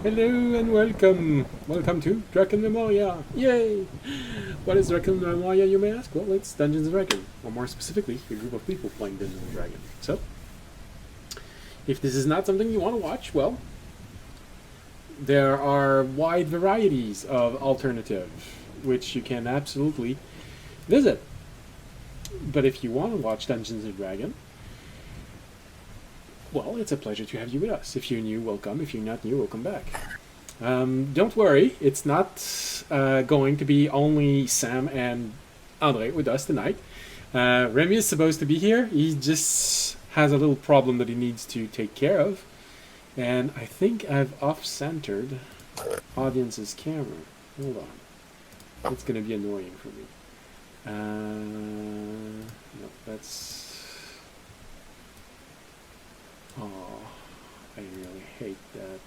Hello and welcome. Welcome to Drakenmemoria. Yay! What is Drakenmemoria, you may ask? Well, it's Dungeons and Dragons, or more specifically, a group of people playing Dungeons and Dragons. So, if this is not something you want to watch, well, there are wide varieties of alternative, which you can absolutely visit. But if you want to watch Dungeons and Dragons, well, it's a pleasure to have you with us. If you're new, welcome. If you're not new, welcome back. Don't worry, it's not going to be only Sam and Andre with us tonight. Remy is supposed to be here. He just has a little problem that he needs to take care of. And I think I've off-centered audience's camera. Hold on. It's going to be annoying for me. No, that's... Oh, I really hate that.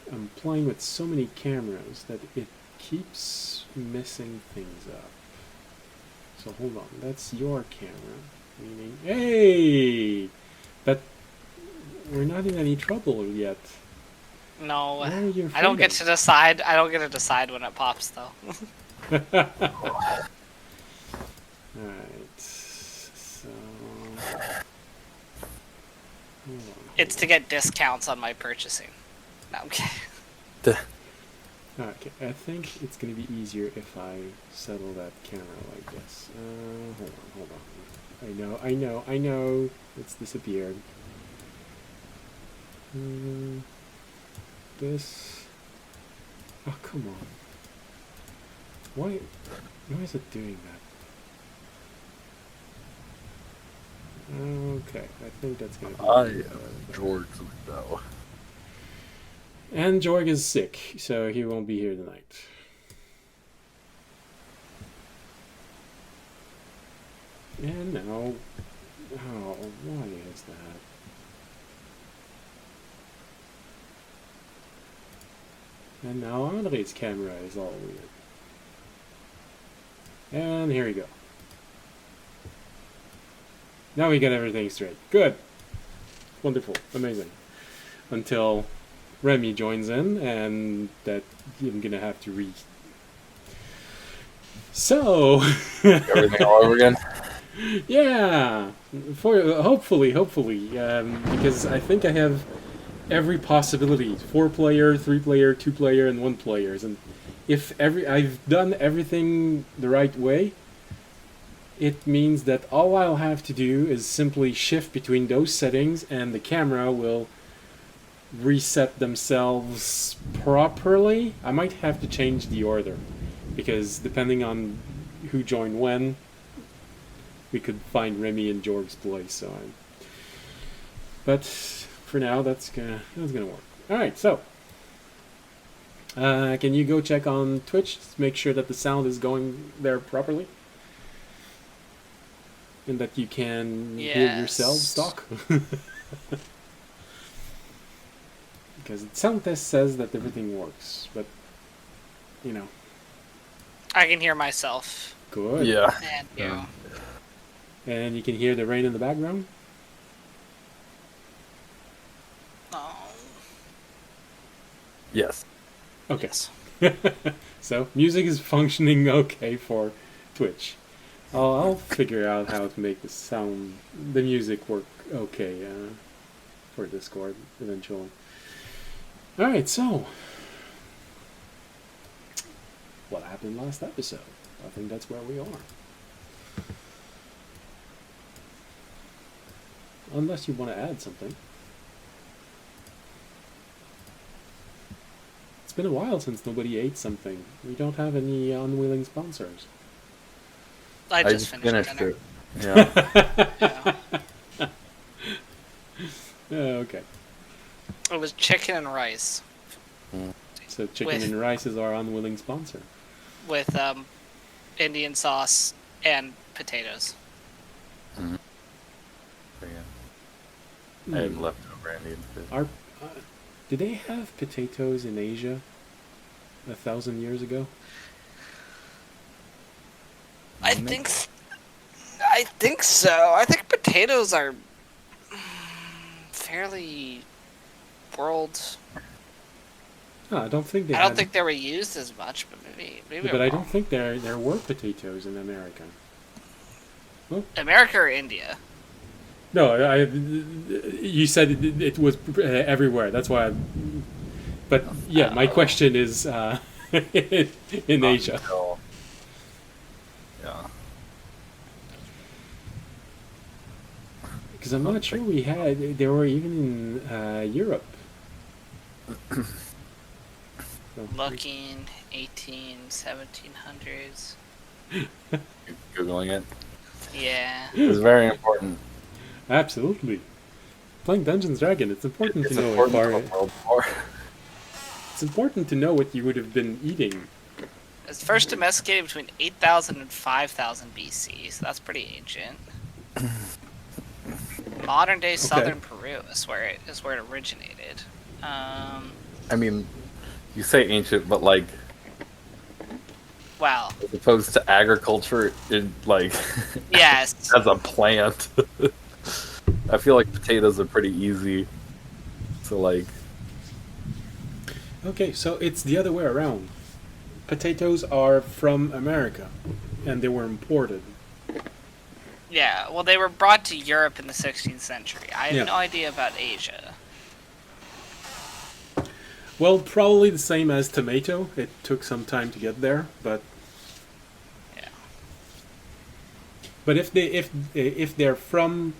I'm playing with so many cameras that it keeps messing things up. So hold on, that's your camera. Meaning, hey! But we're not in any trouble yet. No, I don't get to decide. I don't get to decide when it pops, though. Alright, so... Hold on. It's to get discounts on my purchasing. No, I'm kidding. Okay, I think it's going to be easier if I settle that camera like this. Hold on. I know. It's disappeared. This... Oh, come on. Why is it doing that? Okay, I think that's going to be... I am George though. And Jorg is sick, so he won't be here tonight. And now... Oh, why is that? And now Andre's camera is all weird. And here we go. Now we got everything straight. Good. Wonderful. Amazing. Until Remy joins in, and that I'm gonna have to read. So Everything all over again. Yeah, for hopefully, because I think I have every possibility: 4-player, 3-player, 2-player, and 1-players. And if I've done everything the right way, it means that all I'll have to do is simply shift between those settings, and the camera will reset themselves properly. I might have to change the order, because depending on who joined when, we could find Remy in Georg's place. So, but for now, that's gonna work. All right, so can you go check on Twitch to make sure that the sound is going there properly, and that you can hear yourselves talk? Because the sound test says that everything works, but you know. I can hear myself. Good. Yeah. And you. And you can hear the rain in the background? Oh. Yes. Okay. Yes. So, music is functioning okay for Twitch. I'll figure out how to make the music work okay for Discord eventually. Alright, so what happened last episode? I think that's where we are. Unless you want to add something. It's been a while since nobody ate something. We don't have any unwilling sponsors. I just finished dinner. it. Yeah. Yeah. Okay. It was chicken and rice. So chicken and rice is our unwilling sponsor. With Indian sauce and potatoes. Mm-hmm. I had leftover Indian food. Did they have potatoes in Asia 1,000 years ago? I think so. I think potatoes are fairly world. I don't think I don't think they were used as much, but maybe. But I don't think there were potatoes in America. Well, America or India? No, you said it was everywhere. That's why. But yeah, my question is in Asia. Yeah. Because I'm not sure they were even in Europe. Looking 1700s. Googling it. Yeah. It's very important. Absolutely. Playing Dungeons & Dragons, it's important to know It's important to know what you would have been eating. It was first domesticated between 8,000 and 5,000 BC, so that's pretty ancient. Modern day southern Peru is where it originated. I mean, you say ancient, but like, wow. As opposed to agriculture, yes, as a plant. I feel like potatoes are pretty easy. So like. Okay, so it's the other way around. Potatoes are from America, and they were imported. Yeah, well, they were brought to Europe in the 16th century. I have no idea about Asia. Well, probably the same as tomato. It took some time to get there, but yeah. But if they're from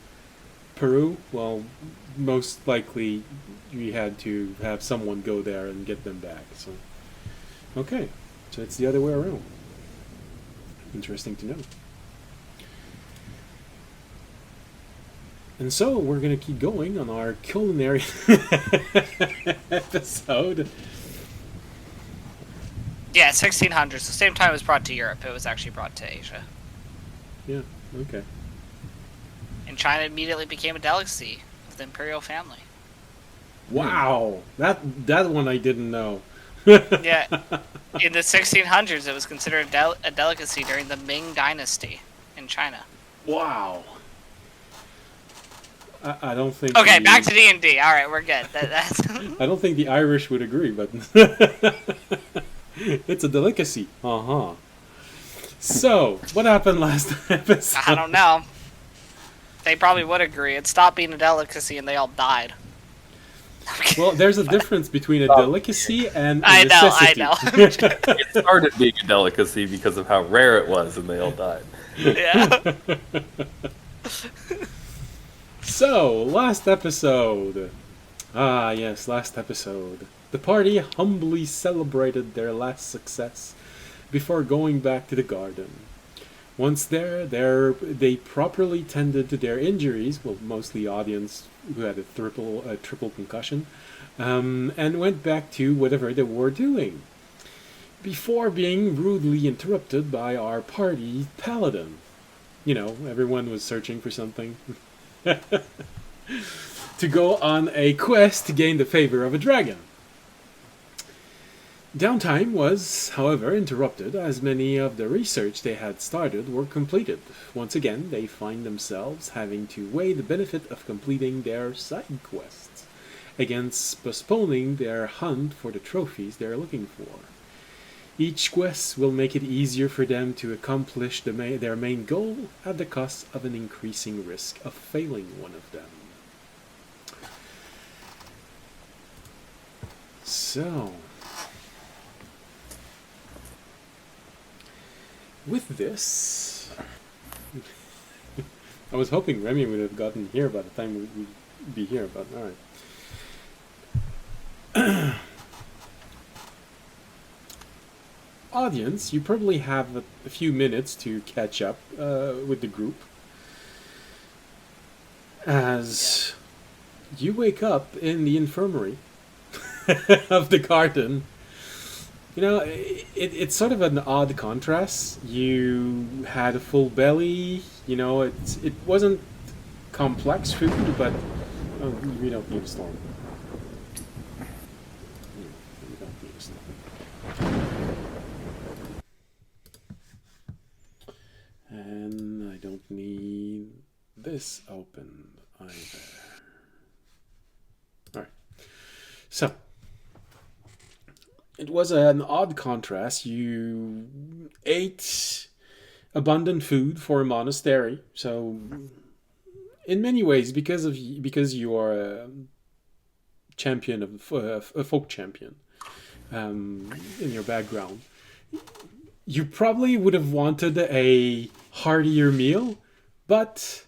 Peru, well, most likely we had to have someone go there and get them back. So, okay, so it's the other way around. Interesting to know. And so we're going to keep going on our culinary episode. Yeah, 1600s. The same time it was brought to Europe, it was actually brought to Asia. Yeah, okay. And China immediately became a delicacy of the imperial family. Wow, that one I didn't know. Yeah, in the 1600s it was considered a delicacy during the Ming Dynasty in China. Wow. I don't think. Okay, back to D&D. All right, we're good. That's. I don't think the Irish would agree, but it's a delicacy. So, what happened last episode? I don't know. They probably would agree. It stopped being a delicacy, and they all died. Well, there's a difference between a delicacy and a necessity. I know. It started being a delicacy because of how rare it was, and they all died. Yeah. So, last episode. Yes, last episode. The party humbly celebrated their last success before going back to the garden. Once there, they properly tended to their injuries, well, mostly audience who had a triple concussion, and went back to whatever they were doing, before being rudely interrupted by our party paladin. You know, everyone was searching for something. To go on a quest to gain the favor of a dragon. Downtime was, however, interrupted as many of the research they had started were completed. Once again, they find themselves having to weigh the benefit of completing their side quests against postponing their hunt for the trophies they're looking for. Each quest will make it easier for them to accomplish their main goal at the cost of an increasing risk of failing one of them. So, with this, I was hoping Remy would have gotten here by the time we'd be here, but alright. Audience, you probably have a few minutes to catch up with the group as you wake up in the infirmary of the garden. You know, it's sort of an odd contrast. You had a full belly, you know, it wasn't complex food, but we don't need a storm. We don't need a storm. And I don't need this open either. Alright. So, it was an odd contrast. You ate abundant food for a monastery, so in many ways, because you are a champion of a folk champion in your background, you probably would have wanted a heartier meal, but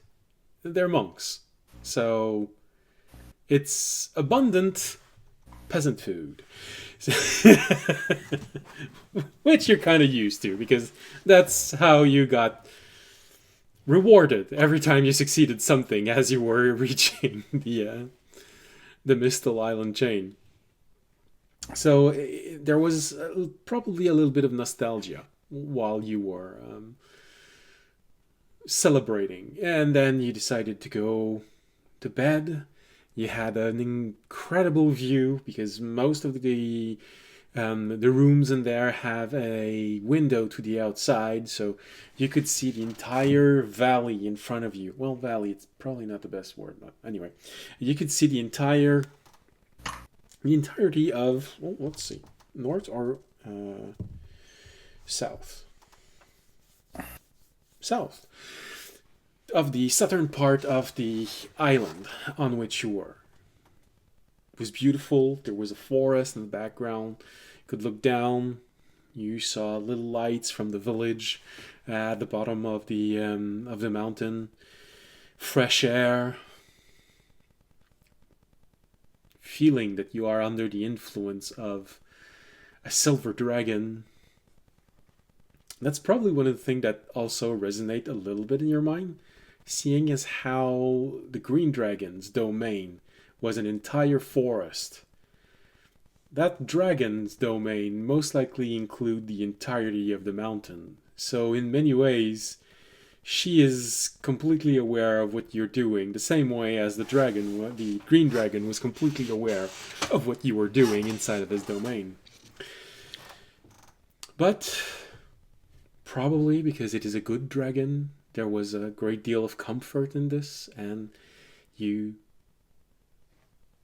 they're monks, so it's abundant peasant food. Which you're kind of used to, because that's how you got rewarded every time you succeeded something as you were reaching the Mistal Island chain. So there was probably a little bit of nostalgia while you were celebrating, and then you decided to go to bed. You had an incredible view because most of the rooms in there have a window to the outside, so you could see the entire valley in front of you. Well, valley, it's probably not the best word, but anyway, you could see the entirety of, well, let's see, north or south? South of the southern part of the island on which you were. It was beautiful. There was a forest in the background. You could look down. You saw little lights from the village at the bottom of the mountain. Fresh air. Feeling that you are under the influence of a silver dragon. That's probably one of the things that also resonate a little bit in your mind, seeing as how the green dragon's domain was an entire forest. That dragon's domain most likely include the entirety of the mountain. So in many ways, she is completely aware of what you're doing, the same way as the green dragon was completely aware of what you were doing inside of his domain. But probably because it is a good dragon, there was a great deal of comfort in this, and you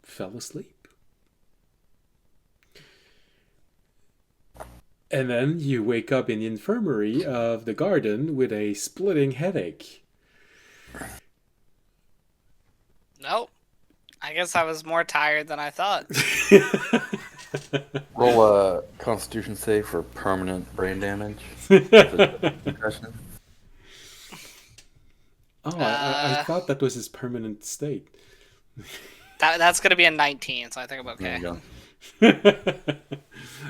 fell asleep. And then you wake up in the infirmary of the garden with a splitting headache. Nope. I guess I was more tired than I thought. Roll a Constitution save for permanent brain damage. Concussion. Oh, I thought that was his permanent state. That's going to be a 19, so I think I'm okay. There you go.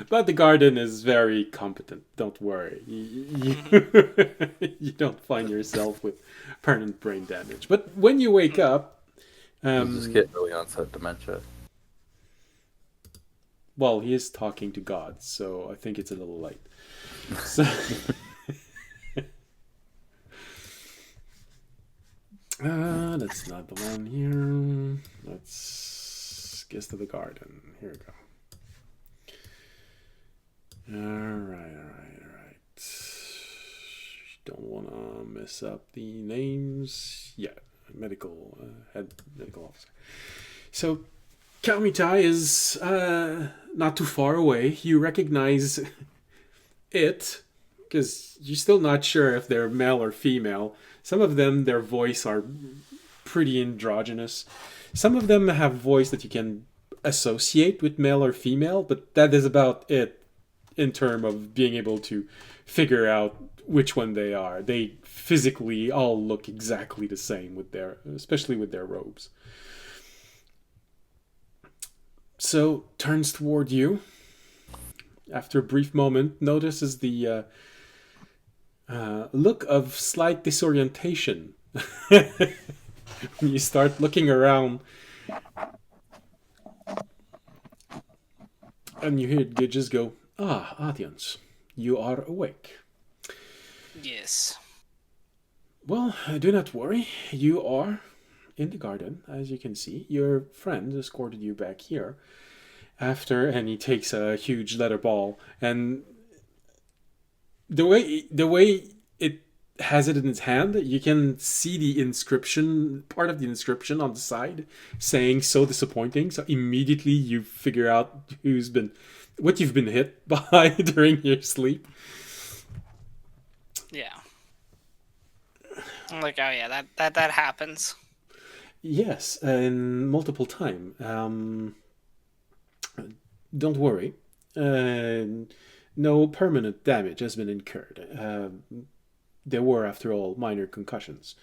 But the garden is very competent. Don't worry. You don't find yourself with permanent brain damage. But when you wake up... You just get early onset dementia. Well, he is talking to God, so I think it's a little late. So... that's not the one here. Let's Guest of the Garden. Here we go. Alright. Don't want to mess up the names. Yeah, head medical officer. So, Kamitai is not too far away. You recognize it, because you're still not sure if they're male or female. Some of them, their voice are pretty androgynous. Some of them have voice that you can associate with male or female, but that is about it in terms of being able to figure out which one they are. They physically all look exactly the same especially with their robes. So, turns toward you. After a brief moment, notices the look of slight disorientation. When you start looking around, and you hear Gidges go, audience, you are awake. Yes. Well, do not worry. You are in the garden, as you can see. Your friend escorted you back here and he takes a huge leather ball, and the way it has it in his hand. You can see the inscription, part of the inscription on the side, saying "so disappointing." So immediately you figure out what you've been hit by during your sleep. Yeah. I'm like, oh yeah, that happens. Yes, and multiple time. Don't worry. No permanent damage has been incurred. There were, after all, minor concussions.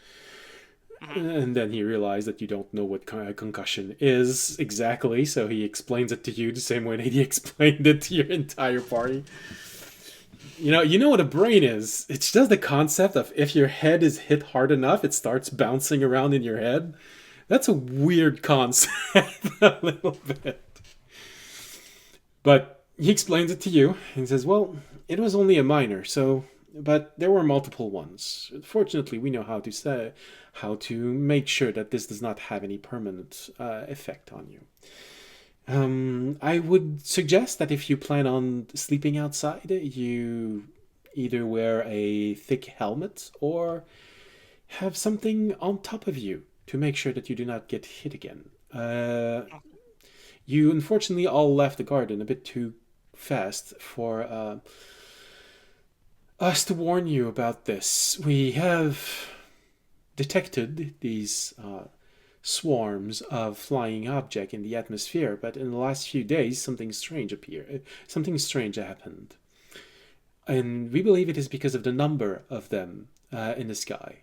And then he realized that you don't know what a concussion is exactly, so he explains it to you the same way that he explained it to your entire party. You know what a brain is. It's just the concept of if your head is hit hard enough, it starts bouncing around in your head. That's a weird concept, a little bit. But he explains it to you and says, well, it was only a minor, but there were multiple ones. Fortunately, we know how to make sure that this does not have any permanent effect on you. I would suggest that if you plan on sleeping outside, you either wear a thick helmet or have something on top of you to make sure that you do not get hit again. You unfortunately all left the garden a bit too fast for us to warn you about this. We have detected these swarms of flying object in the atmosphere, but in the last few days something strange appeared. Something strange happened. And we believe it is because of the number of them in the sky.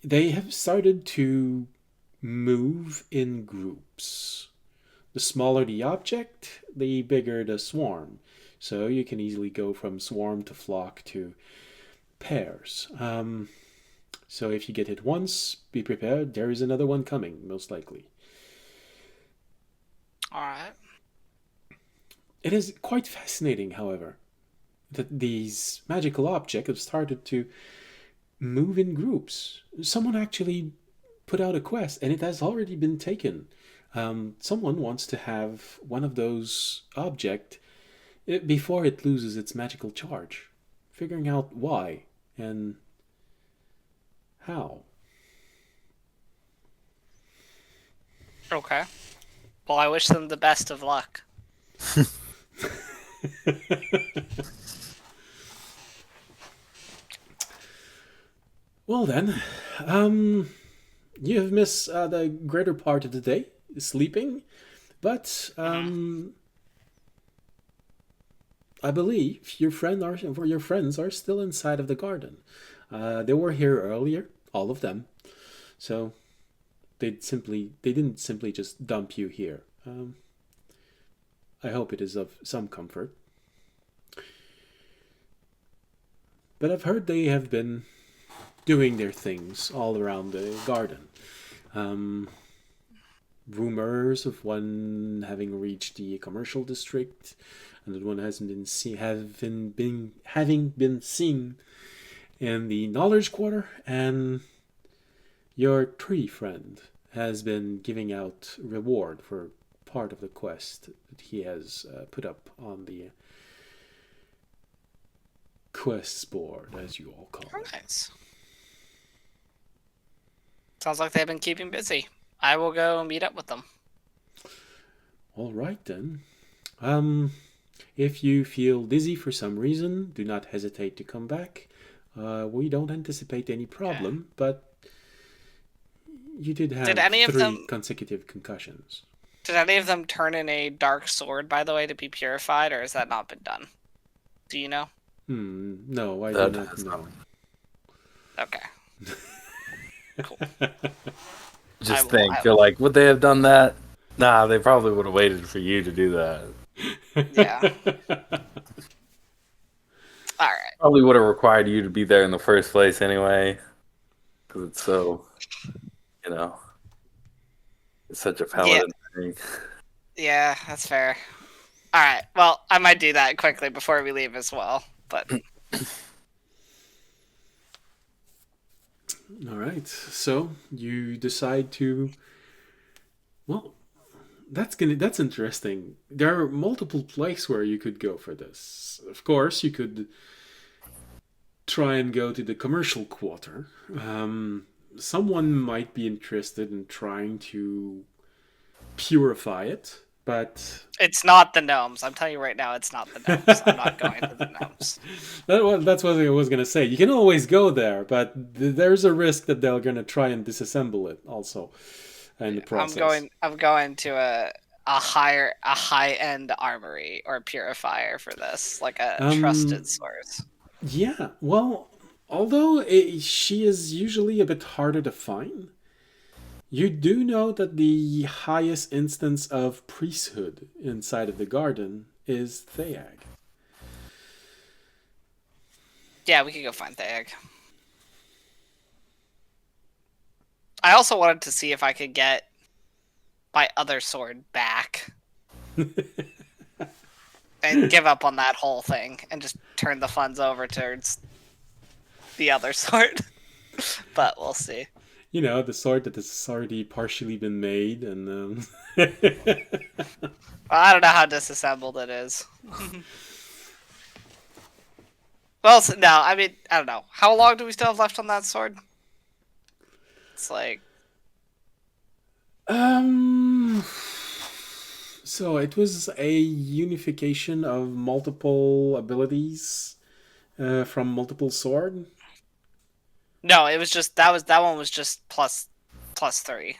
They have started to move in groups. The smaller the object, the bigger the swarm. So you can easily go from swarm to flock to pairs. So if you get hit once, be prepared. There is another one coming, most likely. All right. It is quite fascinating, however, that these magical objects have started to move in groups. Someone actually put out a quest, and it has already been taken. Someone wants to have one of those objects before it loses its magical charge. Figuring out why and how. Okay. Well, I wish them the best of luck. Well then, you have missed the greater part of the day sleeping, but I believe your friends are still inside of the garden. They were here earlier, all of them, so they didn't simply just dump you here. I hope it is of some comfort. But I've heard they have been doing their things all around the garden. Rumors of one having reached the commercial district, and one hasn't been having been seen in the knowledge quarter, and your tree friend has been giving out reward for part of the quest that he has put up on the quests board, as you all call it. Nice. Sounds like they've been keeping busy. I will go meet up with them. All right then. If you feel dizzy for some reason, do not hesitate to come back. We don't anticipate any problem, but you did have three consecutive concussions. Did any of them turn in a dark sword, by the way, to be purified, or has that not been done? Do you know? No, I do not know. Okay. Cool. Just you're like, would they have done that? Nah, they probably would have waited for you to do that. Yeah. All right. Probably would have required you to be there in the first place anyway. Because it's so, it's such a paladin thing. Yeah, that's fair. All right. Well, I might do that quickly before we leave as well, but... All right. So you decide to. Well, that's interesting. There are multiple places where you could go for this. Of course, you could try and go to the commercial quarter. Someone might be interested in trying to purify it, but it's not the gnomes. I'm telling you right now, it's not the gnomes. I'm not going to the gnomes. That's what I was gonna say. You can always go there, but there's a risk that they're gonna try and disassemble it also in the process. I'm going to a high end armory or purifier for this, like a trusted source. Yeah, well, although she is usually a bit harder to find, you do know that the highest instance of priesthood inside of the garden is Theag. Yeah, we could go find Theag. I also wanted to see if I could get my other sword back. And give up on that whole thing and just turn the funds over towards the other sword. But we'll see. You know, the sword that has already partially been made, and well, I don't know how disassembled it is. Well, no, I mean, I don't know. How long do we still have left on that sword? It's like... So it was a unification of multiple abilities from multiple sword. No, it was just that one was just plus 3.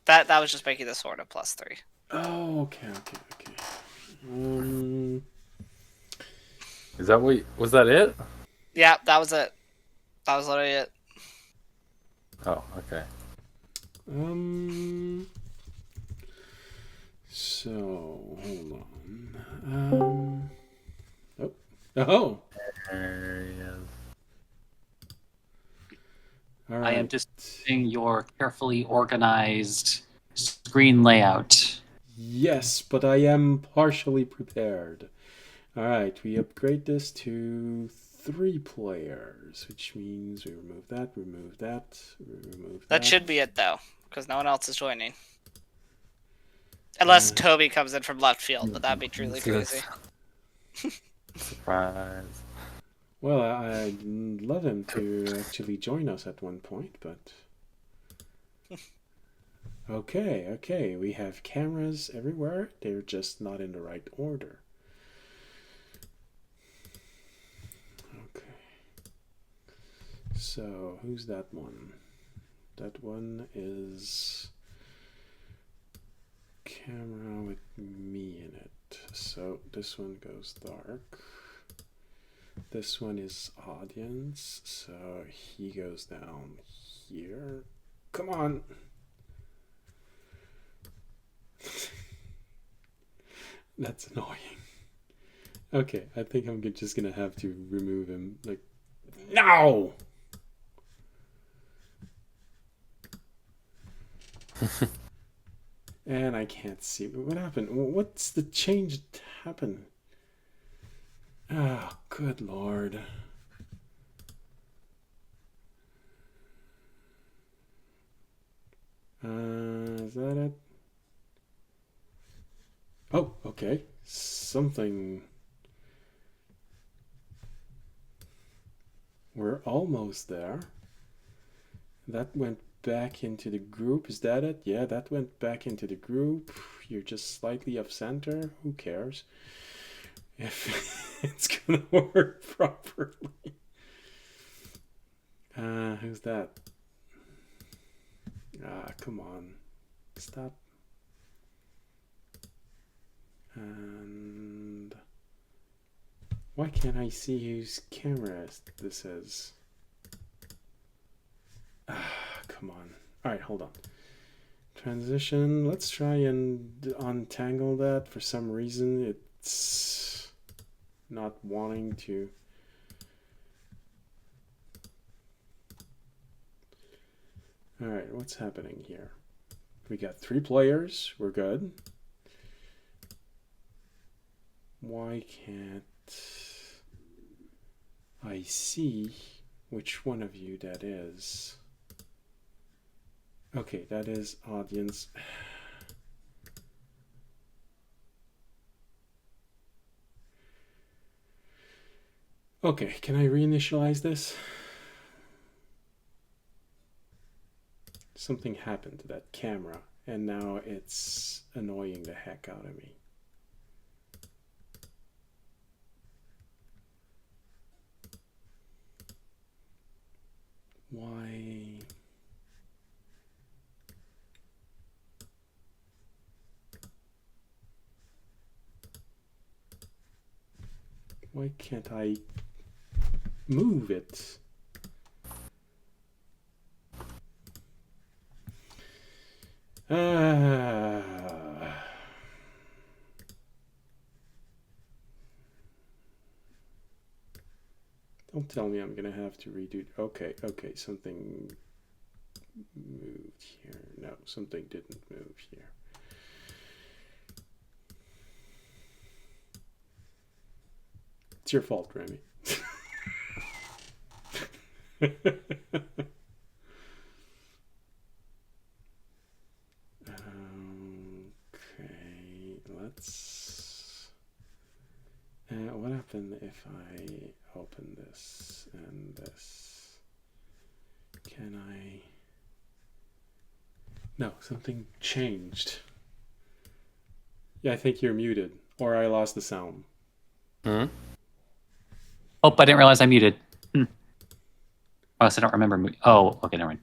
That was just making the sword a +3. Oh, okay. Is that what? Was that it? Yeah, that was it. That was literally it. Oh, okay. So hold on. Oh. There he is. All right. I am just seeing your carefully organized screen layout. Yes, but I am partially prepared. All right, we upgrade this to 3 players, which means we remove that, remove that, remove that. That should be it, though, because no one else is joining. Unless Toby comes in from left field, but that'd be truly crazy. Surprise. Well, I'd love him to actually join us at one point, but... Okay, we have cameras everywhere. They're just not in the right order. Okay. So, who's that one? That one is... camera with me in it. So, this one goes dark. This one is audience, so he goes down here. Come on! That's annoying. Okay, I think I'm just gonna have to remove him. Like, no! And I can't see. What happened? What's the change that happened? Oh, good lord. Is that it? Oh, okay. Something. We're almost there. That went back into the group. Is that it? Yeah, that went back into the group. You're just slightly off center. Who cares? If it's gonna work properly. Who's that? Come on. Stop. And why can't I see whose camera this is? Come on. Alright, hold on. Transition. Let's try and untangle that. For some reason, it's not wanting to. Alright, what's happening here? We got 3 players. We're good. Why can't I see which one of you that is? Okay, that is audience. Okay, can I reinitialize this? Something happened to that camera, and now it's annoying the heck out of me. Why? Why can't I move it? Don't tell me I'm gonna have to redo. Okay, something moved here. No, something didn't move here. It's your fault, Remy. Okay, let's. What happened if I open this and this? Can I? No, something changed. Yeah, I think you're muted, or I lost the sound. Hmm? Oh, I didn't realize I muted. Oh, so I don't remember. Oh, okay, never mind.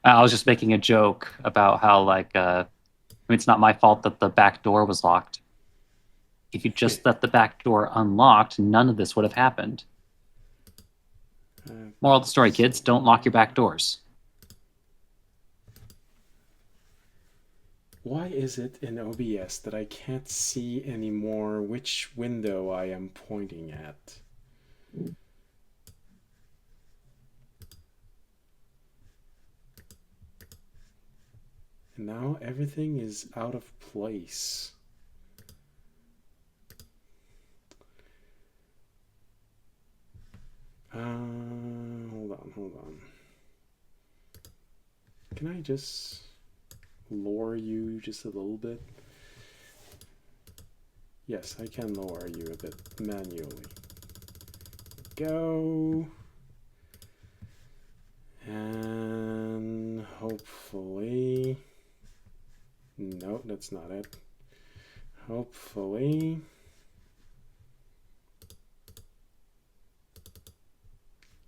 I was just making a joke about how, like, I mean, it's not my fault that the back door was locked. If you just left the back door unlocked, none of this would have happened. Moral of the story, kids, don't lock your back doors. Why is it in OBS that I can't see anymore which window I am pointing at? And now everything is out of place. Hold on. Can I just lower you just a little bit? Yes, I can lower you a bit manually. Go. And hopefully... No, that's not it. Hopefully...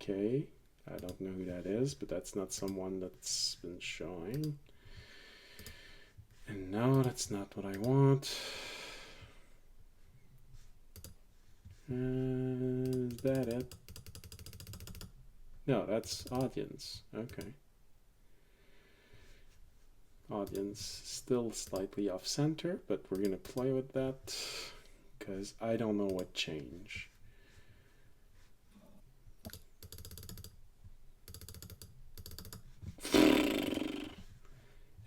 Okay, I don't know who that is, but that's not someone that's been showing. And no, that's not what I want. Is that it? No, that's audience. Okay. Audience still slightly off center, but we're gonna play with that because I don't know what changed.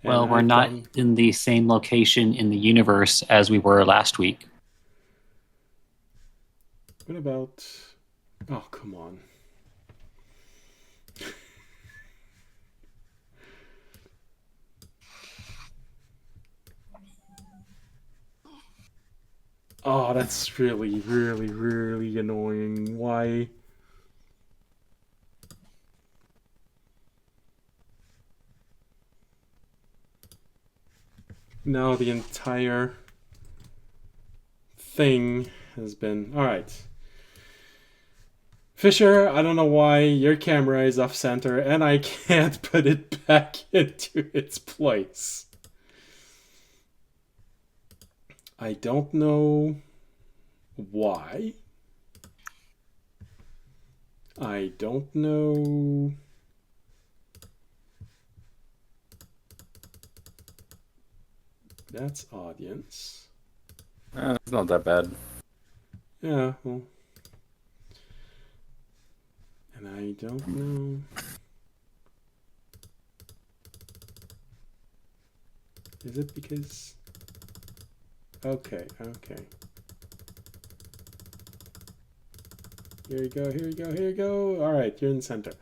Well, we're not in the same location in the universe as we were last week. What about... Oh, come on. Oh, that's really, really, really annoying. Why? Now the entire thing has been... Alright. Fisher, I don't know why your camera is off center and I can't put it back into its place. I don't know why. I don't know... That's audience. It's not that bad. Yeah, well... And I don't know... Is it because... Okay. Here you go. Alright, you're in the center.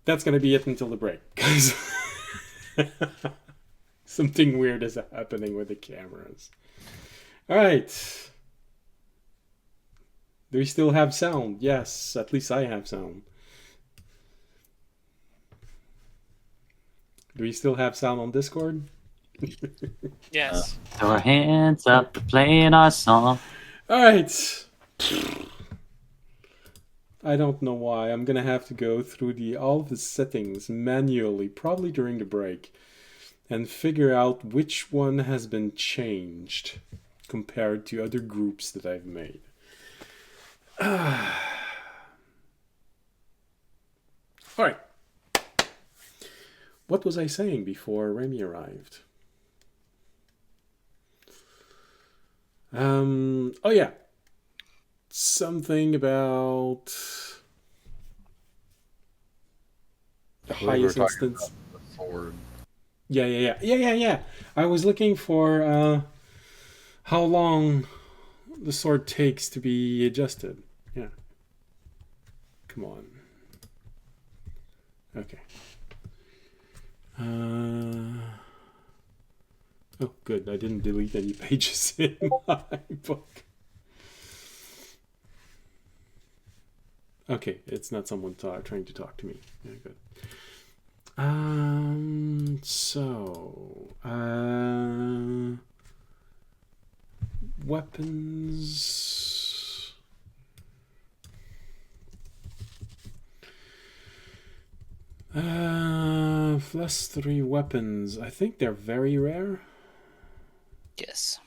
That's gonna be it until the break, guys. Something weird is happening with the cameras. Alright. Do we still have sound? Yes, at least I have sound. Do we still have sound on Discord? Yes. Throw our hands up, playing our song. Alright. I don't know why. I'm gonna have to go through all the settings manually, probably during the break, and figure out which one has been changed compared to other groups that I've made. Alright. What was I saying before Remy arrived? Oh yeah. Something about the highest instance. The sword. Yeah. I was looking for how long the sword takes to be adjusted. Yeah. Come on. Okay. Oh, good. I didn't delete any pages in my book. Okay, it's not someone trying to talk to me. Yeah, good. Weapons. +3 weapons. I think they're very rare. Yes.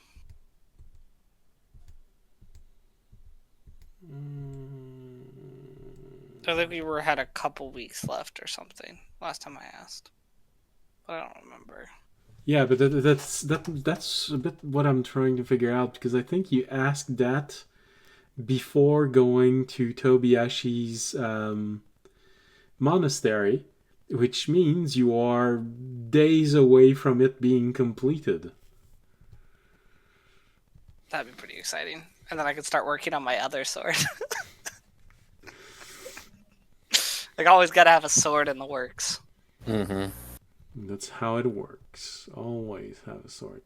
I think we had a couple weeks left or something last time I asked, but I don't remember. Yeah, but that's a bit what I'm trying to figure out, because I think you asked that before going to Tobiashi's monastery, which means you are days away from it being completed. That'd be pretty exciting. And then I could start working on my other sword. Like, always gotta have a sword in the works. Mm-hmm. That's how it works. Always have a sword.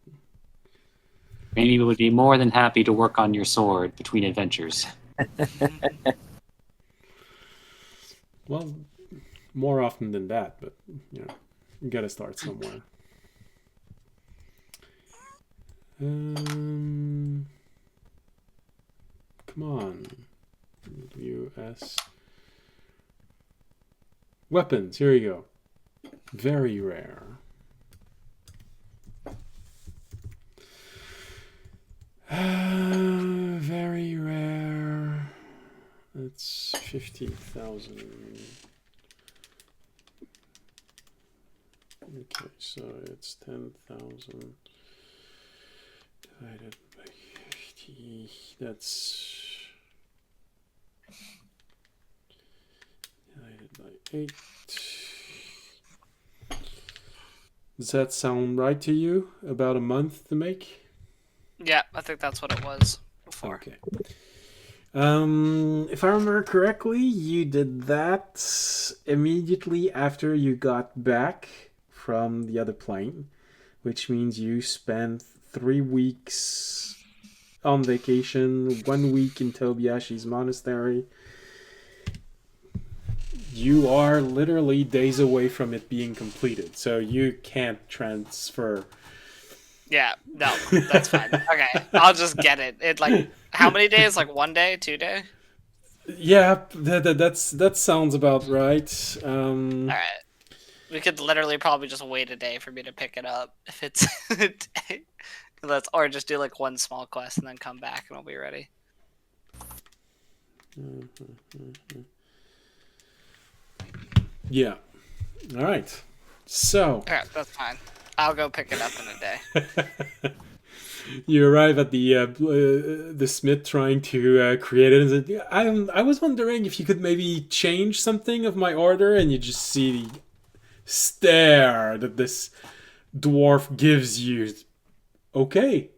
Maybe we would be more than happy to work on your sword between adventures. Well, more often than that, but you know, you gotta start somewhere. Come on. US. Weapons, here you go. Very rare. Very rare. That's 50,000. Okay, so it's 10,000 divided by 50. That's divided by 8. Does that sound right to you? About a month to make? Yeah, I think that's what it was before. Okay. If I remember correctly, you did that immediately after you got back from the other plane, which means you spent 3 weeks on vacation, 1 week in Tobiashi's monastery. You are literally days away from it being completed, so you can't transfer. Yeah, no, that's fine. Okay, I'll just get it. It like how many days? Like 1 day, 2 day? Yeah, that sounds about right. All right, we could literally probably just wait a day for me to pick it up if it's a day. Or just do like one small quest and then come back and we'll be ready. Yeah. All right. So. Yeah, that's fine. I'll go pick it up in a day. You arrive at the smith trying to create it. And said, I was wondering if you could maybe change something of my order, and you just see the stare that this dwarf gives you. Okay.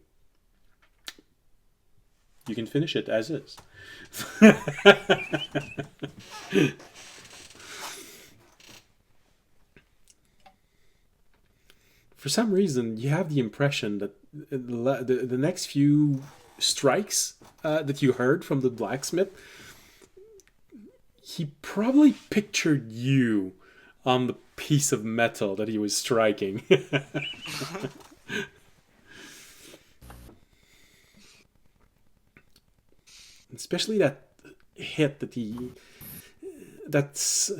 You can finish it as is. For some reason, you have the impression that the next few strikes that you heard from the blacksmith, he probably pictured you on the piece of metal that he was striking. Especially that hit that's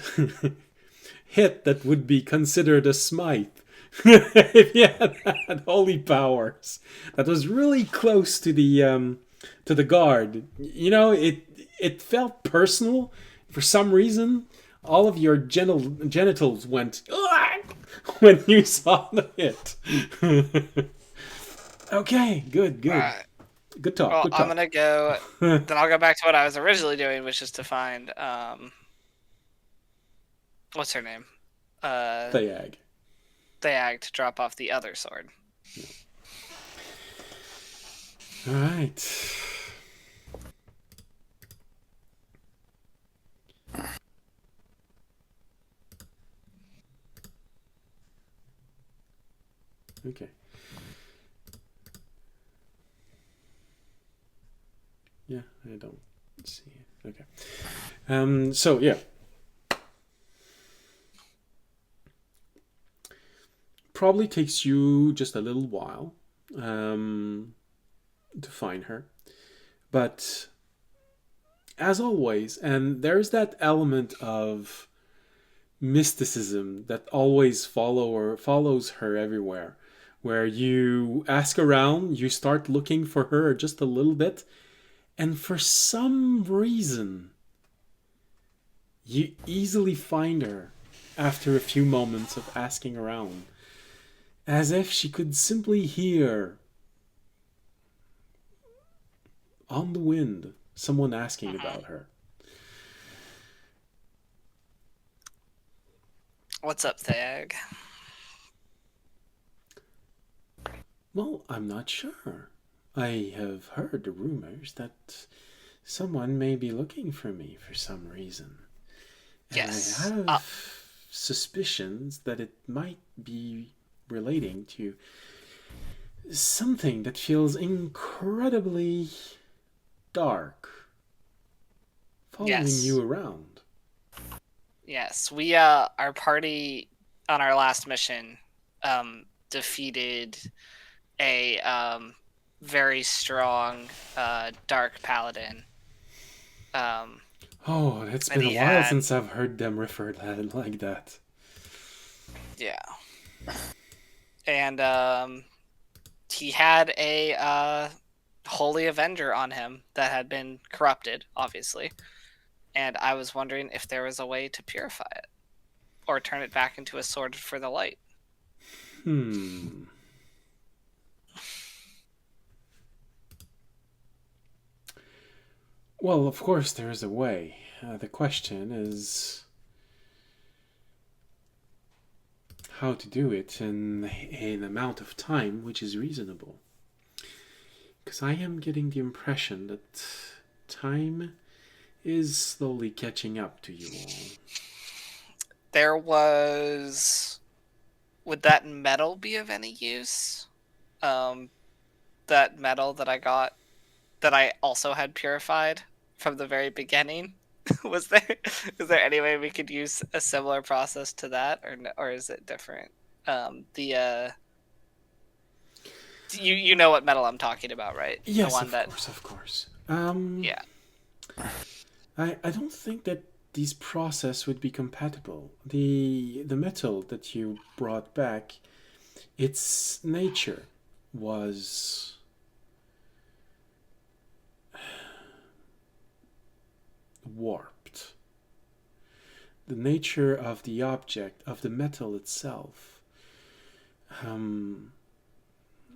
hit that would be considered a smite if you had holy powers. That was really close to the guard. You know, it felt personal for some reason. All of your genitals went when you saw the hit. Okay, good. Good talk. Well, good talk. I'm gonna go. Then I'll go back to what I was originally doing, which is to find what's her name? Thayag. Thayag to drop off the other sword. All right. Okay. Yeah, I don't see it. Okay. So yeah. Probably takes you just a little while to find her. But as always, and there's that element of mysticism that always follows her everywhere, where you ask around, you start looking for her just a little bit, and for some reason you easily find her after a few moments of asking around, as if she could simply hear on the wind someone asking about her. What's up, Thayag? Well, I'm not sure. I have heard the rumors that someone may be looking for me for some reason. And Yes. I have suspicions that it might be relating to something that feels incredibly dark following you around. Yes, we our party on our last mission defeated a very strong dark paladin. Oh, it's been a while since I've heard them referred like that. Yeah. And he had a holy avenger on him that had been corrupted, obviously. And I was wondering if there was a way to purify it or turn it back into a sword for the light. Well, of course there is a way. The question is how to do it in an amount of time which is reasonable. Because I am getting the impression that time is slowly catching up to you all. There was... Would that metal be of any use? That metal that I got, that I also had purified from the very beginning. Was there any way we could use a similar process to that, or is it different? You know what metal I'm talking about, right? Yes, the one of course. Yeah. I don't think that these process would be compatible. The metal that you brought back, its nature was warped. The nature of the object, of the metal itself,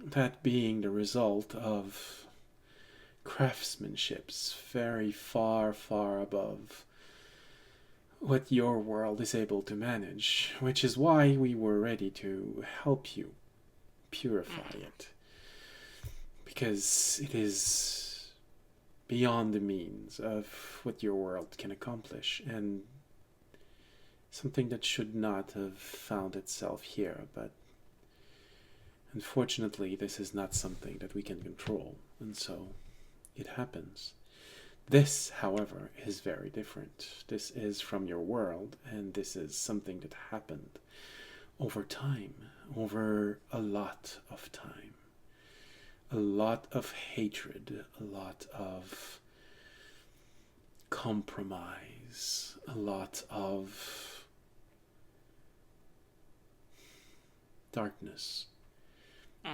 that being the result of craftsmanships very far, far above what your world is able to manage, which is why we were ready to help you purify it. Because it is beyond the means of what your world can accomplish, and something that should not have found itself here, but unfortunately this is not something that we can control, and so it happens. This, however, is very different. This is from your world, and this is something that happened over time, over a lot of time. A lot of hatred, a lot of compromise, a lot of darkness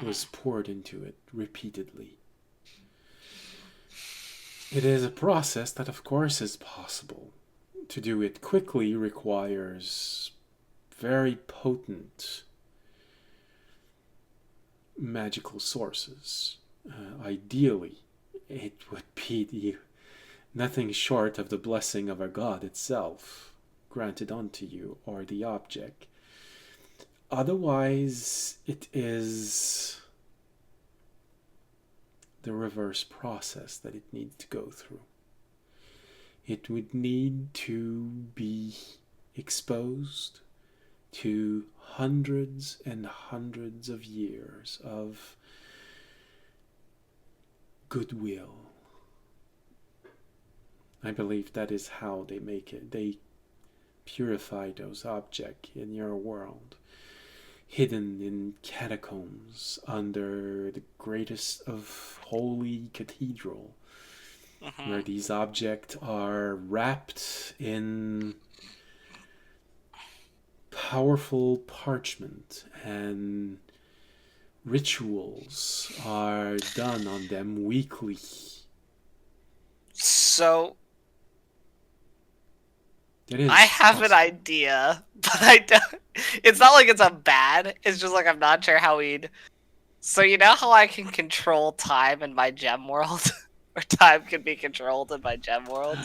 was poured into it repeatedly. It is a process that, of course, is possible. To do it quickly requires very potent magical sources. Ideally, it would be nothing short of the blessing of a god itself granted unto you, or the object. Otherwise, it is the reverse process that it needs to go through. It would need to be exposed to hundreds and hundreds of years of goodwill. I believe that is how they make it. They purify those objects in your world, hidden in catacombs under the greatest of holy cathedral, where these objects are wrapped in powerful parchment, and rituals are done on them weekly. So It is I have an possible. idea, but I don't. It's not like it's a bad. It's just like I'm not sure how we'd. So you know how I can control time in my gem world, or time can be controlled in my gem world.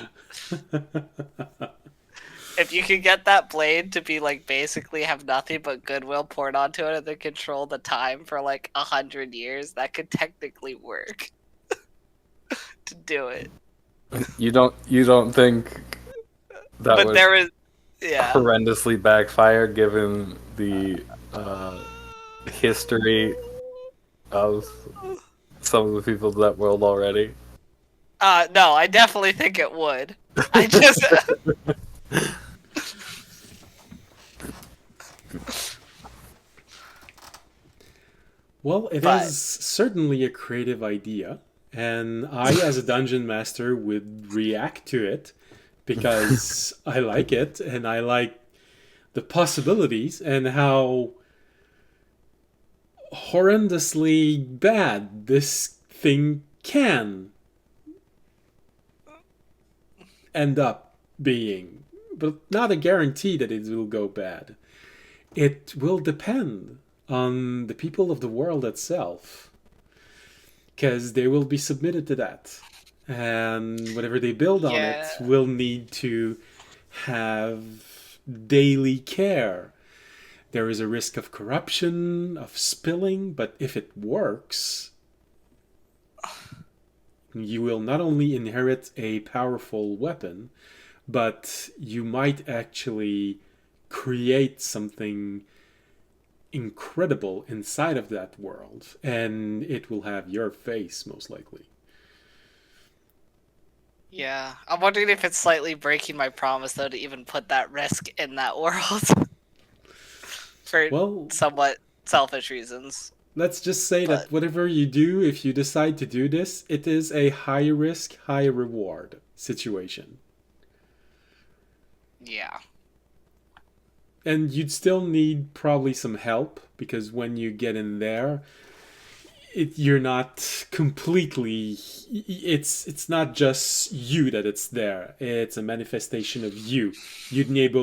If you can get that blade to be like basically have nothing but goodwill poured onto it, and then control the time for like 100 years, that could technically work. To do it, You don't think that but would there is, yeah. horrendously backfire given the history of some of the people of that world already? No, I definitely think it would. I just. Well, it But- is certainly a creative idea, and I, as a dungeon master, would react to it because I like it, and I like the possibilities and how horrendously bad this thing can end up being, but not a guarantee that it will go bad. It will depend on the people of the world itself, because they will be submitted to that, and whatever they build on it Yeah. will need to have daily care. There is a risk of corruption, of spilling, but if it works, you will not only inherit a powerful weapon, but you might actually create something incredible inside of that world, and it will have your face, most likely. Yeah, I'm wondering if it's slightly breaking my promise though to even put that risk in that world. For Well, somewhat selfish reasons. let's just say that But- whatever you do, if you decide to do this, it is a high risk, high reward situation. Yeah. And you'd still need probably some help, because when you get in there, you're not completely. It's not just you that it's there. It's a manifestation of you. You'd need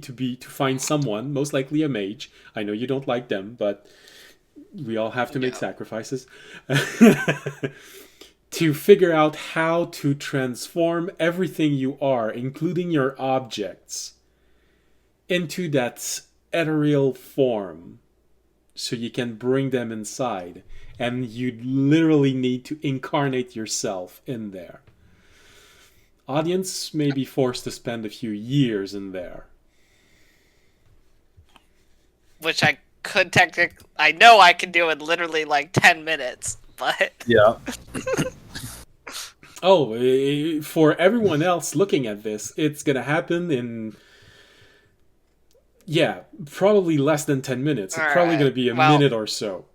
to find someone, most likely a mage. I know you don't like them, but we all have to make Yeah. sacrifices. To figure out how to transform everything you are, including your objects, into that ethereal form, so you can bring them inside, and you literally need to incarnate yourself in there. Audience may be forced to spend a few years in there. Which I could technically, I know I can do in literally like 10 minutes, but Yeah. Oh, for everyone else looking at this, it's gonna happen in, yeah, probably less than 10 minutes. It's probably gonna be a minute or so.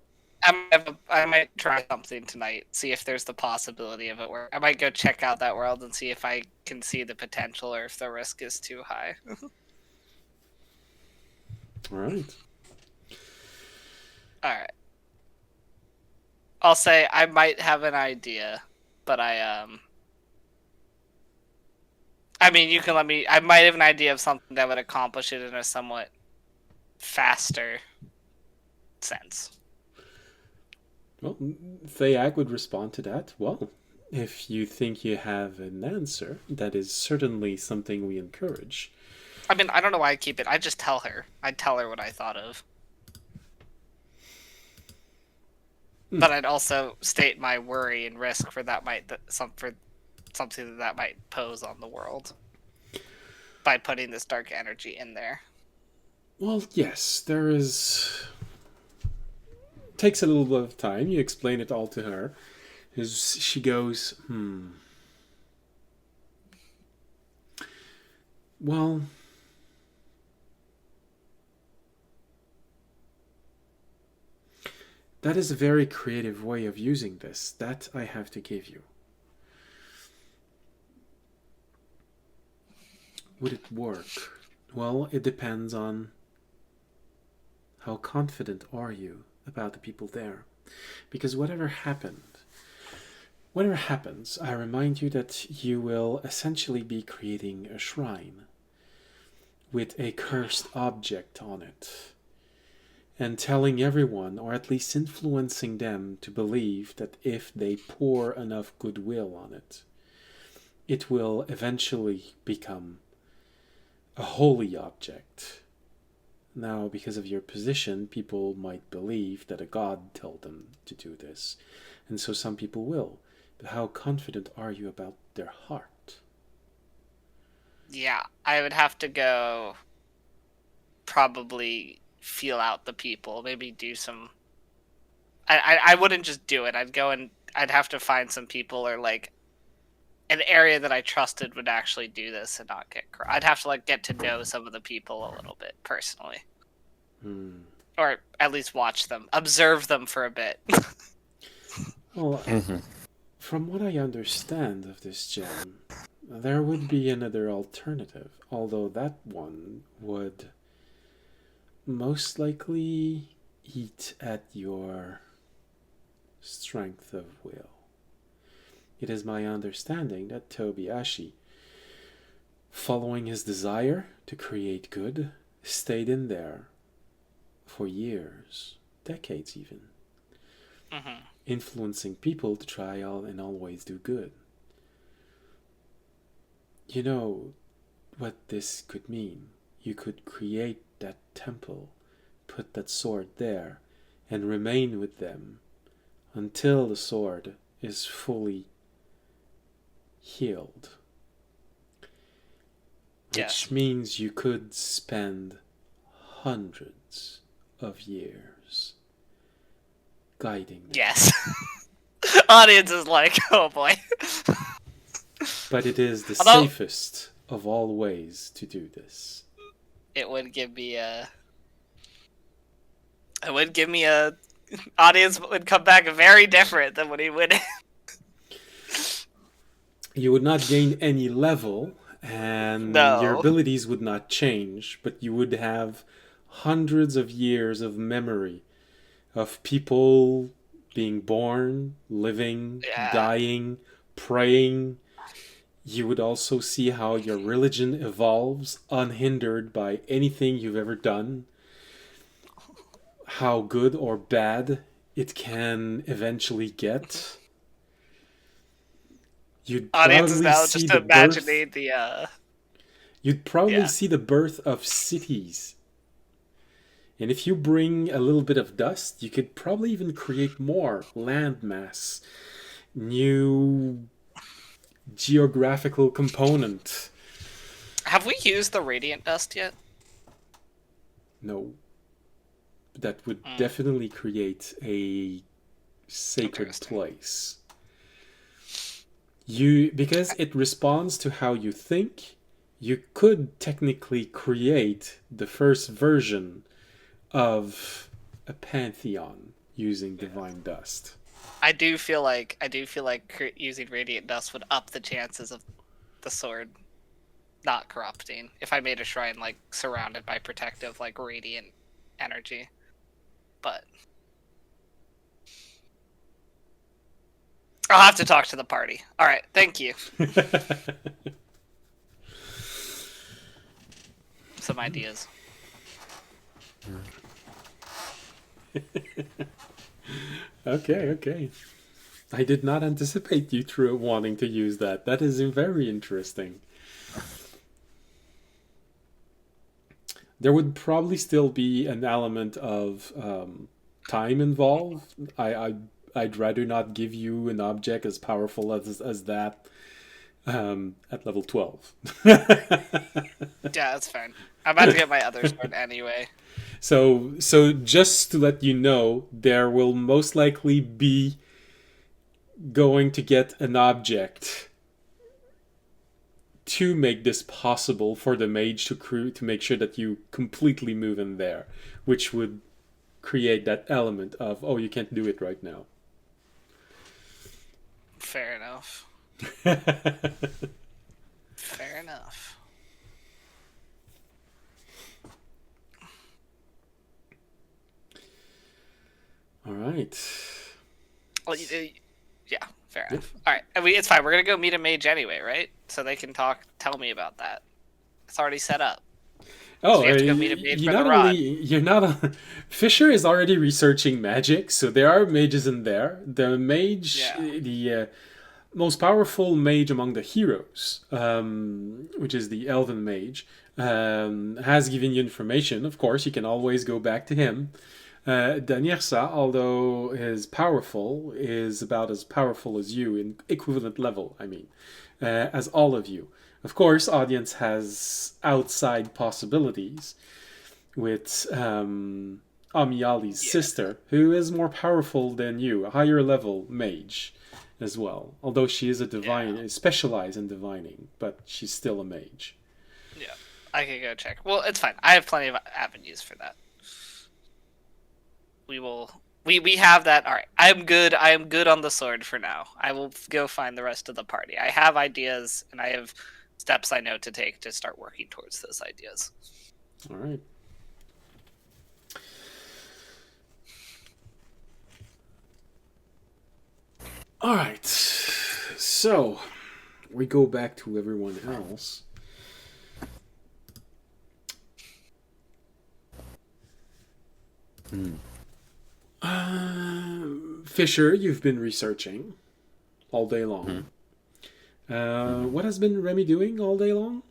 I might try something tonight, see if there's the possibility of it. I might go check out that world and see if I can see the potential or if the risk is too high. All right. All right. I'll say I might have an idea, but I mean, you can let me. I might have an idea of something that would accomplish it in a somewhat faster sense. Well, Thayag would respond to that. Well, if you think you have an answer, that is certainly something we encourage. I mean, I don't know why I keep it. I just tell her. I'd tell her what I thought of. But I'd also state my worry and risk for something that might pose on the world by putting this dark energy in there. Well, yes, there is. Takes a little bit of time. You explain it all to her. As she goes, Well, that is a very creative way of using this. That I have to give you. Would it work? Well, it depends on how confident are you about the people there. Because whatever happens, I remind you that you will essentially be creating a shrine with a cursed object on it, and telling everyone, or at least influencing them, to believe that if they pour enough goodwill on it, it will eventually become a holy object. Now, because of your position, people might believe that a god told them to do this, and so some people will. But how confident are you about their heart? Yeah, I would have to go probably feel out the people, maybe do some... I wouldn't just do it. I'd go and I'd have to find some people or like an area that I trusted would actually do this and not get I'd have to like get to know some of the people a little bit personally. Or at least watch them, observe them for a bit. Well, from what I understand of this gem, there would be another alternative, although that one would most likely eat at your strength of will. It is my understanding that Tobiashi, following his desire to create good, stayed in there for years, decades even, influencing people to try and always do good. You know what this could mean. You could create that temple, put that sword there, and remain with them until the sword is fully healed. Which means you could spend hundreds of years guiding them. Yes. Audience is like, oh boy. But it is the safest of all ways to do this. It would give me a... Audience would come back very different than what he would. You would not gain any level, and your abilities would not change, but you would have hundreds of years of memory of people being born, living, dying, praying. You would also see how your religion evolves unhindered by anything you've ever done, how good or bad it can eventually get. You'd Audience is now see just imagining the You'd probably see the birth of cities. And if you bring a little bit of dust, you could probably even create more landmass, new geographical component. Have we used the radiant dust yet? No. That would definitely create a sacred place. Because it responds to how you think, you could technically create the first version of a pantheon using divine dust. I do feel like using radiant dust would up the chances of the sword not corrupting if I made a shrine like surrounded by protective like radiant energy. But I'll have to talk to the party. All right, thank you. Some ideas. Okay. I did not anticipate you through wanting to use that. That is very interesting. There would probably still be an element of time involved. I'd rather not give you an object as powerful as that at level 12. Yeah, that's fine. I'm about to get my other sword anyway. So just to let you know, there will most likely be going to get an object to make this possible for the mage to make sure that you completely move in there, which would create that element of, oh, you can't do it right now. Fair enough. Fair enough. All right. Well, yeah, fair enough. All right, I mean, it's fine. We're gonna go meet a mage anyway, right? So they can tell me about that. It's already set up. Oh, So we have to go meet a mage for the rod. Fisher is already researching magic, so there are mages in there. The mage, Yeah. the most powerful mage among the heroes, which is the elven mage, has given you information. Of course, you can always go back to him. Danirsa, although is powerful, is about as powerful as you in equivalent level, I mean, as all of you. Of course, audience has outside possibilities with Amiali's sister, who is more powerful than you, a higher level mage as well. Although she is a divine, specialized in divining, but she's still a mage. Yeah, I can go check. Well, it's fine. I have plenty of avenues for that. We have that. All right. I am good on the sword for now. I will go find the rest of the party. I have ideas and I have steps I know to take to start working towards those ideas. All right. All right. So we go back to everyone else. Fisher, you've been researching all day long. What has been Remy doing all day long?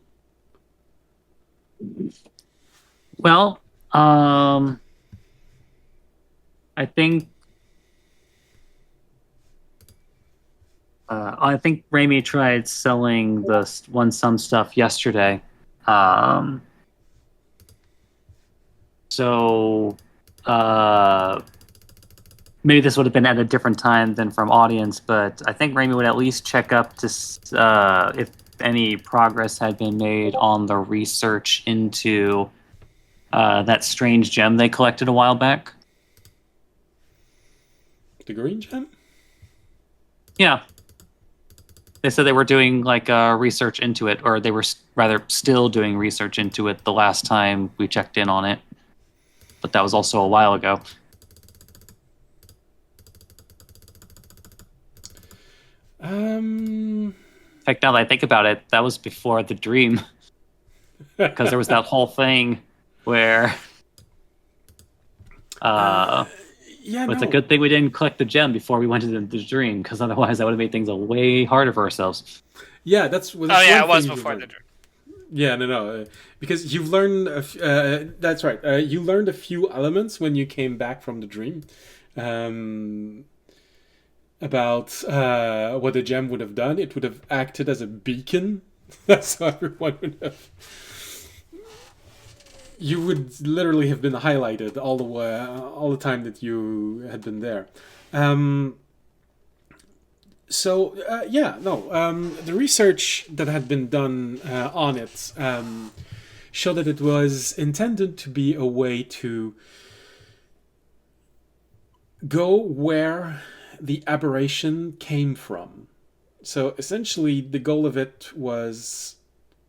Well, I think Remy tried selling the some stuff yesterday. So maybe this would have been at a different time than from audience, but I think Remy would at least check up to if any progress had been made on the research into that strange gem they collected a while back. The green gem? Yeah. They said they were doing like research into it, or they were rather still doing research into it the last time we checked in on it. But that was also a while ago. In fact, now that I think about it, that was before the dream. Because there was that whole thing where... it's a good thing we didn't collect the gem before we went into the dream, because otherwise that would have made things way harder for ourselves. Yeah, that's... it was before the dream. Yeah, no. Because you've learned... that's right. You learned a few elements when you came back from the dream. About what the gem would have done. It would have acted as a beacon. That's how everyone would have... You would literally have been highlighted all the time that you had been there. The research that had been done on it showed that it was intended to be a way to go where the aberration came from. So essentially, the goal of it was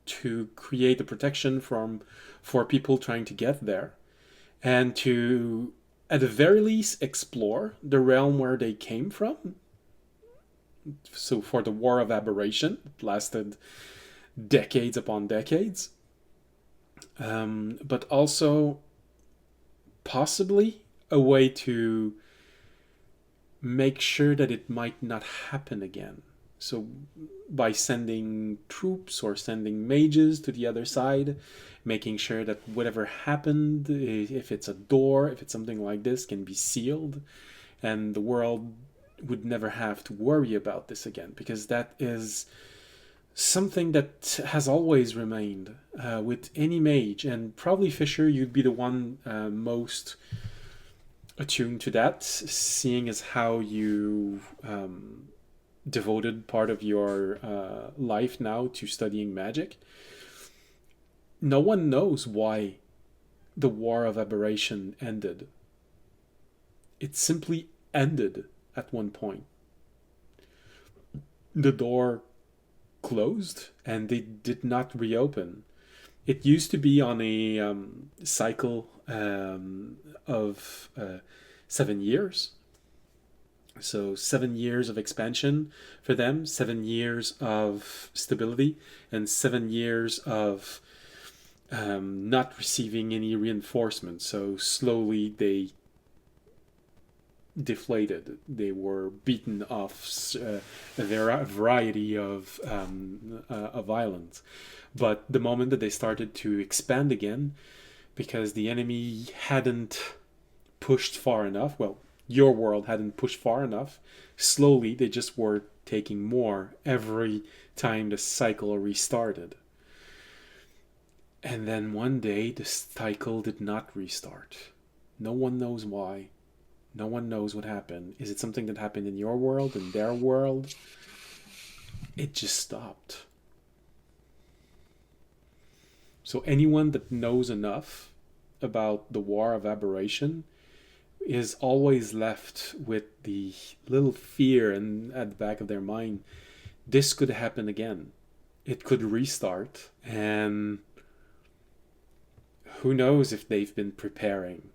to create a protection for people trying to get there, and to, at the very least, explore the realm where they came from. So for the War of Aberration, it lasted decades upon decades. But also possibly a way to make sure that it might not happen again. So by sending troops or sending mages to the other side, making sure that whatever happened, if it's a door, if it's something like this, can be sealed, and the world would never have to worry about this again, because that is something that has always remained with any mage, and probably Fisher, you'd be the one most attuned to that, seeing as how you devoted part of your life now to studying magic. No one knows why the War of Aberration ended. It simply ended at one point. The door closed and they did not reopen. It used to be on a cycle of 7 years. So 7 years of expansion for them, 7 years of stability, and 7 years of not receiving any reinforcement. So slowly they deflated. They were beaten off a variety of islands. But the moment that they started to expand again, because the enemy hadn't pushed far enough, well, your world hadn't pushed far enough, slowly they just were taking more every time the cycle restarted. And then one day the cycle did not restart. No one knows why. No one knows what happened. Is it something that happened in your world, in their world? It just stopped. So anyone that knows enough about the War of Aberration is always left with the little fear at the back of their mind. This could happen again. It could restart, and who knows if they've been preparing.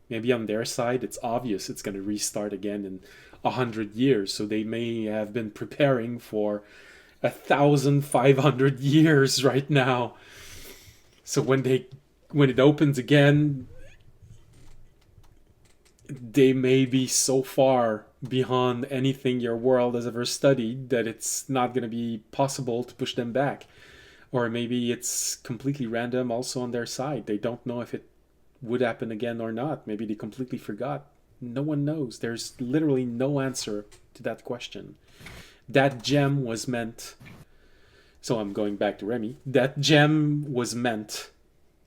Maybe on their side, it's obvious it's going to restart again in 100 years, so they may have been preparing for 1,500 years right now. So when it opens again, they may be so far beyond anything your world has ever studied that it's not going to be possible to push them back. Or maybe it's completely random also on their side. They don't know if it would happen again or not. Maybe they completely forgot. No one knows. There's literally no answer to that question. That gem was meant... So I'm going back to Remy. That gem was meant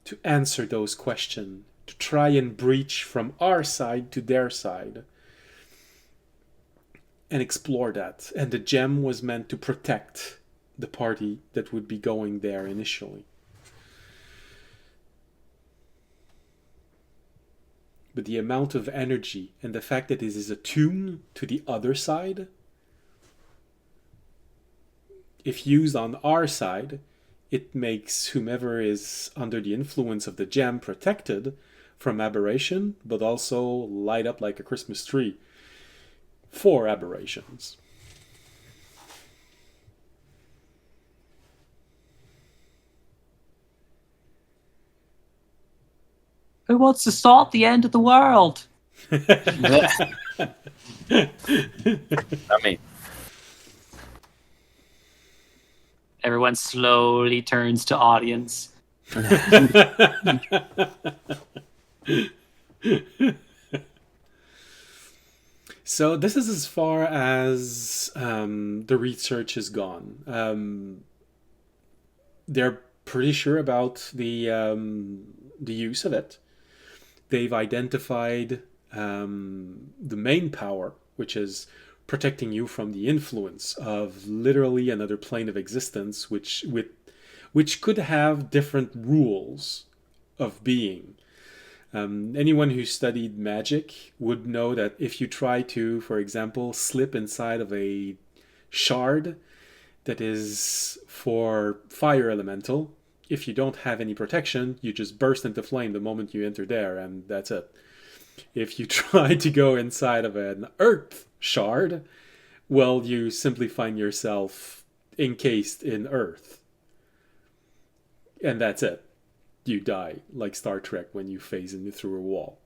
to answer those questions, to try and breach from our side to their side and explore that. And the gem was meant to protect the party that would be going there initially. But the amount of energy and the fact that it is attuned to the other side, if used on our side, it makes whomever is under the influence of the gem protected from aberration, but also light up like a Christmas tree for aberrations. Who wants to start the end of the world? I mean, Everyone slowly turns to audience. So this is as far as the research has gone. They're pretty sure about the use of it. They've identified the main power, which is protecting you from the influence of literally another plane of existence, which could have different rules of being. Anyone who studied magic would know that if you try to, for example, slip inside of a shard that is for fire elemental, if you don't have any protection, you just burst into flame the moment you enter there, and that's it. If you try to go inside of an earth shard, well, you simply find yourself encased in earth. And that's it. You die, like Star Trek when you phase into through a wall.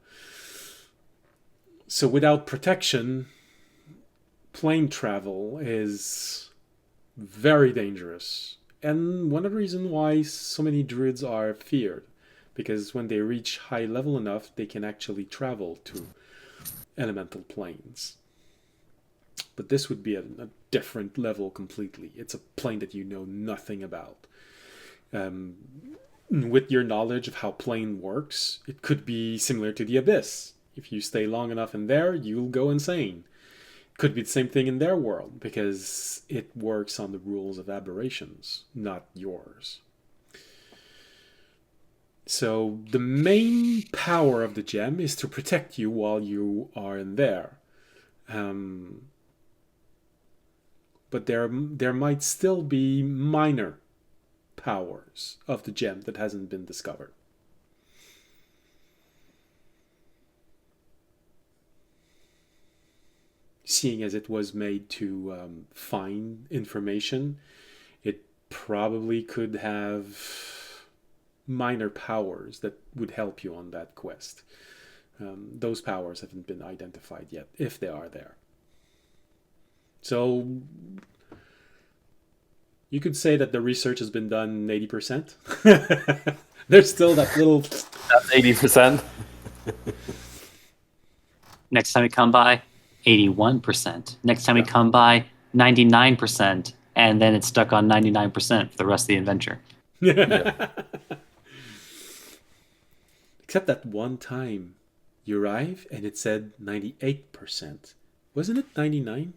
So without protection, plane travel is very dangerous. And one of the reasons why so many druids are feared. Because when they reach high level enough, they can actually travel to elemental planes. But this would be a different level completely. It's a plane that you know nothing about. With your knowledge of how plane works, it could be similar to the abyss. If you stay long enough in there, you'll go insane. It could be the same thing in their world, because it works on the rules of aberrations, not yours. So the main power of the gem is to protect you while you are in there. But there might still be minor powers of the gem that hasn't been discovered. Seeing as it was made to find information, it probably could have minor powers that would help you on that quest. Those powers haven't been identified yet, if they are there. So you could say that the research has been done 80%. There's still that little... That's 80%. Next time we come by, 81%. Next time we come by, 99%. And then it's stuck on 99% for the rest of the adventure. Yeah. Except that one time you arrive and it said 98%. Wasn't it 99?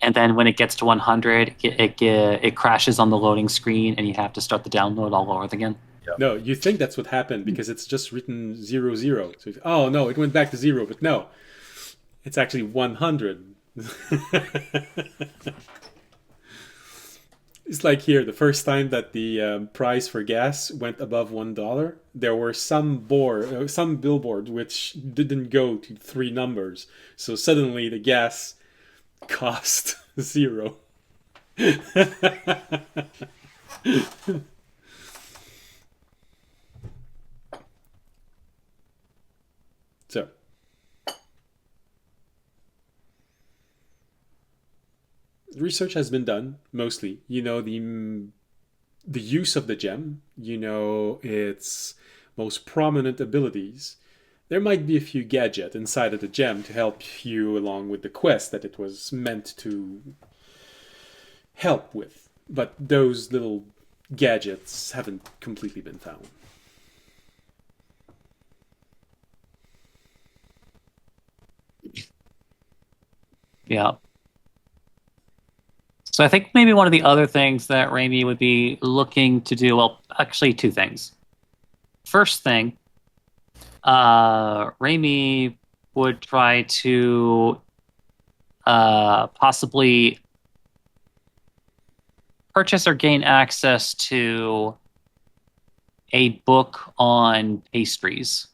And then when it gets to 100, it crashes on the loading screen, and you have to start the download all over again. Yep. No, you think that's what happened because it's just written 00. So, oh no, it went back to 0, but no, it's actually 100. It's like here, the first time that the price for gas went above $1, there were some billboard which didn't go to 3 numbers. So suddenly the gas cost 0. So research has been done mostly. You know the use of the gem, you know its most prominent abilities. There might be a few gadgets inside of the gem to help you along with the quest that it was meant to help with. But those little gadgets haven't completely been found. Yeah. So I think maybe one of the other things that Raimi would be looking to do, well, actually 2 things. First thing, Raimi would try to possibly purchase or gain access to a book on pastries.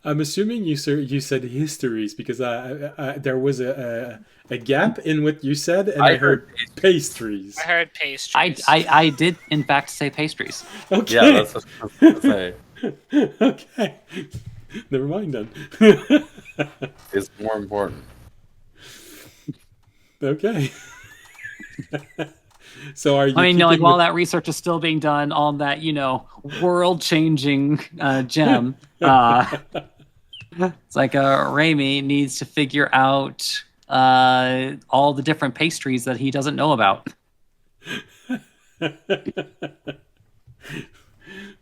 I'm assuming you said histories because there was a gap in what you said, and I heard pastries. I heard pastries. I did in fact say pastries. Okay. Yeah, that's what I was going to say. Okay. Never mind then. It's more important. Okay. So are you? I mean, no, like while that research is still being done on that, world-changing gem, it's like Raimi needs to figure out all the different pastries that he doesn't know about.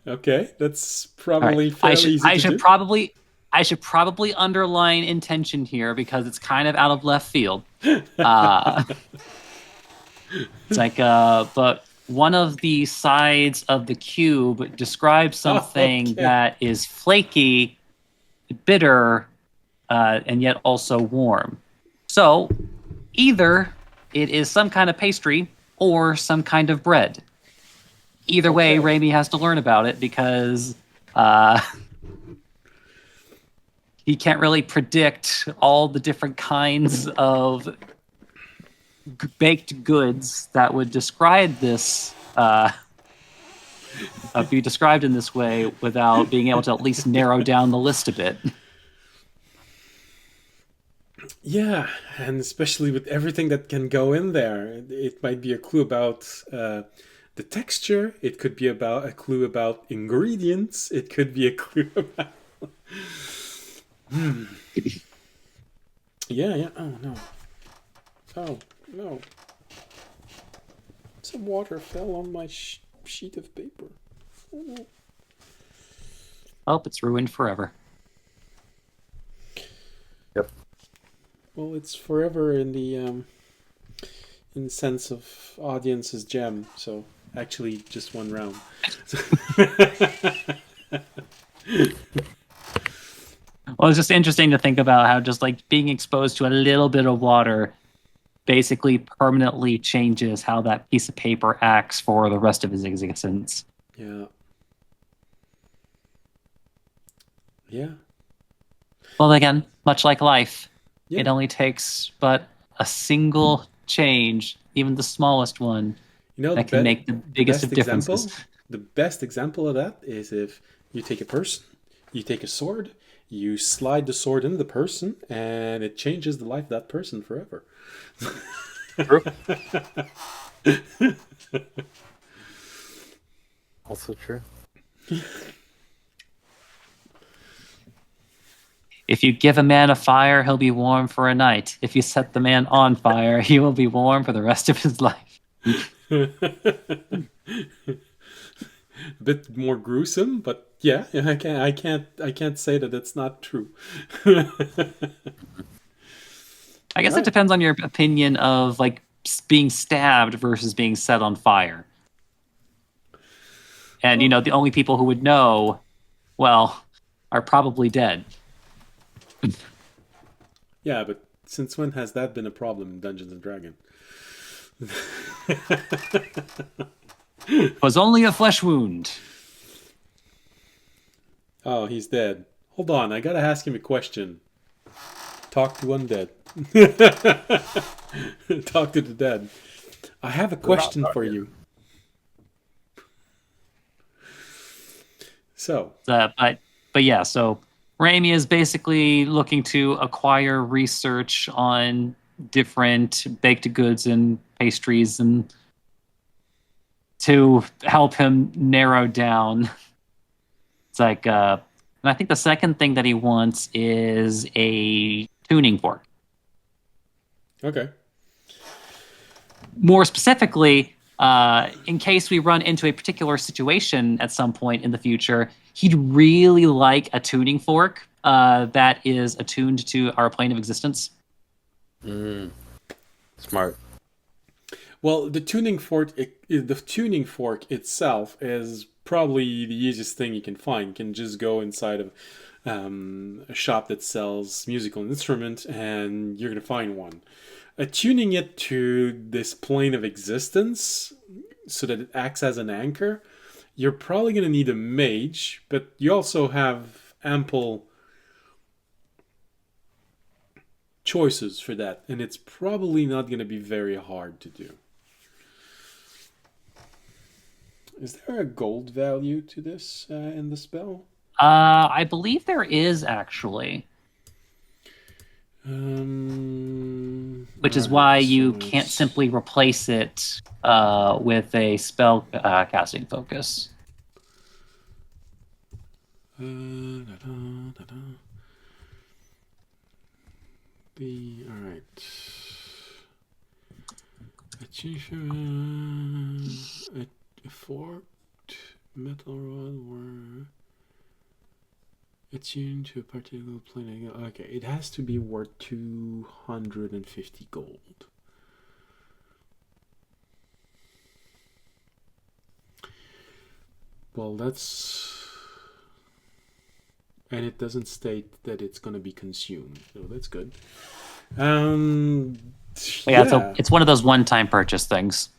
Okay, that's All right. probably fairly easy I to should do. probably underline intention here because it's kind of out of left field. It's like, but one of the sides of the cube describes something Okay. that is flaky, bitter, and yet also warm. So either it is some kind of pastry or some kind of bread. Either way, Okay. Raimi has to learn about it because he can't really predict all the different kinds of baked goods that would describe this be described in this way without being able to at least narrow down the list a bit. Yeah, and especially with everything that can go in there, it might be a clue about the texture. It could be about a clue about ingredients. It could be a clue about. Yeah, yeah. Oh no. Oh no. Some water fell on my sheet of paper. Oh no. Oh, it's ruined forever. Yep. Well, it's forever in the sense of audience's gem. So actually, just one round. Well, it's just interesting to think about how just like being exposed to a little bit of water basically permanently changes how that piece of paper acts for the rest of his existence. Yeah. Yeah. Well, again, much like life, Yeah. it only takes but a single change, even the smallest one, You know, that can make the biggest best of differences. example, the best example of that is if you take a person, you take a sword, you slide the sword into the person, and it changes the life of that person forever. True. Also true. If you give a man a fire, he'll be warm for a night. If you set the man on fire, he will be warm for the rest of his life. A bit more gruesome, but yeah, I can't say that it's not true. I guess it Right. depends on your opinion of like being stabbed versus being set on fire. And you know, the only people who would know, well, are probably dead. Yeah, but since when has that been a problem in Dungeons and Dragons? It was only a flesh wound. Oh, he's dead. Hold on, I gotta ask him a question. Talk to undead. Talk to the dead. I have a question for you. So, But yeah, so Raimi is basically looking to acquire research on different baked goods and pastries and to help him narrow down. It's like and I think the second thing that he wants is a tuning fork. okay. More specifically, in case we run into a particular situation at some point in the future, he'd really like a tuning fork that is attuned to our plane of existence. Smart. Well, the tuning fork itself is probably the easiest thing you can find. You can just go inside of a shop that sells musical instruments, and you're gonna find one. Attuning it to this plane of existence so that it acts as an anchor, you're probably gonna need a mage, but you also have ample choices for that, and it's probably not gonna be very hard to do. Is there a gold value to this in the spell? I believe there is actually, which is why Alright, you so can't it's simply replace it with a spell casting focus. alright. A forked metal rod were attuned to a particular plane. Okay, it has to be worth 250 gold. Well, that's... And it doesn't state that it's going to be consumed, so that's good. It's one of those one-time purchase things.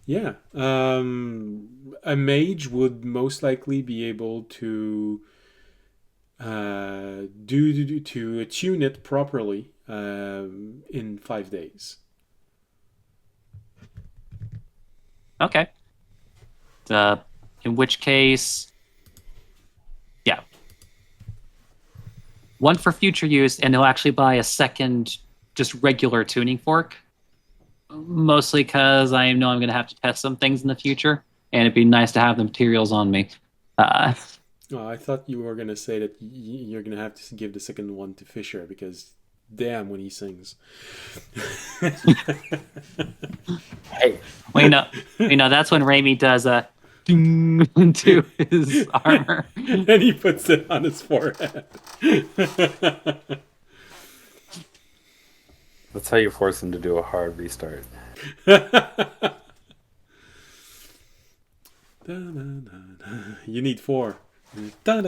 Yeah. A mage would most likely be able to to attune it properly in 5 days. Okay. In which case, yeah. One for future use, and he'll actually buy a second, just regular tuning fork. Mostly because I know I'm going to have to test some things in the future, and it'd be nice to have the materials on me. Oh, I thought you were going to say that you're going to have to give the second one to Fisher, because damn when he sings. Hey. Well, that's when Raimi does a ding into his armor. And he puts it on his forehead. That's how you force him to do a hard restart. You need 4. All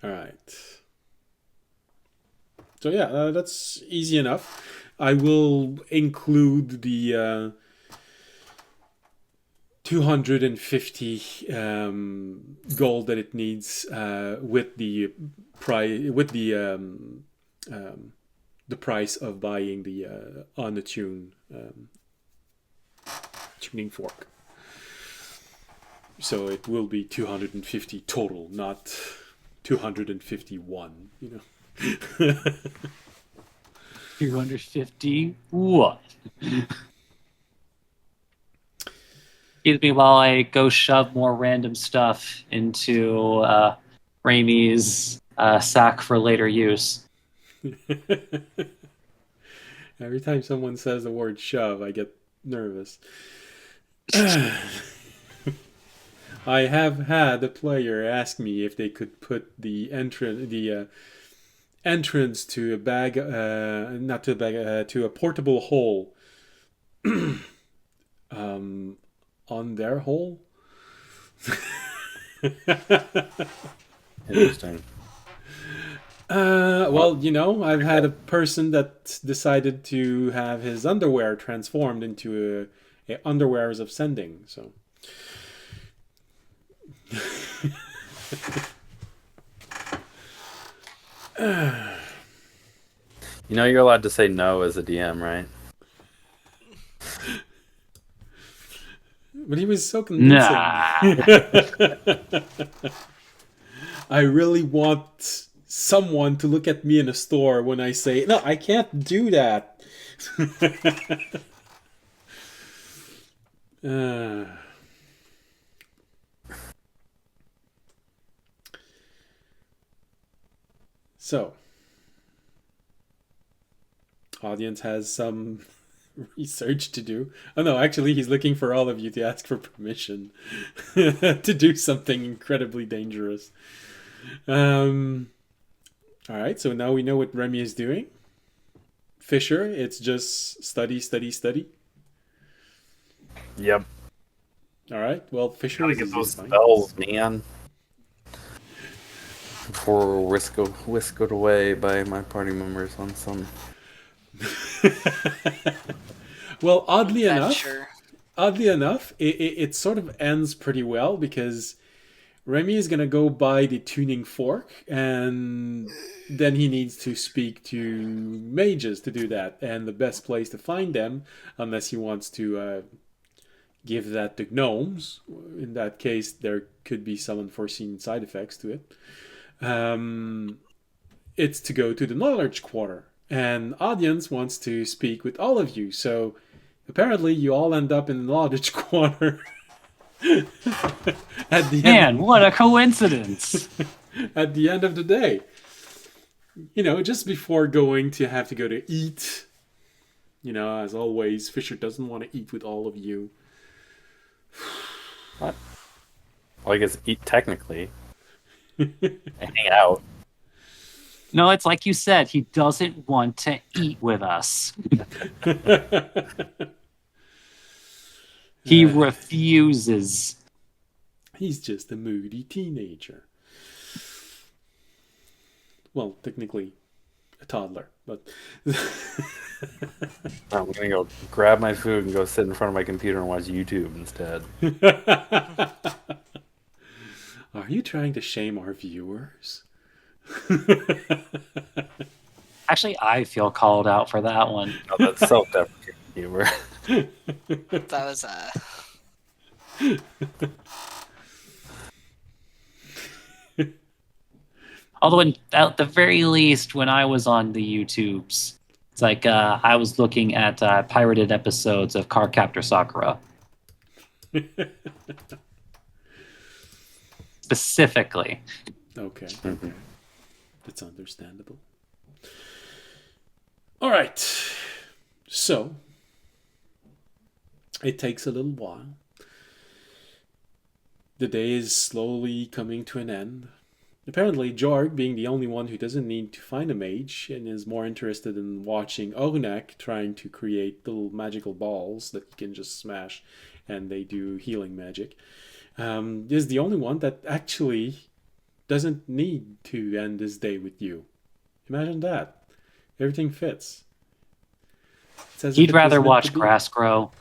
right. So yeah, that's easy enough. I will include the 250 gold that it needs with the price of buying the on the tuning fork. So it will be 250 total, not 251. 250 what? Excuse me while I go shove more random stuff into Raimi's sack for later use. Every time someone says the word shove, I get nervous. I have had a player ask me if they could put the entrance to a bag, not to a bag, to a portable hole, on their hole. Interesting. Well, I've had a person that decided to have his underwear transformed into a underwears of sending. So, You're allowed to say no as a DM, right? But he was so convincing. Nah. I really want someone to look at me in a store when I say, no, I can't do that. So, audience has some research to do. Oh no, actually he's looking for all of you to ask for permission to do something incredibly dangerous. Alright, so now we know what Remy is doing. Fisher, it's just study. Yep. Alright, well Fisher Gotta is get those fine. spells, man. Before whisked away by my party members on some. Well, oddly Adventure. enough, it sort of ends pretty well, because Remy is gonna go buy the tuning fork, and then he needs to speak to mages to do that. And the best place to find them, unless he wants to give that to gnomes, in that case there could be some unforeseen side effects to it. It's to go to the knowledge quarter, and audience wants to speak with all of you. So apparently you all end up in the knowledge quarter. At the Man, what a coincidence! At the end of the day, just before going to have to go to eat as always, Fisher doesn't want to eat with all of you. What? Well, I guess eat technically. And hang out. No, it's like you said. He doesn't want to eat with us. He refuses. He's just a moody teenager. Well, technically, a toddler, but... I'm going to go grab my food and go sit in front of my computer and watch YouTube instead. Are you trying to shame our viewers? Actually, I feel called out for that one. No, that's self-deprecating humor. That was Although, at the very least, when I was on the YouTubes, it's like I was looking at pirated episodes of Cardcaptor Sakura. Specifically. Okay. That's understandable. All right. So, it takes a little while. The day is slowly coming to an end. Apparently, Jorg, being the only one who doesn't need to find a mage and is more interested in watching Ognek trying to create little magical balls that you can just smash and they do healing magic, is the only one that actually doesn't need to end his day with you. Imagine that. Everything fits. He'd rather watch grass grow.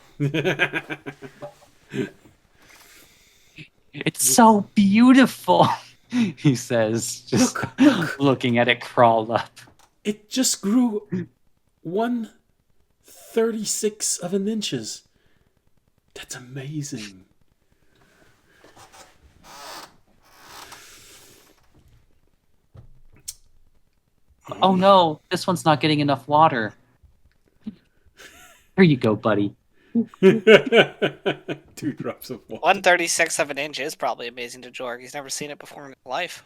It's so beautiful, he says, just look. Looking at it crawl up. It just grew 1/36 of an inches. That's amazing. Oh no, this one's not getting enough water. Here you go, buddy. 2 drops of water. 1/36 of an inch is probably amazing to Jorg. He's never seen it before in his life.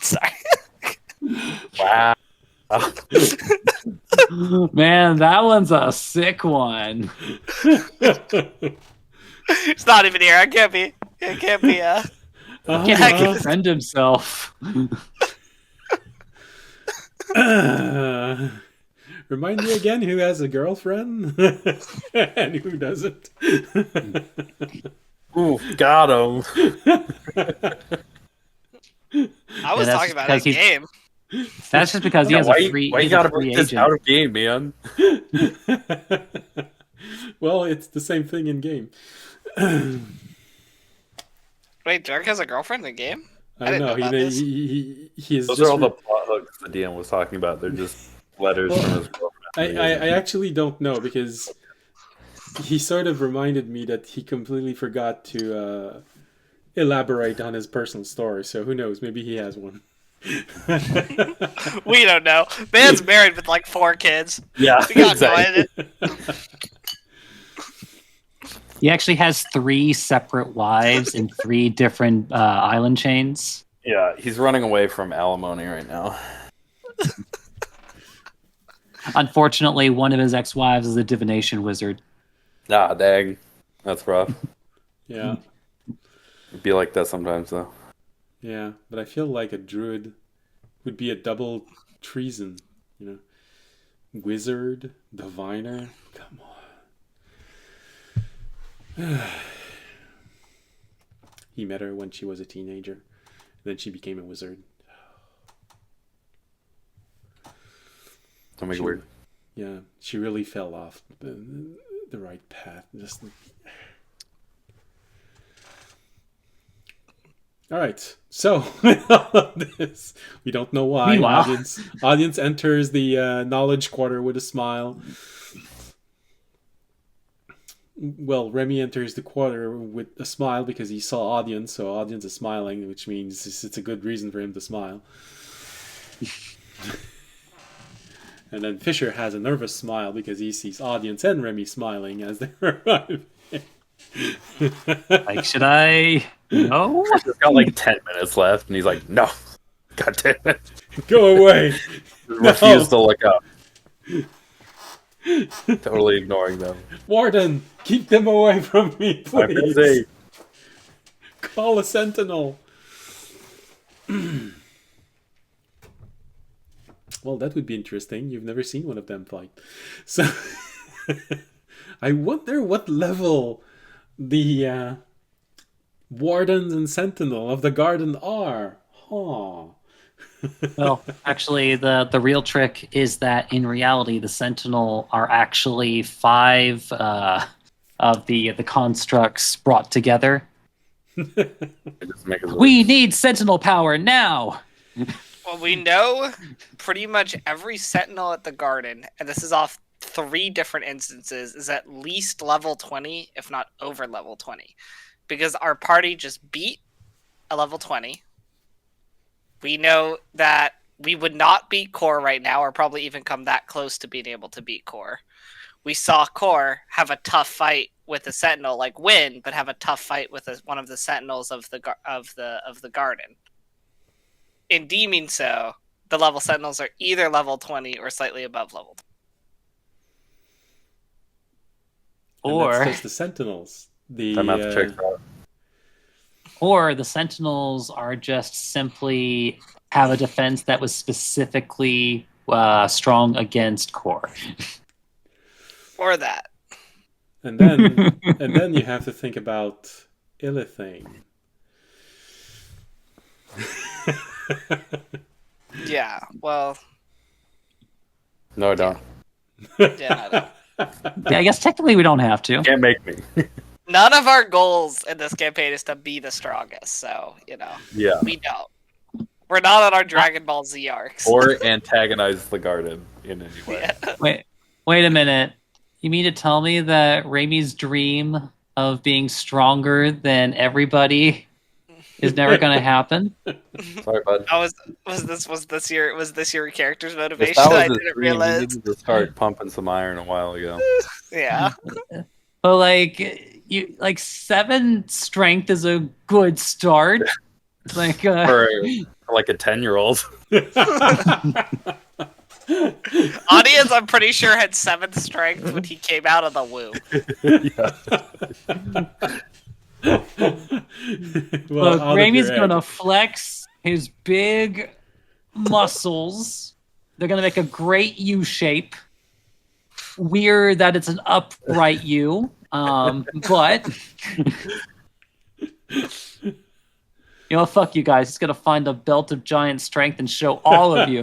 Sorry. Wow. Man, that one's a sick one. It's not even here. It can't be. He can't defend himself. Remind me again who has a girlfriend and who doesn't. Ooh, got him. I was talking about it in game. That's just because he has a free. Why you gotta put this out of game, man? Well, it's the same thing in game. Wait, Jorg has a girlfriend in game? I don't know. He is. Those are all the plot hooks the DM was talking about. They're just letters from his girlfriend. I actually don't know because he sort of reminded me that he completely forgot to elaborate on his personal story. So who knows? Maybe he has one. We don't know. Man's married with like 4 kids. Yeah, We got exactly. He actually has 3 separate wives in 3 different island chains. Yeah, he's running away from alimony right now. Unfortunately, one of his ex-wives is a divination wizard. Ah, dang. That's rough. Yeah. It'd be like that sometimes, though. Yeah, but I feel like a druid would be a double treason, Wizard, diviner, come on. He met her when she was a teenager. Then she became a wizard. Don't make it weird. Yeah, she really fell off the right path. Just... All right, so with all of this, we don't know why. Meanwhile, audience enters the knowledge quarter with a smile. Well, Remy enters the quarter with a smile because he saw audience, so audience is smiling, which means it's a good reason for him to smile. And then Fisher has a nervous smile because he sees audience and Remy smiling as they arrive. Like, should I? No? He's got like 10 minutes left, and he's like, no. God damn it. Go away. Refuse to look up. Totally ignoring them. Warden, keep them away from me, I'm please. busy. Call a sentinel. Well, that would be interesting. You've never seen one of them fight. So, I wonder what level the wardens and sentinel of the garden are. Huh. Well, actually, the real trick is that in reality, the Sentinel are actually 5 of the constructs brought together. We need Sentinel power now. Well, we know pretty much every Sentinel at the Garden, and this is off 3 different instances, is at least level 20, if not over level 20. Because our party just beat a level 20. We know that we would not beat Core right now, or probably even come that close to being able to beat Core. We saw Core have a tough fight with a Sentinel, like win, but have a tough fight with one of the Sentinels of the Garden. In deeming so, the level Sentinels are either level 20 or slightly above level 20. Or that's just the sentinels. I'm out to check that out. Or the Sentinels are just simply have a defense that was specifically strong against Core. Or that. And then you have to think about Illithane. Yeah, well... No, I don't. Yeah, I know. Yeah, I guess technically we don't have to. Can't make me. None of our goals in this campaign is to be the strongest, so, Yeah. we don't. We're not on our Dragon Ball Z arcs. Or antagonize the garden in any way. Yeah. Wait a minute. You mean to tell me that Raimi's dream of being stronger than everybody is never going to happen? Sorry, bud. Was this your character's motivation? If that was I his didn't dream, he realize. needed to start pumping some iron a while ago. Yeah. But like 7 strength is a good start. Like For like a 10-year-old. Audience, I'm pretty sure had 7th strength when he came out of the womb. Well, look, out of Raimi's your gonna egg. flex his big muscles. They're gonna make a great U shape. Weird that it's an upright U, but fuck you guys. It's gonna find a belt of giant strength and show all of you.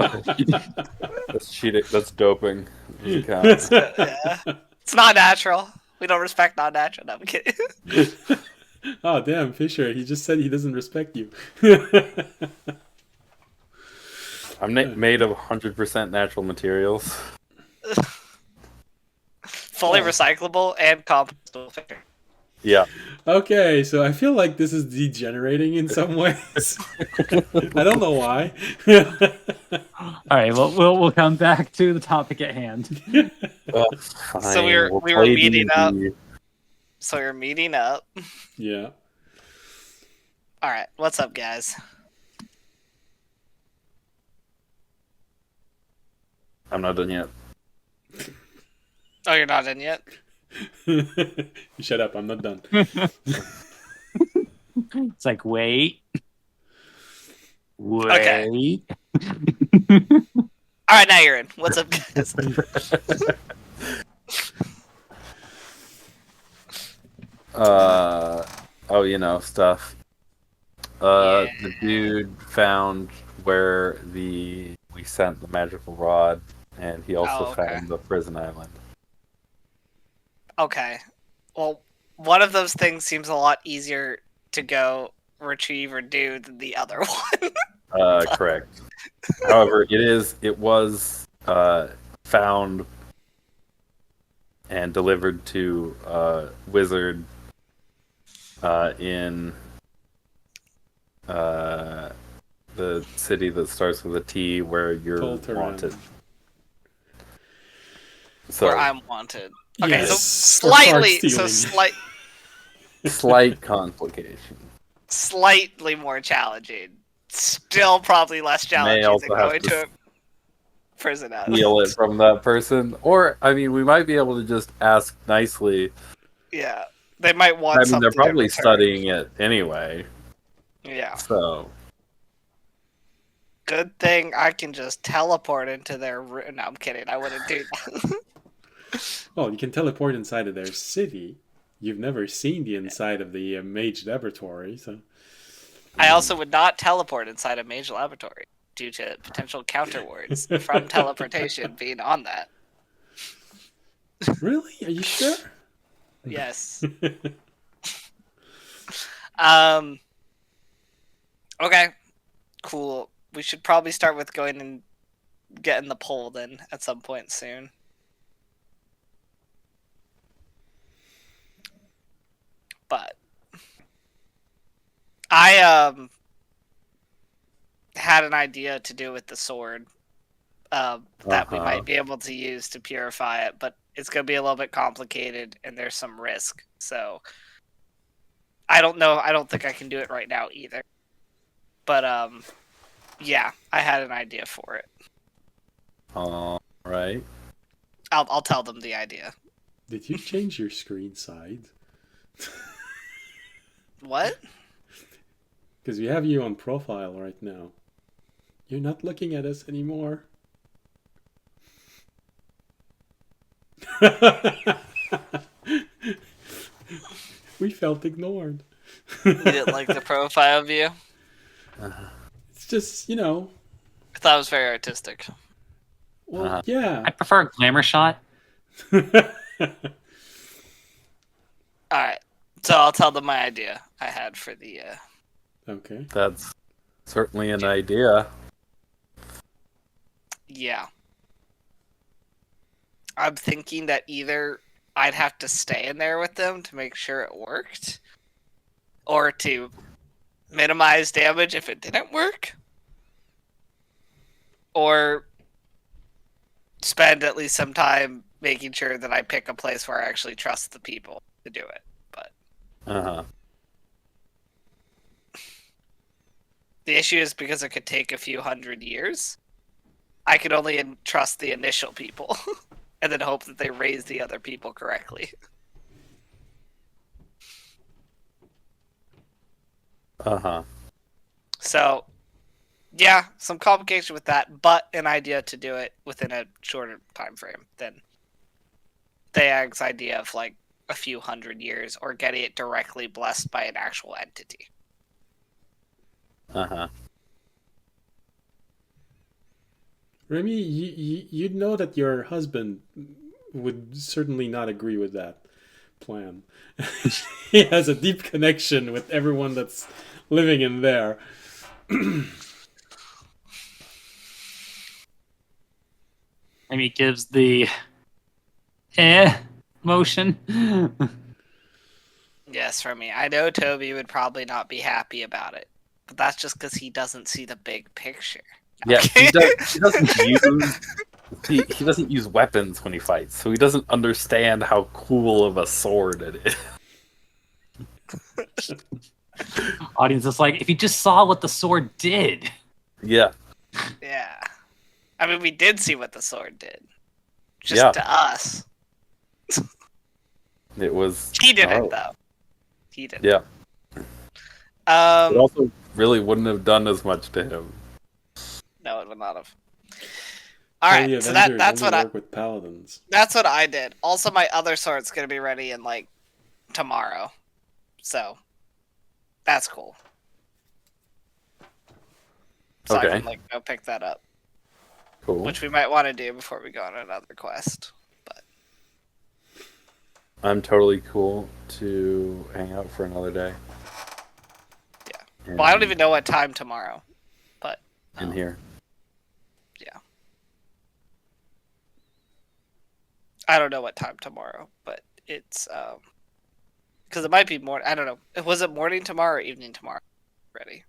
That's cheating. That's doping. Doesn't count. Yeah. It's not natural. We don't respect non-natural. No, I'm kidding. Oh, damn, Fisher. He just said he doesn't respect you. I'm made of 100% natural materials. Fully recyclable and compostable. Yeah. Okay, so I feel like this is degenerating in some ways. I don't know why. All right, well, we'll come back to the topic at hand. Fine. So we were play meeting D&D. up. So we were meeting up. Yeah. All right, what's up, guys? I'm not done yet. Oh, you're not in yet? You shut up, I'm not done. It's like, wait. Okay. All right, now you're in. What's up, guys? Stuff. The dude found where we sent the magical rod, and he also found the prison island. Okay. Well, one of those things seems a lot easier to go retrieve or do than the other one. Correct. However, it was found and delivered to Wizard in the city that starts with a T, where you're Tolteran. wanted. So Where I'm wanted. Okay, Yes, so for card slightly, stealing. slight complication. Slightly more challenging. Still probably less challenging also than have going to to prison out. steal it from that person. Or, I mean, we might be able to just ask nicely. Yeah, they might want I mean, something they're probably in return. studying it anyway. Yeah. So, Good thing I can just teleport into their room. No, I'm kidding. I wouldn't do that. Well, you can teleport inside of their city. You've never seen the inside of the mage laboratory, so. I also would not teleport inside a mage laboratory due to potential counterwards from teleportation being on that. Really? Are you sure? Yes. Okay. Cool. We should probably start with going and getting the poll then at some point soon. But I had an idea to do with the sword that we might be able to use to purify it, but it's going to be a little bit complicated and there's some risk. So I don't know. I don't think I can do it right now either. But yeah, I had an idea for it. all right. I'll tell them the idea. Did you change your screen side? What? Because we have you on profile right now. You're not looking at us anymore. We felt ignored. You didn't like the profile view? It's just, you know. I thought it was very artistic. Well, yeah. I prefer a glamour shot. Alright. So I'll tell them my idea I had for the Okay. That's certainly an idea. yeah. I'm thinking that either I'd have to stay in there with them to make sure it worked, or to minimize damage if it didn't work, or spend at least some time making sure that I pick a place where I actually trust the people to do it. But the issue is because it could take a few hundred years, I could only trust the initial people and then hope that they raise the other people correctly. So, yeah, some complication with that, but an idea to do it within a shorter time frame than Theag's idea of like a few hundred years or getting it directly blessed by an actual entity. Remy, you'd know that your husband would certainly not agree with that plan. He has a deep connection with everyone that's living in there. Maybe it gives the motion. Yes, for me. I know Toby would probably not be happy about it, but that's just because he doesn't see the big picture. Yeah, he doesn't use weapons when he fights, so he doesn't understand how cool of a sword it is. Audience is like, if you just saw what the sword did. Yeah. Yeah. I mean, we did see what the sword did. Just to us. It was... He didn't, though. He didn't. Yeah. It also really wouldn't have done as much to him. No, it would not have. Alright, so that's what I work with paladins. That's what I did. Also, my other sword's gonna be ready in like tomorrow. So that's cool. So I can like go pick that up. Cool. Which we might want to do before we go on another quest. But I'm totally cool to hang out for another day. Yeah. Well, I don't even know what time tomorrow. But in here. Yeah. I don't know what time tomorrow, but it's because it might be morning. I don't know. Was it morning tomorrow or evening tomorrow? Ready?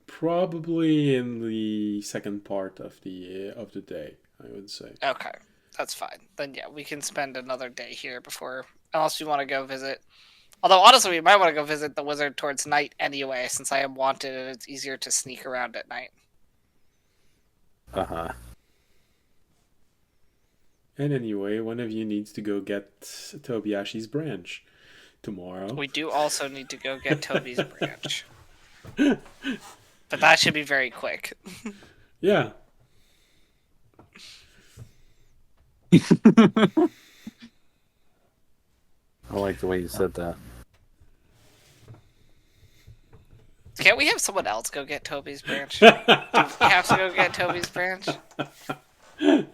Probably in the second part of the day, I would say. Okay, that's fine. Then yeah, we can spend another day here before, unless you want to go visit Although, honestly, we might want to go visit the wizard towards night anyway, since I am wanted and it's easier to sneak around at night. Uh-huh. And anyway, one of you needs to go get Tobiashi's branch tomorrow. We do also need to go get Toby's branch. But that should be very quick. Yeah. I like the way you said that. Can't we have someone else go get Toby's branch? Do we have to go get Toby's branch? I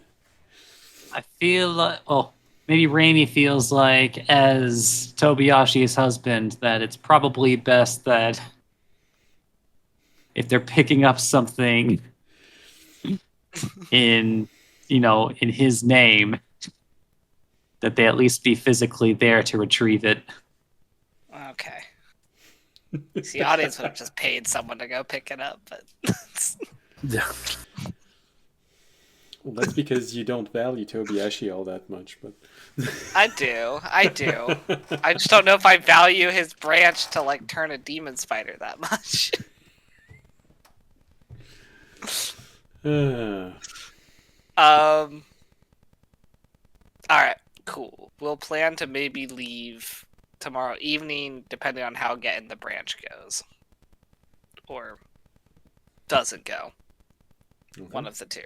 feel like, well, maybe Raimi feels like, as Tobayashi's husband, that it's probably best that if they're picking up something in his name, that they at least be physically there to retrieve it. Okay. See, the audience would have just paid someone to go pick it up, but Yeah. Well, that's because you don't value Tobiashi all that much, but I do. I just don't know if I value his branch to like turn a demon spider that much. Alright, cool. We'll plan to maybe leave tomorrow evening, depending on how getting the branch goes. Or doesn't go. Okay. One of the two.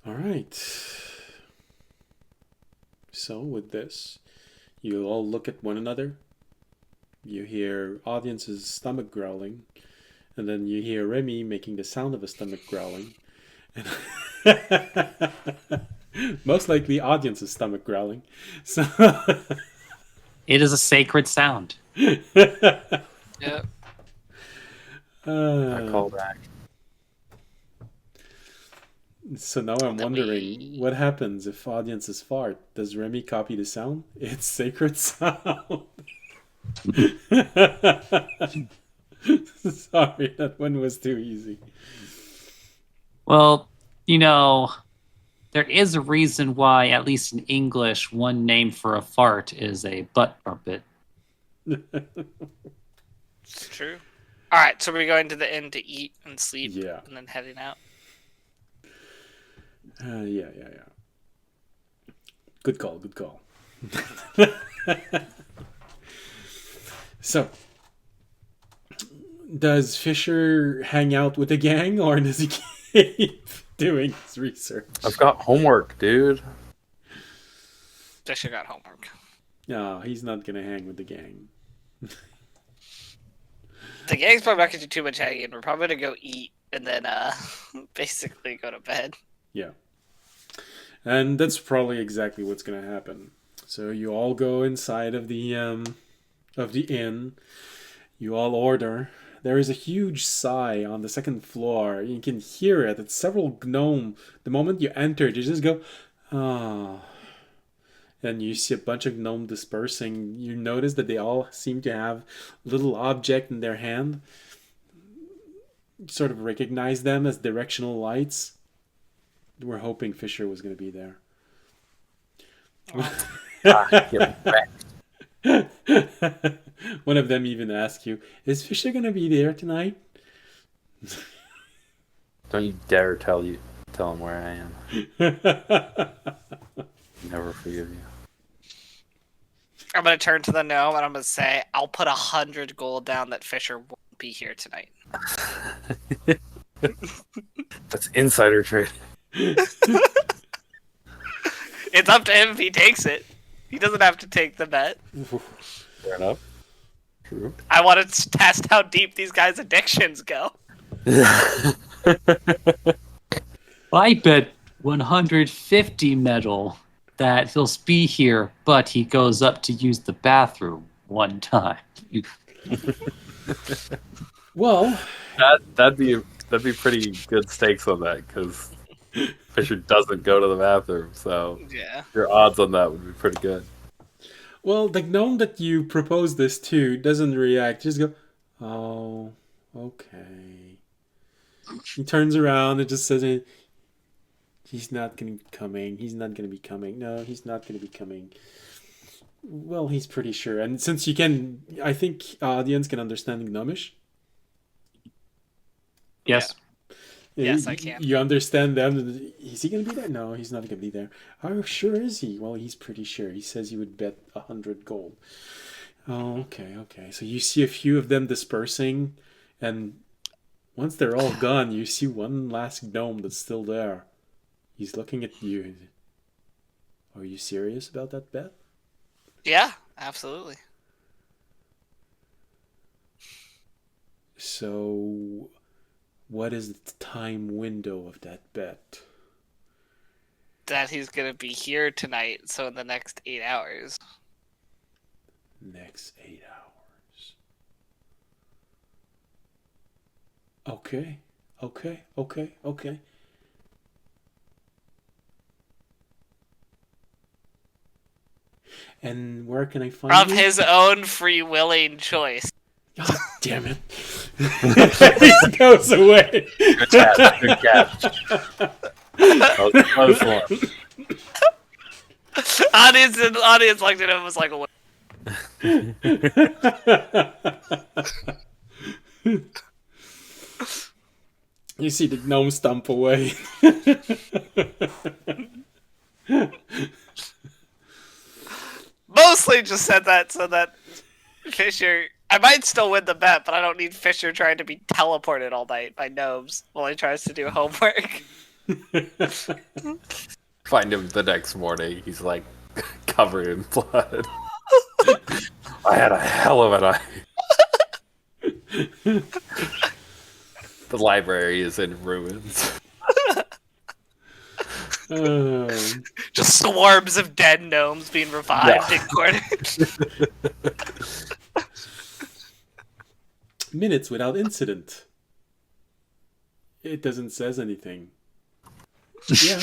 All right. So with this, you all look at one another. You hear audience's stomach growling, and then you hear Remy making the sound of a stomach growling. And most likely audience's stomach growling. So It is a sacred sound. Yep. I call back. So now I'm wondering, what happens if audiences fart? Does Remy copy the sound? It's sacred sound. Sorry, that one was too easy. Well, there is a reason why, at least in English, one name for a fart is a butt trumpet. It's true. Alright, so we're going to the inn to eat and sleep, Yeah. and then heading out. Yeah. Good call. So, does Fisher hang out with the gang, or does he keep doing his research? I've got homework, dude. Fisher got homework. No, he's not gonna hang with the gang. The gang's probably not going to do too much hanging. We're probably going to go eat and then basically go to bed. Yeah. And that's probably exactly what's going to happen. So you all go inside of the inn. You all order. There is a huge sigh on the second floor. You can hear it. It's several gnome. The moment you enter, you just go, oh. And you see a bunch of gnome dispersing. You notice that they all seem to have a little object in their hand. You sort of recognize them as directional lights. We're hoping Fisher was going to be there. Get wrecked. One of them even asks you, is Fisher going to be there tonight? Don't you dare tell him where I am. Never forgive you. I'm going to turn to the gnome and I'm going to say, I'll put 100 gold down that Fisher won't be here tonight. That's insider trade. It's up to him if he takes it. He doesn't have to take the bet. Fair enough. True. I want to test how deep these guys' addictions go. I bet 150 metal that he'll be here, but he goes up to use the bathroom one time. Well, that'd be pretty good stakes on that, because Fisher doesn't go to the bathroom, so Yeah. your odds on that would be pretty good. well, the gnome that you propose this to doesn't react. Just go, oh, okay. He turns around and just says, he's not going to be coming. He's not going to be coming. No, he's not going to be coming. Well, he's pretty sure. And since you can, I think audience can understand Gnomish. Yes. Yes, I can. You understand them. Is he going to be there? No, he's not going to be there. How sure is he? Well, he's pretty sure. He says he would bet 100 gold. Oh, okay. So you see a few of them dispersing, and once they're all gone, you see one last gnome that's still there. He's looking at you. Are you serious about that bet? Yeah, absolutely. So, what is the time window of that bet? That he's gonna be here tonight, so in the next 8 hours. Next 8 hours. Okay. And where can I find Of you? his own free willing choice. God damn it. He goes away. Good catch. That was a close one. Audience looked at him and was like, "What?" You see the gnome stump away. Mostly just said that so that Fisher. I might still win the bet, but I don't need Fisher trying to be teleported all night by gnomes while he tries to do homework. Find him the next morning. He's like covered in blood. I had a hell of a night. The library is in ruins. Just swarms of dead gnomes being revived Yeah. in quarters. Minutes without incident. It doesn't says anything. Yeah.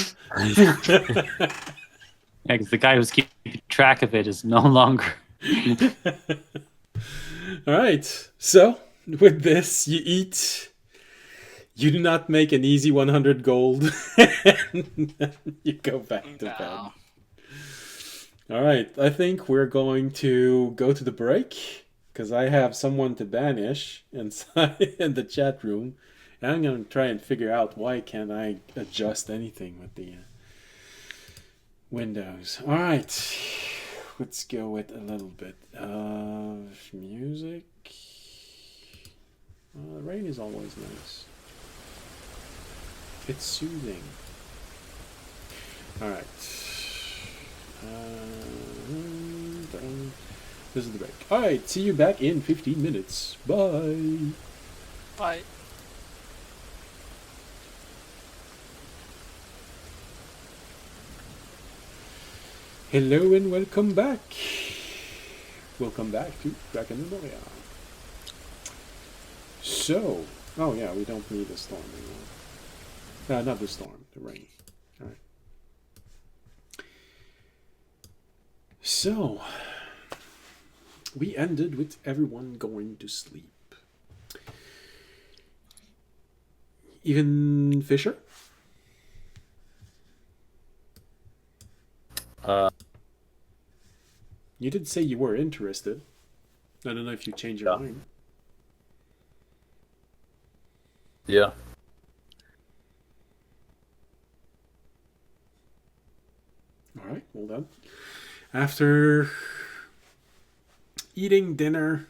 Yeah, because the guy who's keeping track of it is no longer. All right. So, with this, you eat. You do not make an easy 100 gold. And then you go back to bed. No. All right. I think we're going to go to the break because I have someone to banish inside in the chat room. And I'm going to try and figure out why can't I adjust anything with the windows. All right. Let's go with a little bit of music. The rain is always nice. It's soothing. All right. This is the break. All right. See you back in 15 minutes. Bye. Bye. Hello and welcome back. Welcome back to Drakenmemoria. So, oh yeah, we don't need a storm anymore. Not the storm, the rain. All right. So, we ended with everyone going to sleep. Even Fisher? You did say you were interested. I don't know if you changed your mind. Yeah. All right, well done. After eating dinner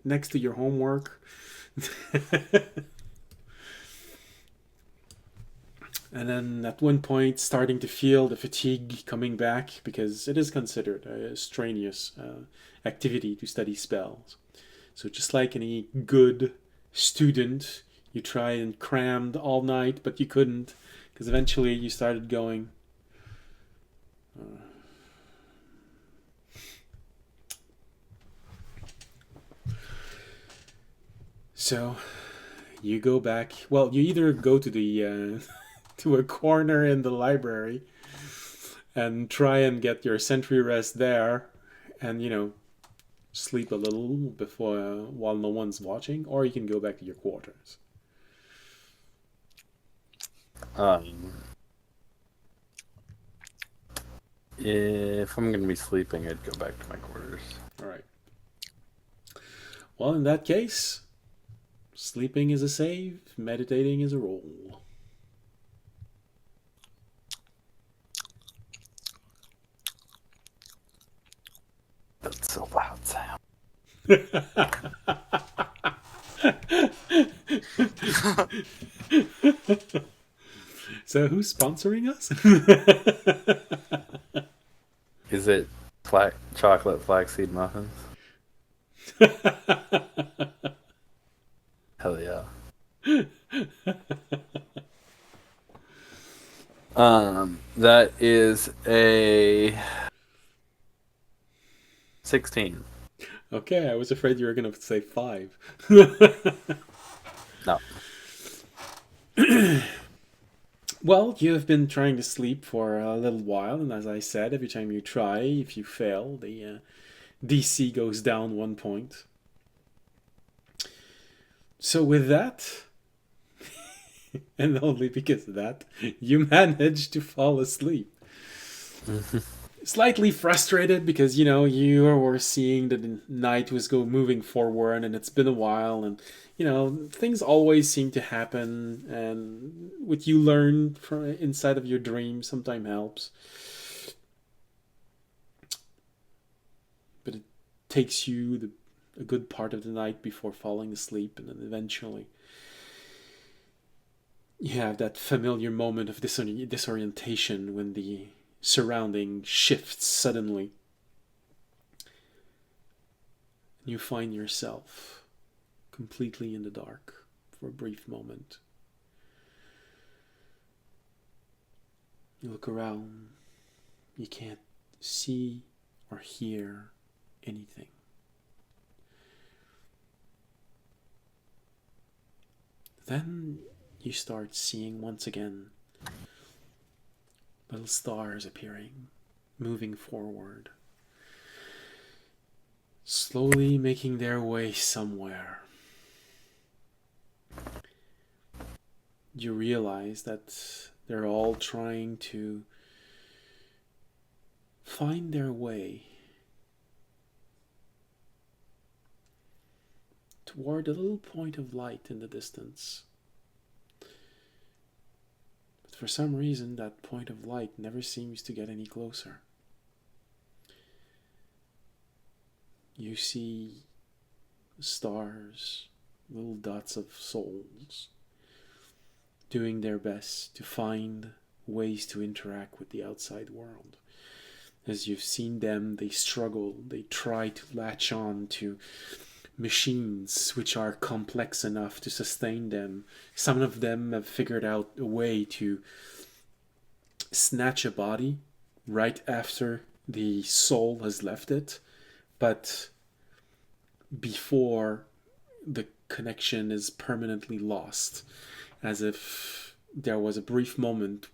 next to your homework, and then at one point starting to feel the fatigue coming back because it is considered a strenuous activity to study spells. So just like any good student, you tried and crammed all night, but you couldn't because eventually you started going. So you go back. Well, you either go to the to a corner in the library and try and get your sentry rest there, and sleep a little before while no one's watching, or you can go back to your quarters. If I'm going to be sleeping, I'd go back to my quarters. All right. Well, in that case, sleeping is a save, meditating is a roll. That's a loud sound. So who's sponsoring us? Is it chocolate flaxseed muffins? Hell yeah. That is a 16. Okay, I was afraid you were going to say 5. No. Well, you have been trying to sleep for a little while, and as I said, every time you try, if you fail, the DC goes down 1 point. So with that, and only because of that, you managed to fall asleep. Slightly frustrated because, you know, you were seeing that the night was moving forward and it's been a while, and, you know, things always seem to happen, and what you learn from inside of your dream sometimes helps. But it takes you a good part of the night before falling asleep, and then eventually you have that familiar moment of disorientation when the surrounding shifts suddenly. You find yourself completely in the dark for a brief moment. You look around, you can't see or hear anything. Then you start seeing once again little stars appearing, moving forward, slowly making their way somewhere. You realize that they're all trying to find their way toward a little point of light in the distance. But for some reason, that point of light never seems to get any closer. You see stars, little dots of souls, doing their best to find ways to interact with the outside world. As you've seen them, they struggle, they try to latch on to machines which are complex enough to sustain them. Some of them have figured out a way to snatch a body right after the soul has left it, but before the connection is permanently lost, as if there was a brief moment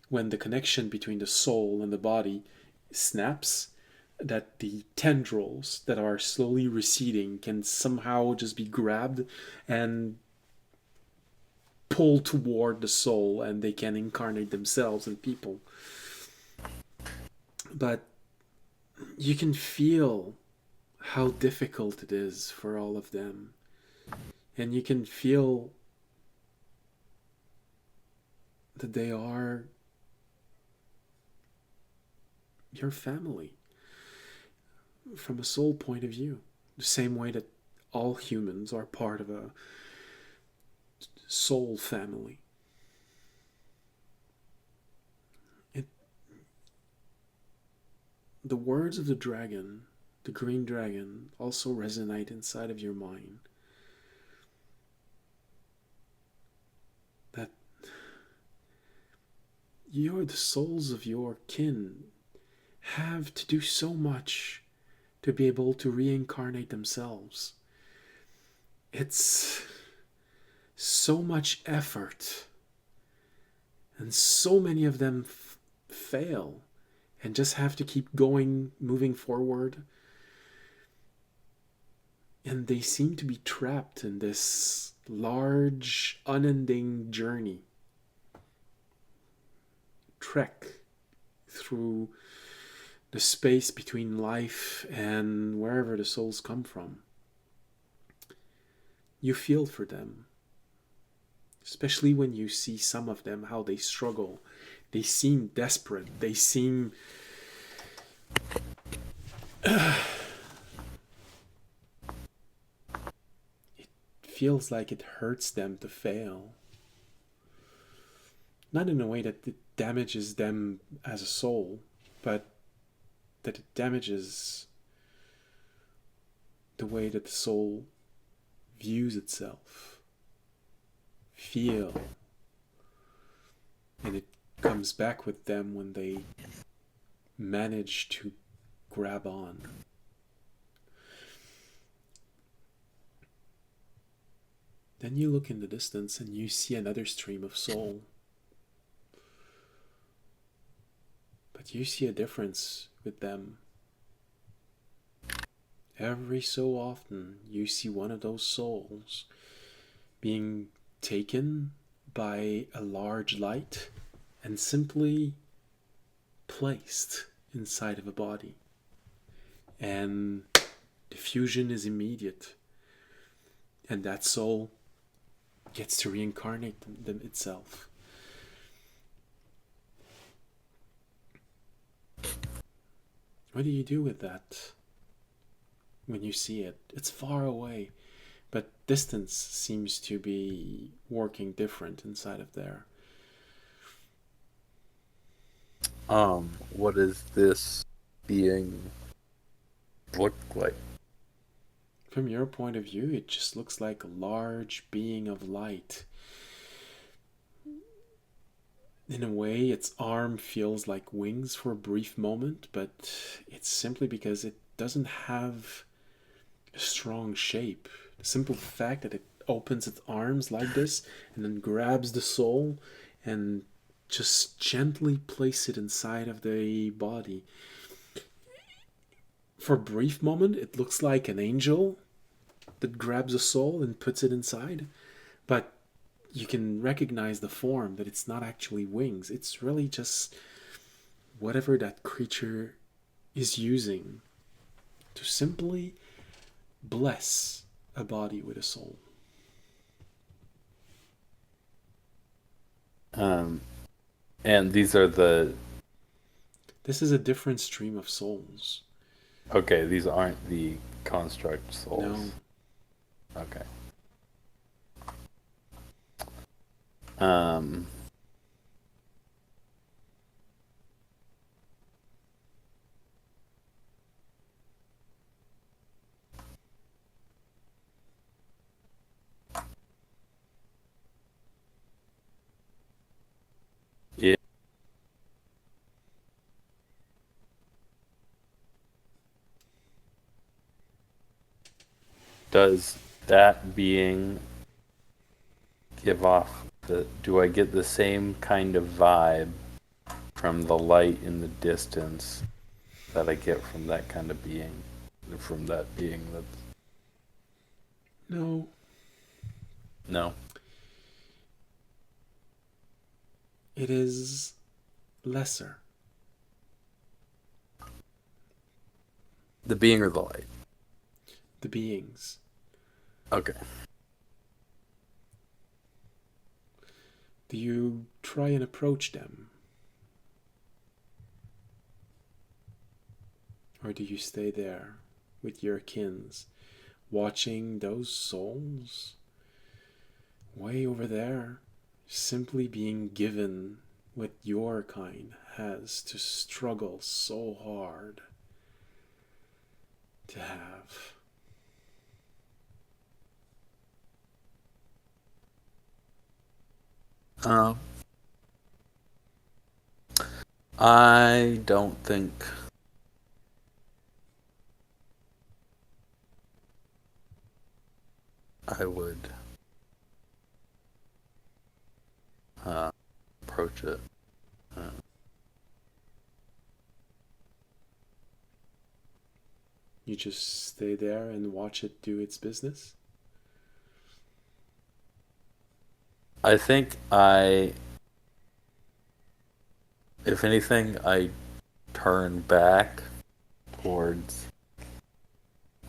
when the connection between the soul and the body snaps, that the tendrils that are slowly receding can somehow just be grabbed and pulled toward the soul, and they can incarnate themselves in people. But you can feel how difficult it is for all of them, and you can feel that they are your family from a soul point of view, the same way that all humans are part of a soul family. The words of the dragon, the green dragon, also resonate inside of your mind. That the souls of your kin have to do so much to be able to reincarnate themselves. It's so much effort, and so many of them fail and just have to keep going, moving forward. And they seem to be trapped in this large, unending journey, trek through the space between life and wherever the souls come from. You feel for them, especially when you see some of them, how they struggle. They seem desperate. They seem it feels like it hurts them to fail. Not in a way that it damages them as a soul, but that it damages the way that the soul views itself, feel, and it comes back with them when they manage to grab on. Then you look in the distance and you see another stream of soul. But you see a difference with them. Every so often you see one of those souls being taken by a large light and simply placed inside of a body. And the fusion is immediate. And that soul gets to reincarnate them itself. What do you do with that when you see it? It's far away, but distance seems to be working different inside of there. What does this being look like? From your point of view, it just looks like a large being of light. In a way, its arm feels like wings for a brief moment, but it's simply because it doesn't have a strong shape. The simple fact that it opens its arms like this and then grabs the soul and just gently place it inside of the body. For a brief moment, it looks like an angel that grabs a soul and puts it inside, but you can recognize the form, that it's not actually wings. It's really just whatever that creature is using to simply bless a body with a soul. And these are the... This is a different stream of souls. Okay, these aren't the construct souls. No. Okay. Yeah. Does that being give off do I get the same kind of vibe from the light in the distance that I get from that kind of being, from that being that's... No. No. It is lesser. The being or the light? The beings. Okay. Do you try and approach them? Or do you stay there with your kins, watching those souls way over there, simply being given what your kind has to struggle so hard to have? I don't think I would approach it. You just stay there and watch it do its business? I think if anything, I turn back towards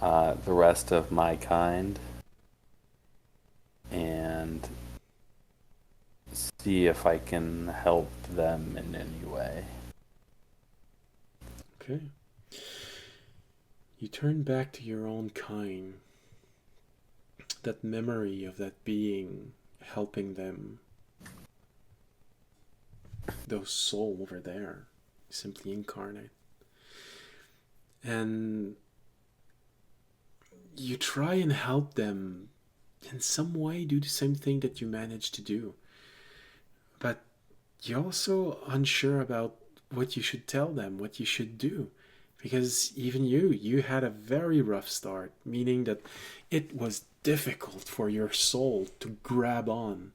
the rest of my kind and see if I can help them in any way. Okay. You turn back to your own kind. That memory of that being helping them. Those soul over there. Simply incarnate. And you try and help them in some way do the same thing that you managed to do. But you're also unsure about what you should tell them, what you should do. Because even you had a very rough start, meaning that it was difficult for your soul to grab on.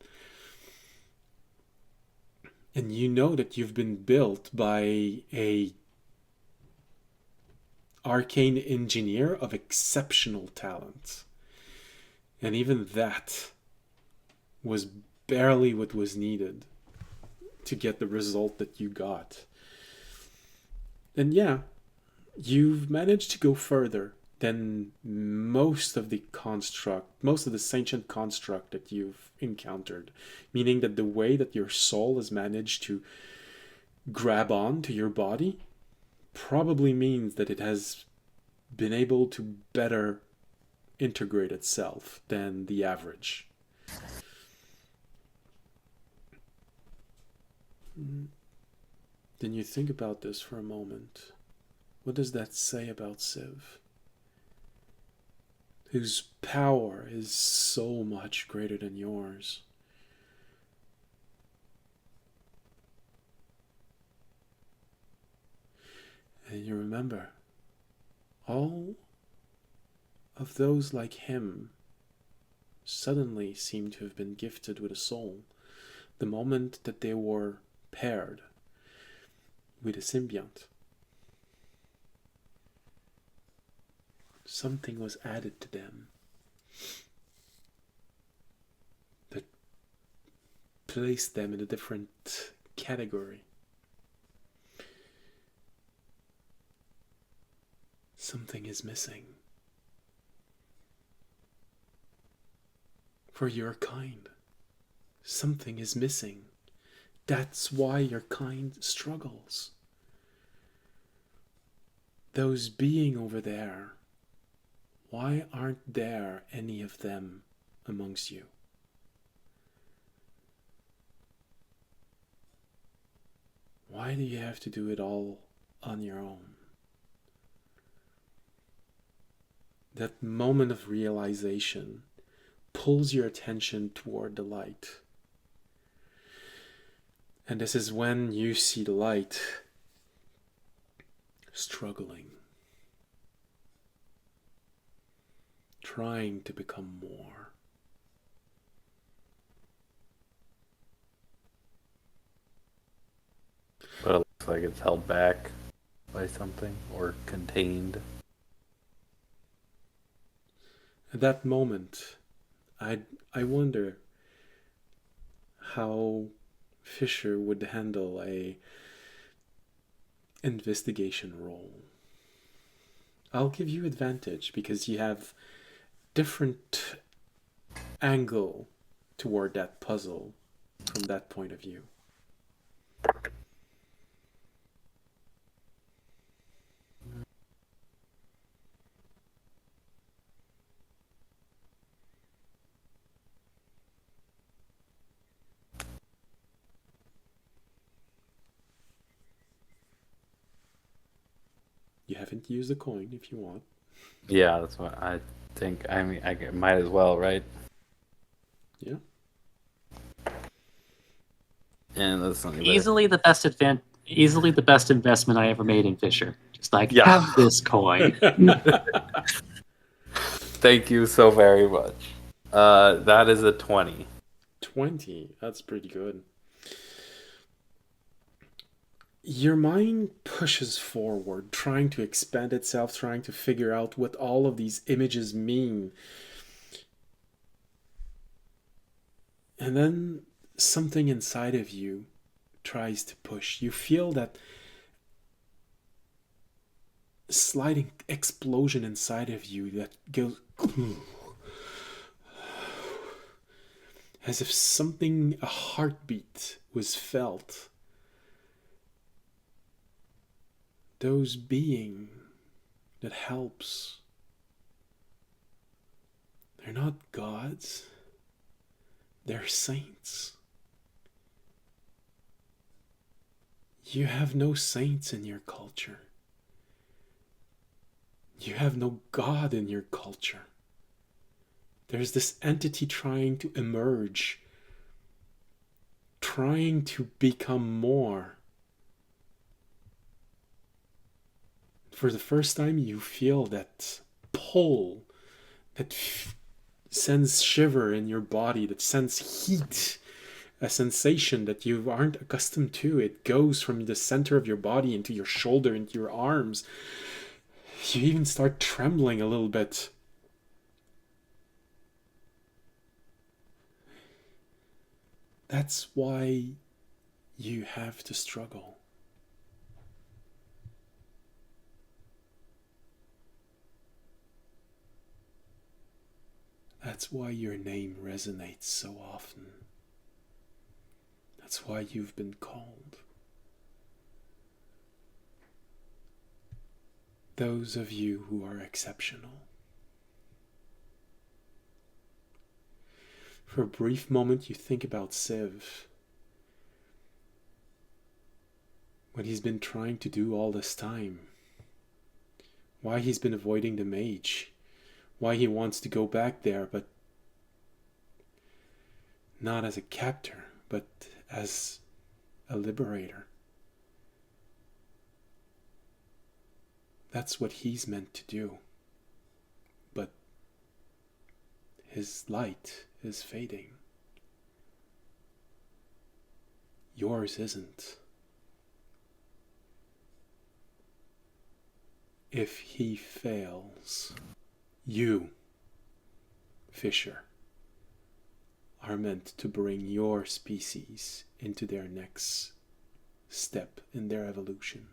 And you know that you've been built by a arcane engineer of exceptional talent. And even that was barely what was needed to get the result that you got. And yeah, you've managed to go further than most of the sentient construct that you've encountered. Meaning that the way that your soul has managed to grab on to your body probably means that it has been able to better integrate itself than the average. Then you think about this for a moment. What does that say about Civ? Whose power is so much greater than yours. And you remember, all of those like him suddenly seem to have been gifted with a soul the moment that they were paired with a symbiont. Something was added to them that placed them in a different category. Something is missing. For your kind, something is missing. That's why your kind struggles. Those being over there, why aren't there any of them amongst you? Why do you have to do it all on your own? That moment of realization pulls your attention toward the light. And this is when you see the light struggling, trying to become more. But it looks like it's held back by something or contained. At that moment, I wonder how Fisher would handle a investigation roll. I'll give you advantage because you have different angle toward that puzzle from that point of view. You haven't used a coin if you want. Yeah, that's what I think. I mean, I might as well, right? Yeah. And that's not Easily the best investment I ever made in Fisher. Just like, Yeah. have this coin. Thank you so very much. That is a 20. 20. That's pretty good. Your mind pushes forward, trying to expand itself, trying to figure out what all of these images mean. And then something inside of you tries to push. You feel that sliding explosion inside of you that goes as if something, a heartbeat, was felt. Those being that helps, they're not gods, they're saints. You have no saints in your culture. You have no God in your culture. There's this entity trying to emerge, trying to become more. For the first time, you feel that pull that sends shiver in your body, that sends heat, a sensation that you aren't accustomed to. It goes from the center of your body into your shoulder, into your arms. You even start trembling a little bit. That's why you have to struggle. That's why your name resonates so often. That's why you've been called. Those of you who are exceptional. For a brief moment you think about Civ. What he's been trying to do all this time. Why he's been avoiding the mage. Why he wants to go back there, but not as a captor, but as a liberator. That's what he's meant to do. But his light is fading. Yours isn't. If he fails, you, Fisher, are meant to bring your species into their next step in their evolution.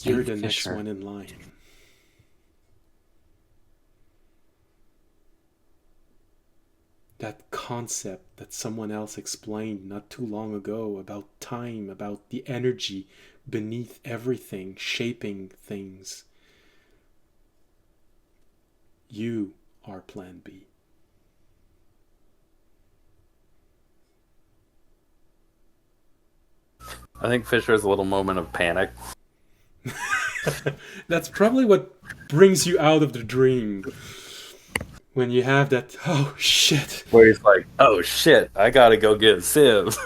You're the next one in line. That concept that someone else explained not too long ago about time, about the energy beneath everything, shaping things. You are Plan B. I think Fisher has a little moment of panic. That's probably what brings you out of the dream. When you have that, oh shit. Where he's like, oh shit, I gotta go get Civ.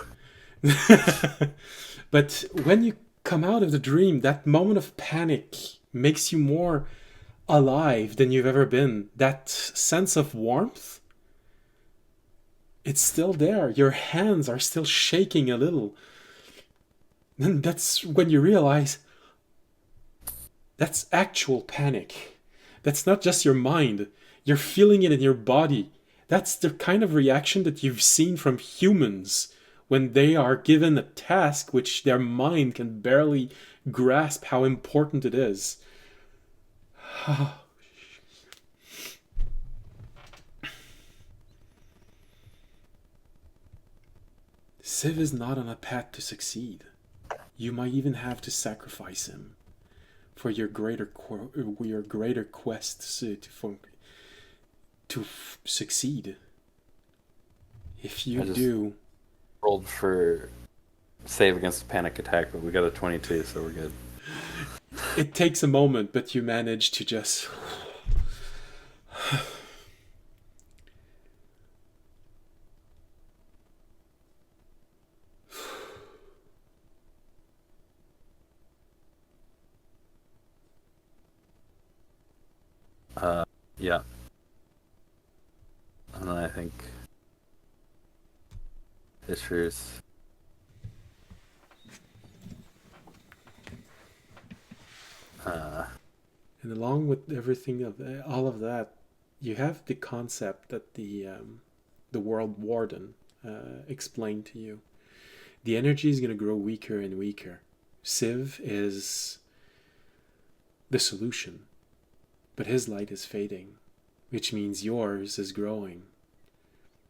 But when you come out of the dream, that moment of panic makes you more alive than you've ever been. That sense of warmth, it's still there. Your hands are still shaking a little. And that's when you realize that's actual panic. That's not just your mind. You're feeling it in your body. That's the kind of reaction that you've seen from humans when they are given a task which their mind can barely grasp how important it is. Civ is not on a path to succeed. You might even have to sacrifice him for your greater quest to succeed. If you do, rolled for save against a panic attack, but we got a 22, so we're good. It takes a moment, but you manage to just yeah. And then I think Fisher's and along with everything of all of that, you have the concept that the world warden explained to you. The energy is going to grow weaker and weaker. Civ is the solution, but his light is fading, which means yours is growing.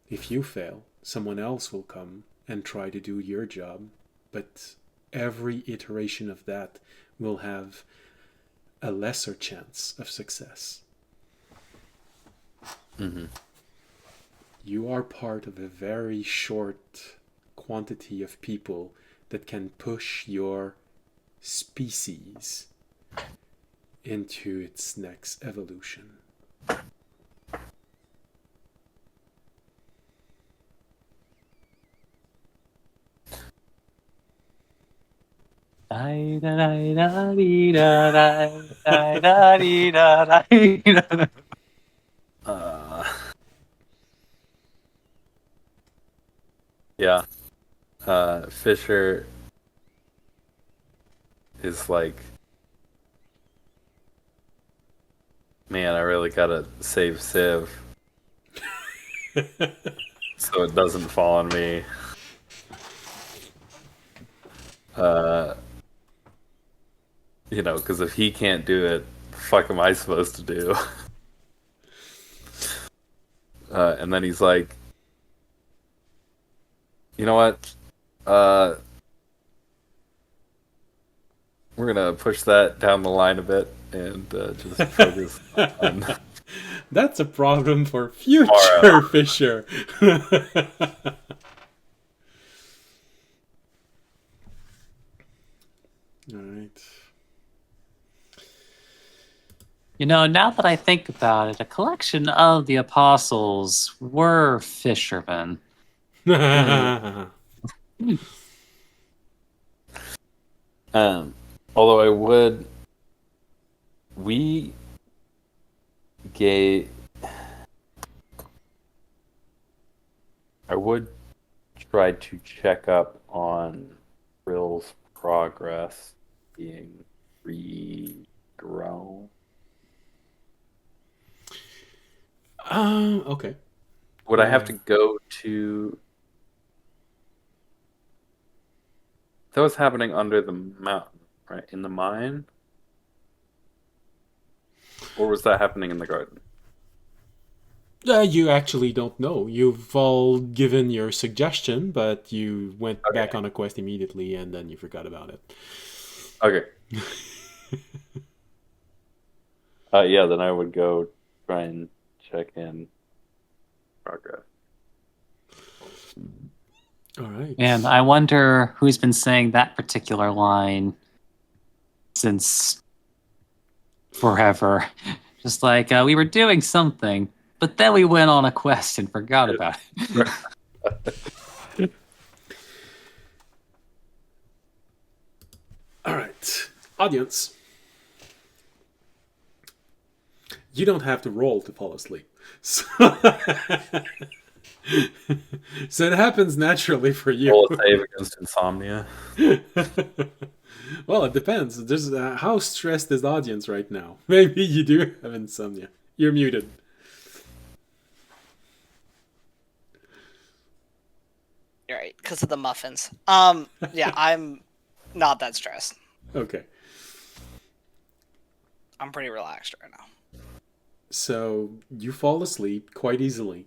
If you fail, someone else will come and try to do your job, but every iteration of that will have a lesser chance of success. Mm-hmm. You are part of a very short quantity of people that can push your species into its next evolution. Yeah. Fisher is like, man, I really gotta save Civ so it doesn't fall on me. You know, because if he can't do it, the fuck am I supposed to do? And then he's like, you know what? We're gonna push that down the line a bit and just focus on That's a problem for future tomorrow. Fisher. All right. Now that I think about it, a collection of the apostles were fishermen. Although we I would try to check up on Rill's progress being regrown. Okay. Would I have to go to... That was happening under the mountain, right? In the mine? Or was that happening in the garden? You actually don't know. You've all given your suggestion, but you went back on a quest immediately and then you forgot about it. Okay. Yeah, then I would go try and check in progress. All right. And I wonder who's been saying that particular line since forever. Just like, we were doing something, but then we went on a quest and forgot about it. All right. Audience. You don't have to roll to fall asleep. So, so it happens naturally for you. Roll a save against insomnia. Well, it depends. There's how stressed is the audience right now? Maybe you do have insomnia. You're muted. You're right, because of the muffins. Yeah, I'm not that stressed. Okay. I'm pretty relaxed right now. So you fall asleep quite easily.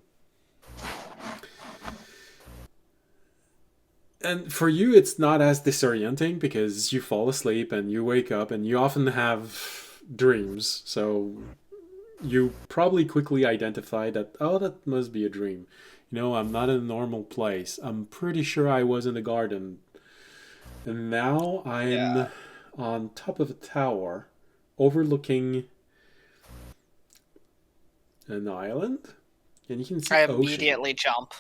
And for you, it's not as disorienting because you fall asleep and you wake up and you often have dreams. So you probably quickly identify that, oh, that must be a dream. I'm not in a normal place. I'm pretty sure I was in the garden. And now I'm on top of a tower overlooking an island. And you can see I ocean. immediately jump.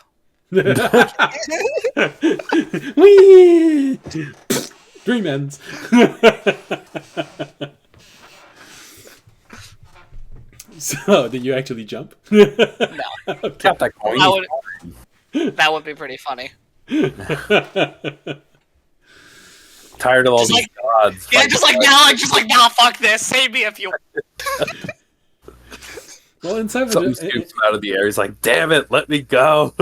Whee! Dream ends. So, did you actually jump? No. Okay. That would be pretty funny. Tired of all Just these gods. Yeah, just like, nah, fuck this. Save me if you... Well, inside Something scoops him out of the air. He's like, damn it, let me go.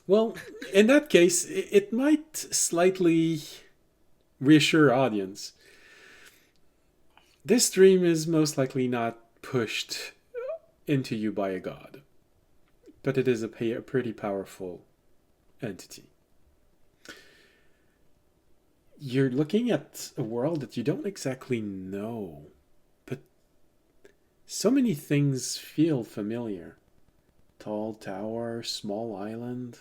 Well, in that case, it might slightly reassure audience. This dream is most likely not pushed into you by a god, but it is a pretty powerful entity. You're looking at a world that you don't exactly know, but so many things feel familiar. Tall tower, small island.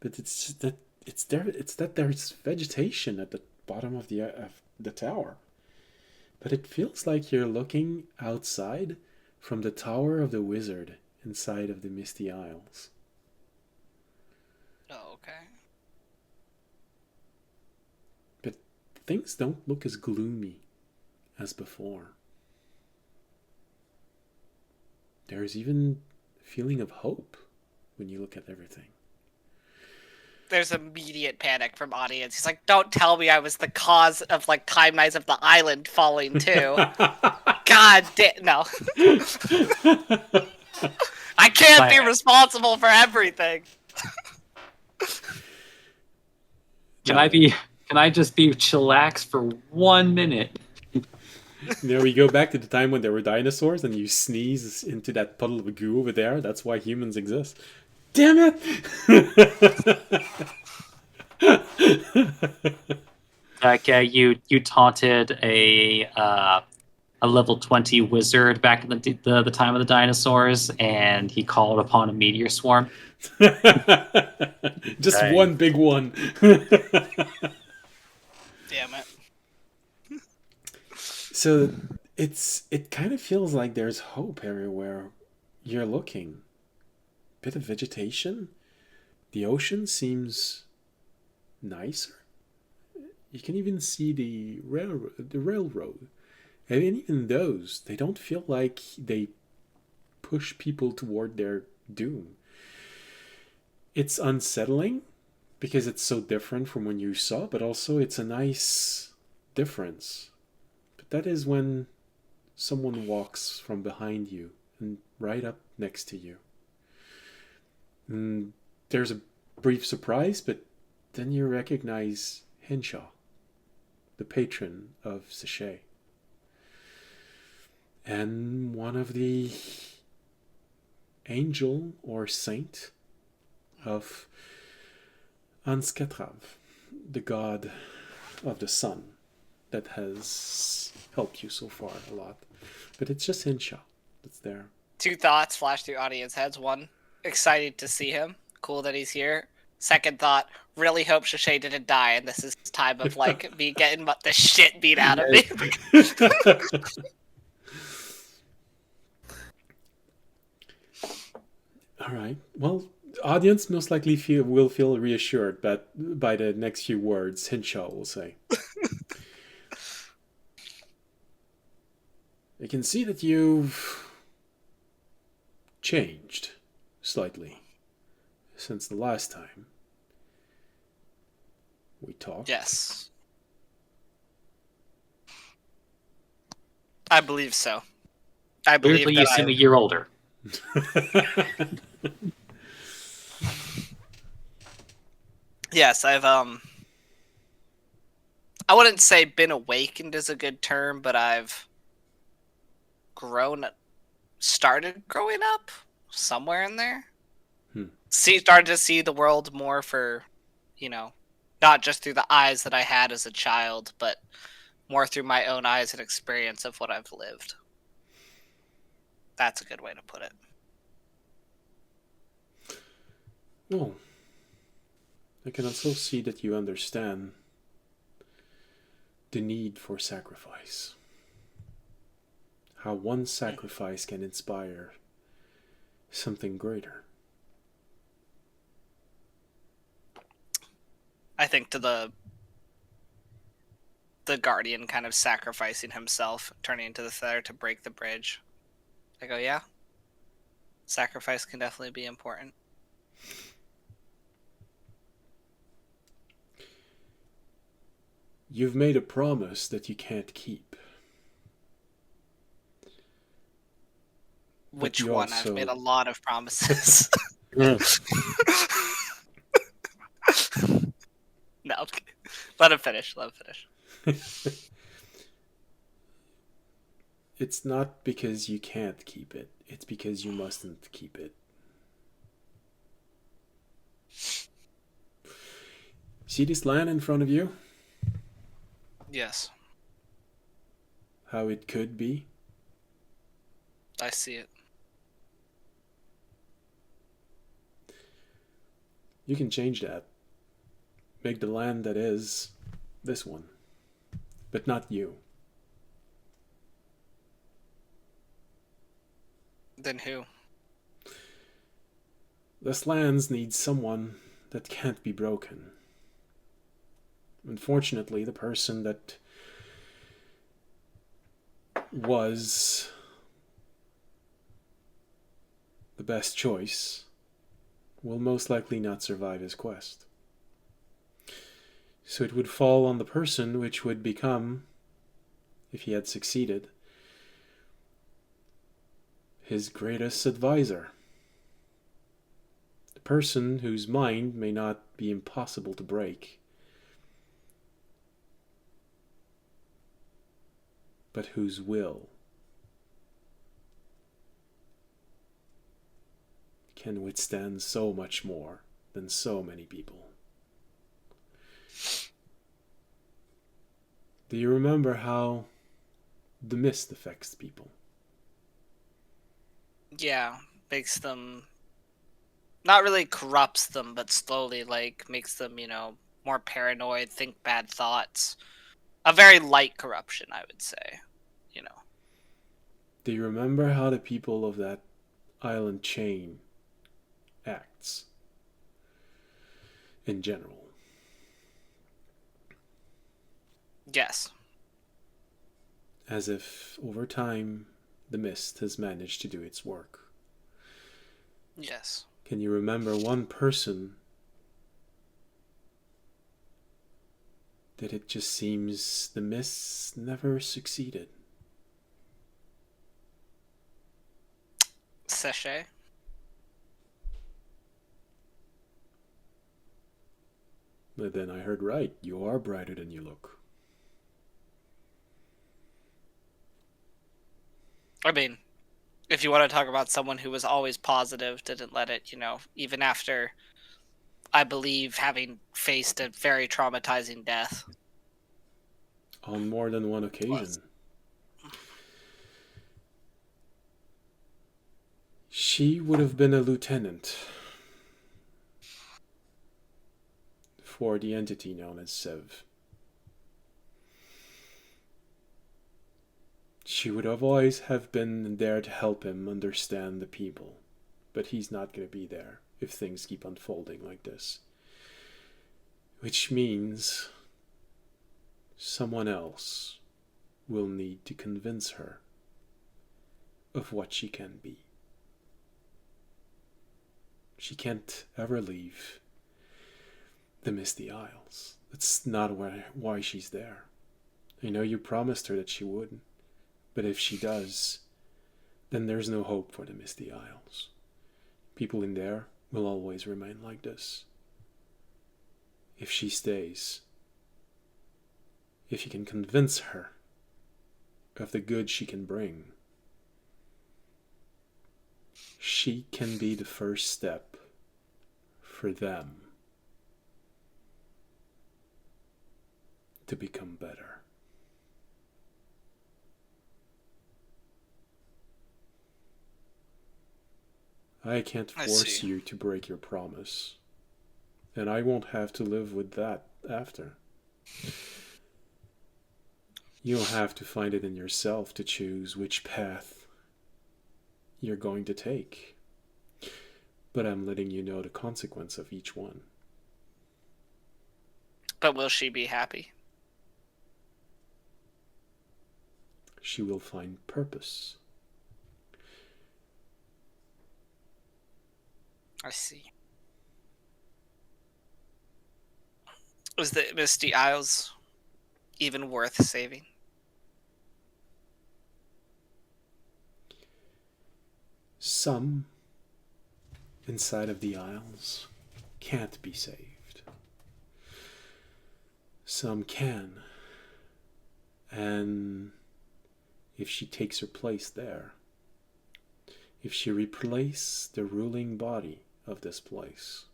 But it's that there's vegetation at the bottom of the tower. But it feels like you're looking outside from the Tower of the Wizard inside of the Misty Isles. Oh, okay. But things don't look as gloomy as before. There's even a feeling of hope when you look at everything. There's immediate panic from audience. He's like, "Don't tell me I was the cause of like timelines of the island falling too." God damn, no. I can't be responsible for everything. Can I just be chillax for 1 minute? We go back to the time when there were dinosaurs and you sneeze into that puddle of goo over there. That's why humans exist. Damn it! Like you taunted a level 20 wizard back in the time of the dinosaurs, and he called upon a meteor swarm. Just Dang. one big one. Damn it. So it kind of feels like there's hope everywhere you're looking. Bit of vegetation. The ocean seems nicer. You can even see the railroad. And even those, they don't feel like they push people toward their doom. It's unsettling because it's so different from when you saw, but also it's a nice difference. But that is when someone walks from behind you and right up next to you. And there's a brief surprise, but then you recognize Henshaw, the patron of Sachet. And one of the angel or saint of Anskatrav, the god of the sun that has helped you so far a lot. But it's just Henshaw that's there. Two thoughts flash through audience heads. One, excited to see him. Cool that he's here. Second thought, really hope Sachet didn't die, and this is time of like me getting the shit beat out of me. All right. Well, audience most likely will feel reassured, but by the next few words, Henshaw will say. I can see that you've changed slightly since the last time we talked. Yes. I believe so. I believe Weirdly, that you seem a year older. Yes, I've I wouldn't say been awakened is a good term, but I've started growing up somewhere in there. Started to see the world more for, not just through the eyes that I had as a child, but more through my own eyes and experience of what I've lived. That's a good way to put it. Well, I can also see that you understand the need for sacrifice. How one sacrifice can inspire something greater. I think to the Guardian kind of sacrificing himself, turning into the Feather to break the bridge. I go, yeah. Sacrifice can definitely be important. You've made a promise that you can't keep. Which you one? also- I've made a lot of promises. No, I'm kidding. Let him finish. Let him finish. It's not because you can't keep it. It's because you mustn't keep it. See this land in front of you? Yes, How it could be? I see it. You can change that. Make the land that is this one. But not you. Then who? This land needs someone that can't be broken. Unfortunately, the person that was the best choice will most likely not survive his quest. So it would fall on the person which would become, if he had succeeded, his greatest advisor. The person whose mind may not be impossible to break, but whose will can withstand so much more than so many people. Do you remember how the mist affects people? Yeah, makes them not really corrupts them, but slowly like makes them, more paranoid, think bad thoughts. A very light corruption, I would say. Do you remember how the people of that island chain acts in general? Yes. As if over time the mist has managed to do its work. Yes. Can you remember one person that it just seems the mist never succeeded? Sachet. But then I heard right. You are brighter than you look. I mean, if you want to talk about someone who was always positive, didn't let it, even after, I believe, having faced a very traumatizing death. On more than one occasion. Was. She would have been a lieutenant for the entity known as Sev. She would have always have been there to help him understand the people. But he's not going to be there if things keep unfolding like this. Which means someone else will need to convince her of what she can be. She can't ever leave the Misty Isles. That's not why she's there. I know you promised her that she would, but if she does, then there's no hope for the Misty Isles. People in there will always remain like this. If she stays, if you can convince her of the good she can bring, she can be the first step for them to become better. I can't force you to break your promise, and I won't have to live with that after. You'll have to find it in yourself to choose which path you're going to take. But I'm letting you know the consequence of each one. But will she be happy? She will find purpose. I see. Is the Misty Isles even worth saving? Some inside of the Isles can't be saved. Some can. And if she takes her place there, if she replaces the ruling body of this place,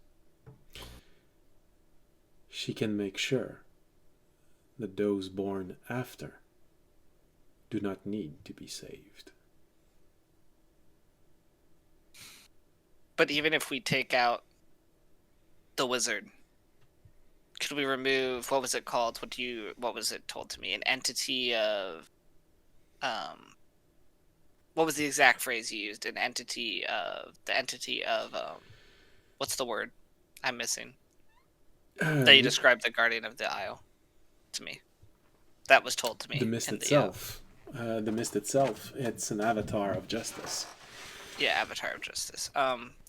she can make sure that those born after do not need to be saved. But even if we take out the wizard, could we remove, what was it called? What was it told to me? An entity of, what was the exact phrase you used? The entity of, what's the word I'm missing? That you described the Guardian of the Isle to me. That was told to me. The mist itself. The mist itself, it's an avatar of justice. Yeah, avatar of justice.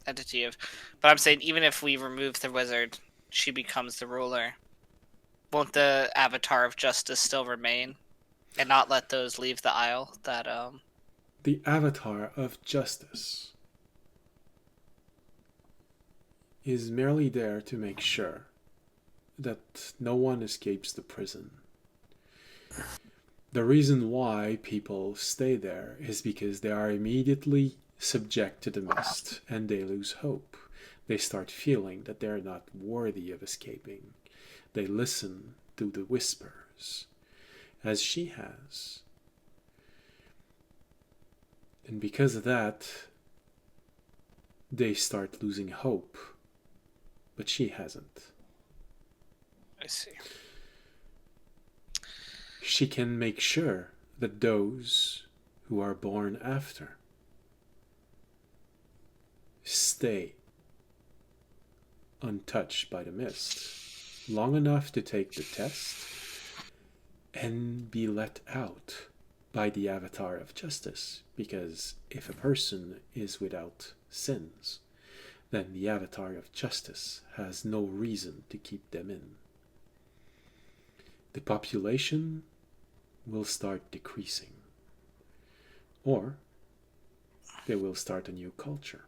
Entity of, but I'm saying even if we remove the wizard, she becomes the ruler. Won't the avatar of justice still remain, and not let those leave the Isle? The avatar of justice is merely there to make sure that no one escapes the prison. The reason why people stay there is because they are immediately subject to the mist and they lose hope. They start feeling that they're not worthy of escaping. They listen to the whispers, as she has. And because of that, they start losing hope. But she hasn't. I see. She can make sure that those who are born after stay untouched by the mist long enough to take the test and be let out by the avatar of justice, because if a person is without sins, then the avatar of justice has no reason to keep them in. The population will start decreasing, or they will start a new culture.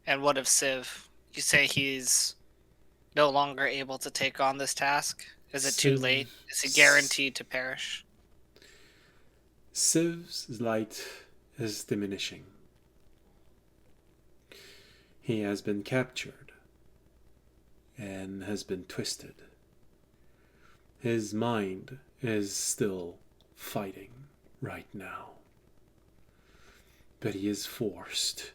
And what if Civ? You say he's no longer able to take on this task? Is it too late? Is he guaranteed to perish? Civ's light is diminishing. He has been captured and has been twisted. His mind is still fighting right now. But he is forced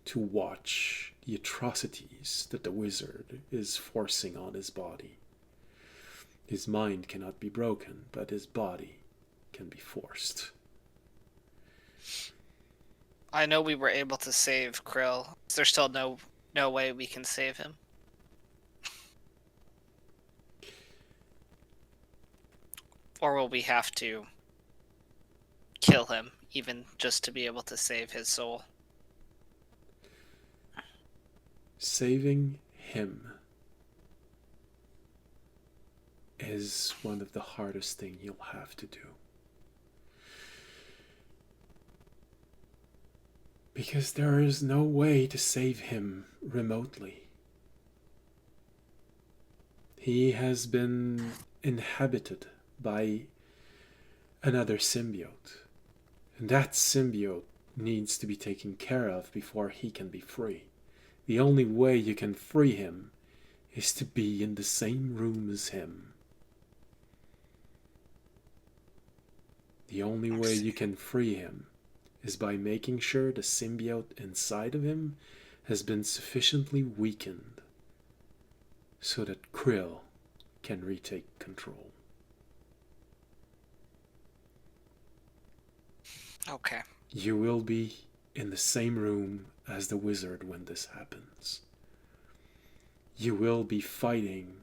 to watch the atrocities that the wizard is forcing on his body. His mind cannot be broken, but his body can be forced. I know we were able to save Krill. Is there still no way we can save him? Or will we have to kill him, even just to be able to save his soul? Saving him is one of the hardest things you'll have to do. Because there is no way to save him remotely. He has been inhabited by another symbiote. And that symbiote needs to be taken care of before he can be free. The only way you can free him is to be in the same room as him. The only way you can free him is by making sure the symbiote inside of him has been sufficiently weakened so that Krill can retake control. Okay. You will be in the same room as the wizard when this happens. You will be fighting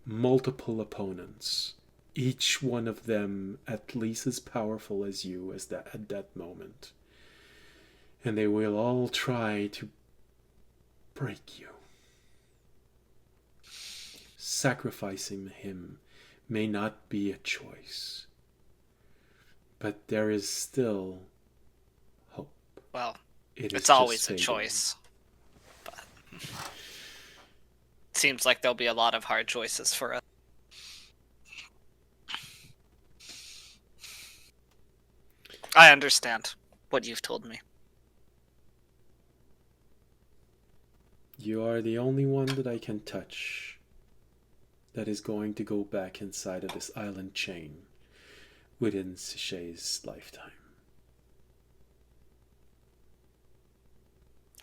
multiple opponents, each one of them at least as powerful as you at that moment. And they will all try to break you. Sacrificing him may not be a choice, but there is still hope. Well, It is It's just always a fading. choice. But it seems like there'll be a lot of hard choices for us. I understand what you've told me. You are the only one that I can touch that is going to go back inside of this island chain within Siché's lifetime.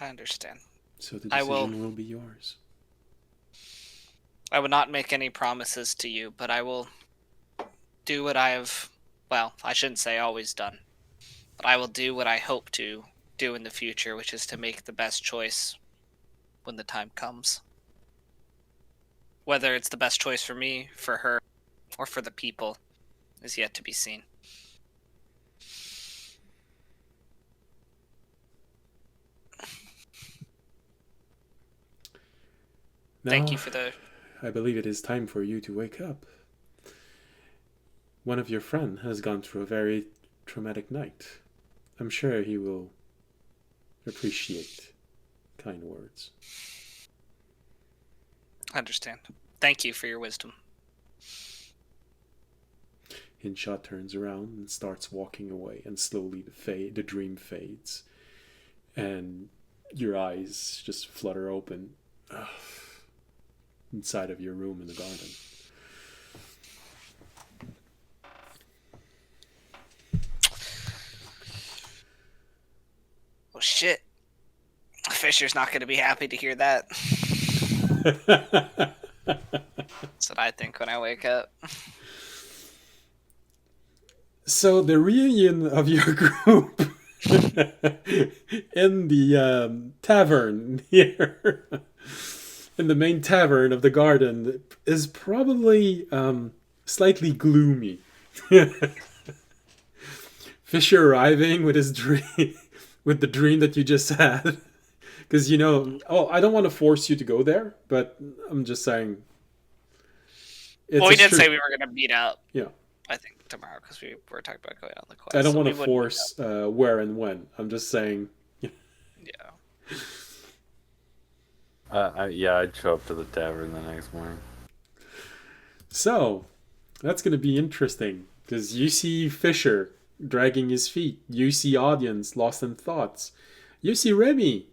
I understand. So the I will- decision will be yours. I would not make any promises to you, but I will do what I have, well, I shouldn't say always done, but I will do what I hope to do in the future, which is to make the best choice when the time comes. Whether it's the best choice for me, for her, or for the people is yet to be seen. Thank you for the... I believe it is time for you to wake up. One of your friend has gone through a very traumatic night. I'm sure he will appreciate kind words. I understand. Thank you for your wisdom. Hinshot turns around and starts walking away, and slowly the dream fades, and your eyes just flutter open inside of your room in the garden. Oh shit. Fisher's not going to be happy to hear that. That's what I think when I wake up. So the reunion of your group in the tavern here, in the main tavern of the garden, is probably slightly gloomy. Fisher arriving with his dream, with the dream that you just had, because I don't want to force you to go there, but I'm just saying. Well, we did say we were going to meet up. Yeah. I think tomorrow, because we were talking about going on the quest. I don't want to force where and when. I'm just saying. Yeah. I'd show up to the tavern the next morning. So, that's going to be interesting, because you see Fisher dragging his feet. You see audience lost in thoughts. You see Remy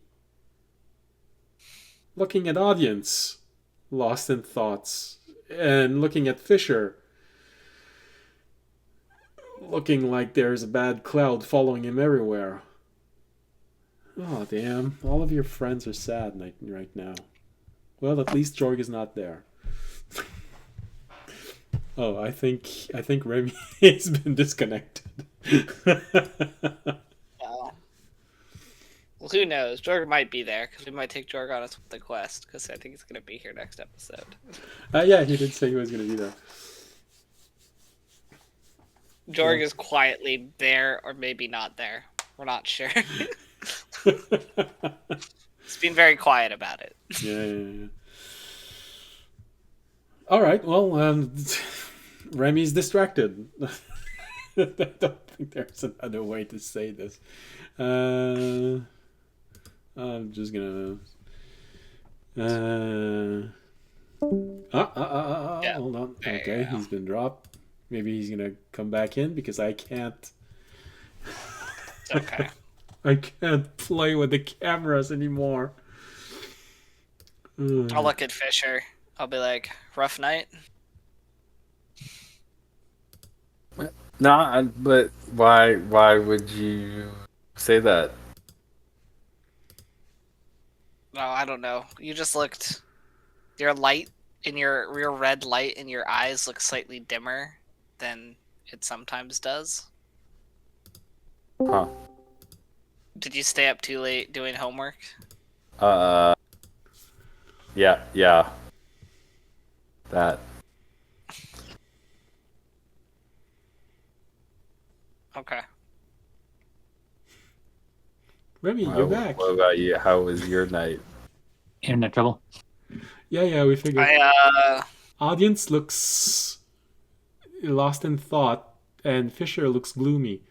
looking at audience lost in thoughts, and looking at Fisher looking like there's a bad cloud following him everywhere. Oh, damn. All of your friends are sad right now. Well, at least Jorg is not there. Oh, I think Remy has been disconnected. Well, who knows? Jorg might be there, because we might take Jorg on us with the quest, because I think he's going to be here next episode. Yeah, he did say he was going to be there. Jorg is quietly there, or maybe not there. We're not sure. He's been very quiet about it. Yeah. All right, well, Remy's distracted. I don't think there's another way to say this. I'm just gonna... Yeah, hold on. there Okay, you go. he's been dropped. Maybe he's gonna come back in, because I can't... It's okay. I can't play with the cameras anymore. I'll look at Fisher. I'll be like, rough night? No, but why would you say that? No, I don't know. You just looked... Your light, your red light in your eyes looks slightly dimmer than it sometimes does. Huh. Did you stay up too late doing homework? Yeah. That. Okay. Remy, you're back. What about you? How was your night? Internet trouble. Yeah, we figured. I Audience looks lost in thought, and Fisher looks gloomy.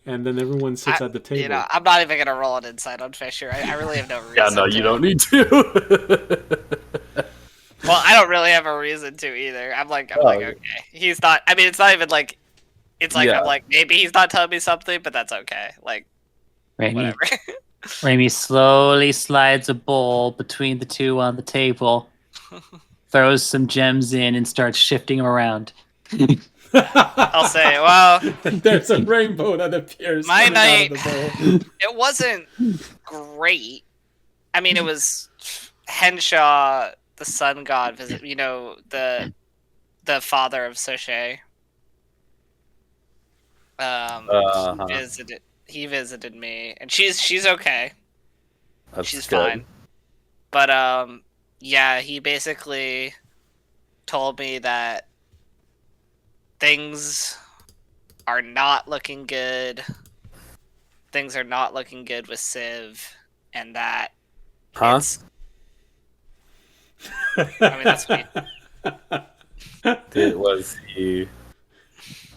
and then everyone sits at the table. You know, I'm not even gonna roll an insight on Fisher. I really have no reason. Yeah, no, to. you don't need to. Well, I don't really have a reason to either. I'm like, okay. He's not. I mean, it's not even like. It's like Yeah. I'm like maybe he's not telling me something, but that's okay. Like Raimi, whatever. Raimi slowly slides a bowl between the two on the table, throws some gems in, and starts shifting them around. I'll say, well, There's a rainbow that appears My coming out of night- the bowl. it wasn't great. I mean, it was Henshaw, the sun god, visit. You know, the father of Sochet. Uh-huh. He visited me, and she's okay. That's She's good. fine. But yeah, he basically told me that things are not looking good. Things are not looking good with Civ, and that Huh? it's. I mean, that's what Was he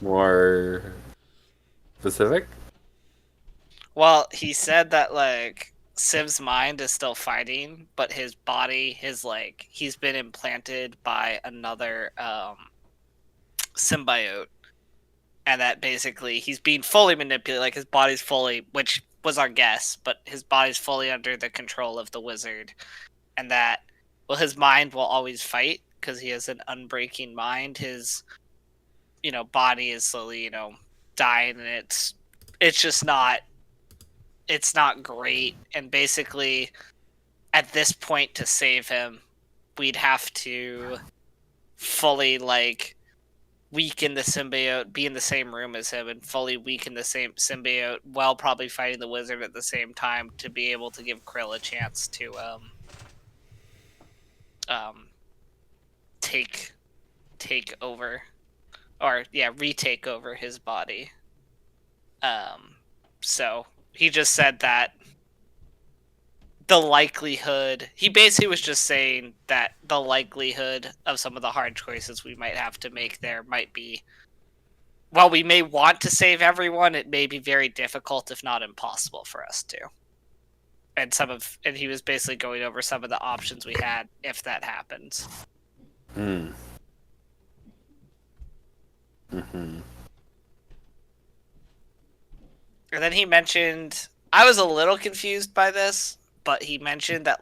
more specific? Well, he said that like Civ's mind is still fighting, but his body, he's been implanted by another symbiote, and that basically he's being fully manipulated. Like his body's fully, which was our guess, but his body's fully under the control of the wizard, and that his mind will always fight because he has an unbreaking mind. His body is slowly dying, and it's just not. It's not great, and basically, at this point, to save him, we'd have to fully weaken the symbiote, be in the same room as him, and fully weaken the same symbiote while probably fighting the wizard at the same time to be able to give Krill a chance to take over, or retake over his body. So. He just said that the likelihood... He basically was just saying that the likelihood of some of the hard choices we might have to make there might be... While we may want to save everyone, it may be very difficult, if not impossible, for us to. And he was basically going over some of the options we had if that happens. Mm-hmm. And then he mentioned... I was a little confused by this, but he mentioned that,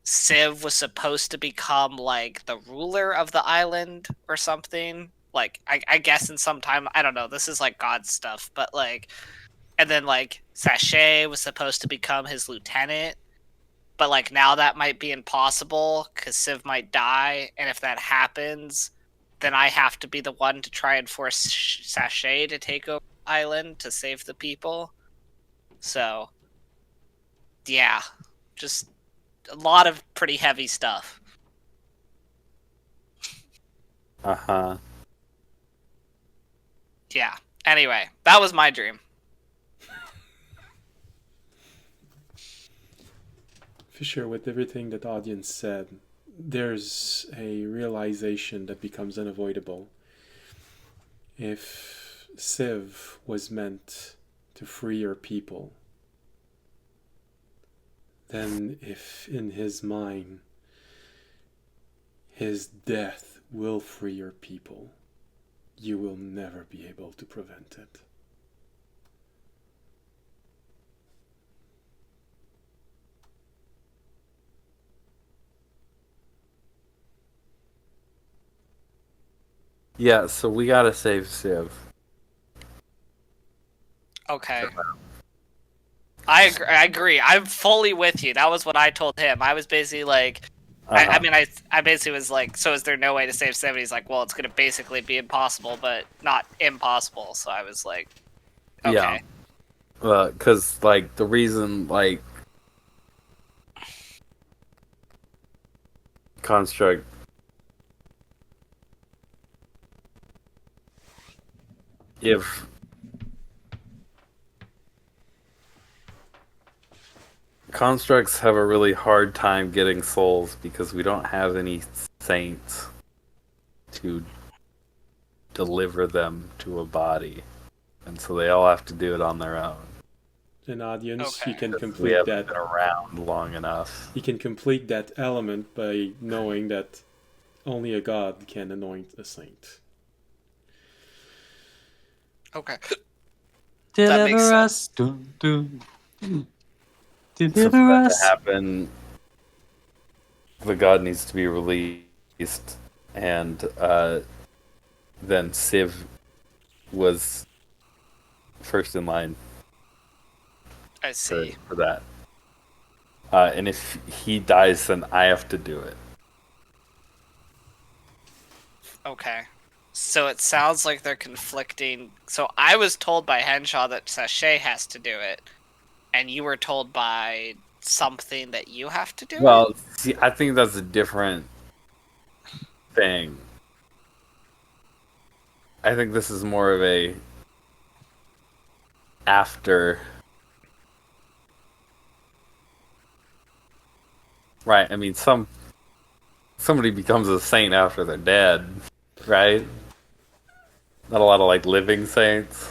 Civ was supposed to become, the ruler of the island or something. I guess in some time... I don't know, this is, God stuff, but, And then, Sachet was supposed to become his lieutenant, but, now that might be impossible, because Civ might die, and if that happens, then I have to be the one to try and force Sachet to take over island to save the people. So yeah, just a lot of pretty heavy stuff. Yeah, anyway, that was my dream. Fisher, with everything that the audience said, there's a realization that becomes unavoidable. If Civ was meant to free your people, then if in his mind his death will free your people, you will never be able to prevent it. Yeah, so we gotta save Civ. Okay. I agree. I'm fully with you. That was what I told him. I was basically like... I basically was like, so is there no way to save Civ? He's like, well, it's going to basically be impossible, but not impossible. So I was like, okay. Yeah. Because, the reason, Construct... If... Constructs have a really hard time getting souls because we don't have any saints to deliver them to a body. and so they all have to do it on their own. An audience, you Okay. can We complete haven't that. been around long enough. You can complete that element by knowing that only a god can anoint a saint. Okay. Deliver makes us. Dun, dun. So for Deliver that us. to happen, the god needs to be released, and then Civ was first in line I see. for that. And if he dies, then I have to do it. Okay. So it sounds like they're conflicting. So I was told by Henshaw that Sachet has to do it, and you were told by something that you have to do it? Well, see, I think that's a different thing. I think this is more of a after. Right, I mean, somebody becomes a saint after they're dead, right? Not a lot of like living saints.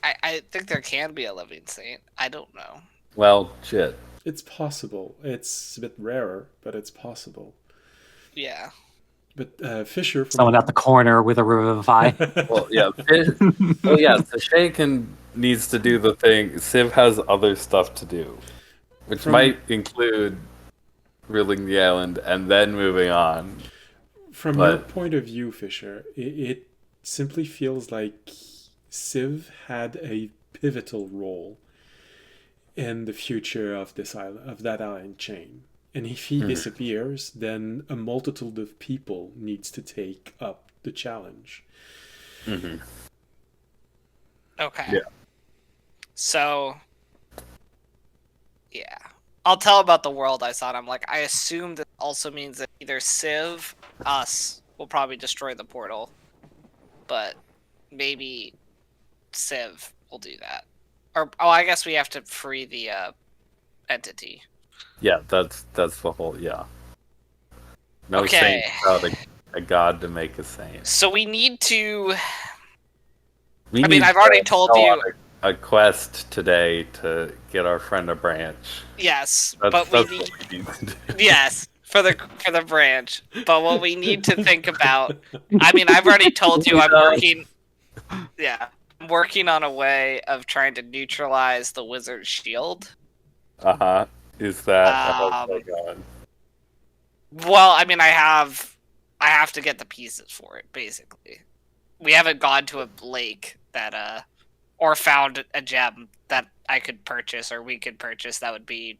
I think there can be a living saint. I don't know. Well, shit. It's possible. It's a bit rarer, but it's possible. Yeah. But Fisher from Someone out the corner with a revivify. Well, yeah. Well, yeah. Sashay needs to do the thing. Civ has other stuff to do, which might include ruling the island and then moving on. From your point of view, Fisher, it simply feels like Civ had a pivotal role in the future of this island, of that island chain. And if he disappears, then a multitude of people needs to take up the challenge. Mm-hmm. Okay. Yeah. So, yeah. I'll tell about the world I saw, and I'm like, I assume that also means that either Civ, us, will probably destroy the portal, but maybe Civ will do that. Or, I guess we have to free the entity. Yeah, that's the whole. Yeah. No Okay. saint without a god to make a saint. So we need to... We I mean, need I've already to told go you... on a quest today to get our friend a branch. Yes, That's but we what need... we need to do. Yes, for the branch. But what we need to think about... I mean, I've already told you I'm working... Yeah. I'm working on a way of trying to neutralize the wizard's shield. Uh-huh. Is that how's that going? Well, I mean, I have to get the pieces for it, basically. We haven't gone to a lake that, or found a gem that I could purchase or we could purchase that would be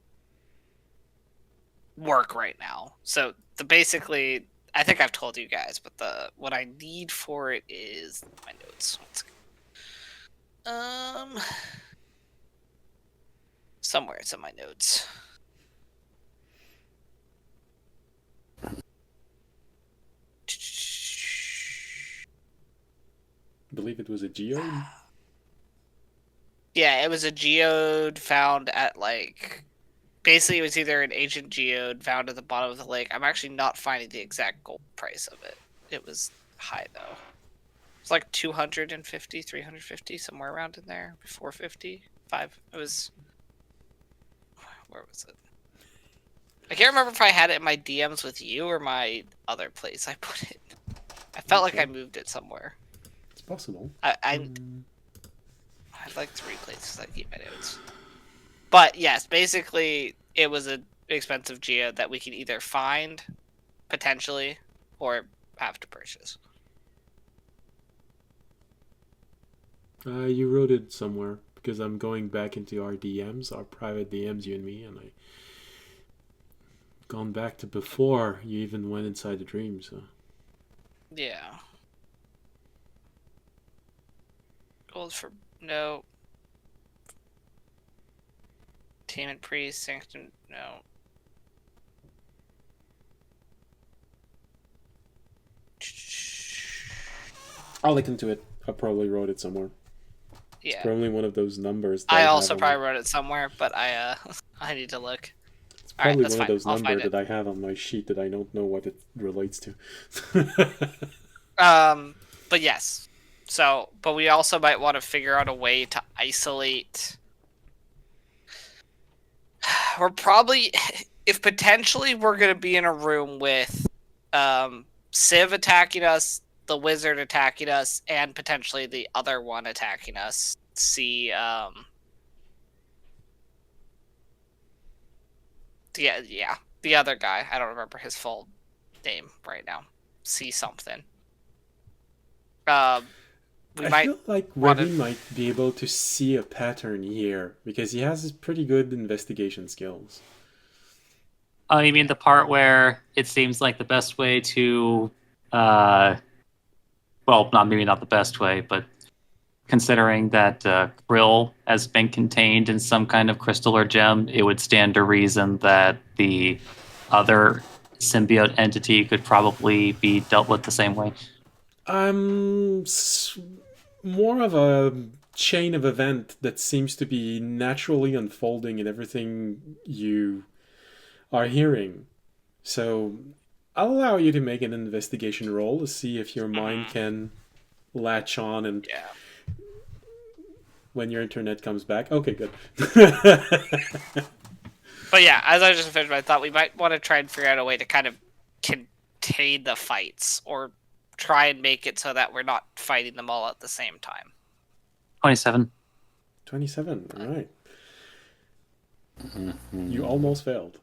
work right now. So basically, I think I've told you guys, but what I need for it is my notes. Somewhere it's in my notes. I believe it was a geode. Yeah, it was a geode found at, like... Basically, it was either an ancient geode found at the bottom of the lake. I'm actually not finding the exact gold price of it. It was high, though. It's like 250, 350, somewhere around in there. 450, 5. It was... Where was it? I can't remember if I had it in my DMs with you or my other place I put it. I felt like I moved it somewhere. It's possible. I have like 3 places I keep my notes. But yes, basically it was an expensive geode that we can either find, potentially, or have to purchase. You wrote it somewhere because I'm going back into our DMs, our private DMs, you and me, and I gone back to before you even went inside the dream. So Yeah. Gold for no. Team and priest, sanctum, no. I'll look into it. I probably wrote it somewhere. Yeah. It's probably one of those numbers. That I have also on probably wrote it somewhere, but I I need to look. It's All right, probably that's one of fine. those I'll find numbers it. that I have on my sheet that I don't know what it relates to. But yes. So, but we also might want to figure out a way to isolate. We're probably, if potentially we're going to be in a room with Civ attacking us, the wizard attacking us, and potentially the other one attacking us. See, yeah, the other guy. I don't remember his full name right now. See something. We I might feel like wanna- Remy might be able to see a pattern here because he has pretty good investigation skills. Oh, you mean the part where it seems like the best way to, well, maybe not the best way, but considering that Krill has been contained in some kind of crystal or gem, it would stand to reason that the other symbiote entity could probably be dealt with the same way. More of a chain of event that seems to be naturally unfolding in everything you are hearing. So I'll allow you to make an investigation roll to see if your mind can latch on and Yeah. when your internet comes back. Okay, good. But yeah, as I just finished, I thought we might want to try and figure out a way to kind of contain the fights, or try and make it so that we're not fighting them all at the same time. 27. 27, all right. You almost failed.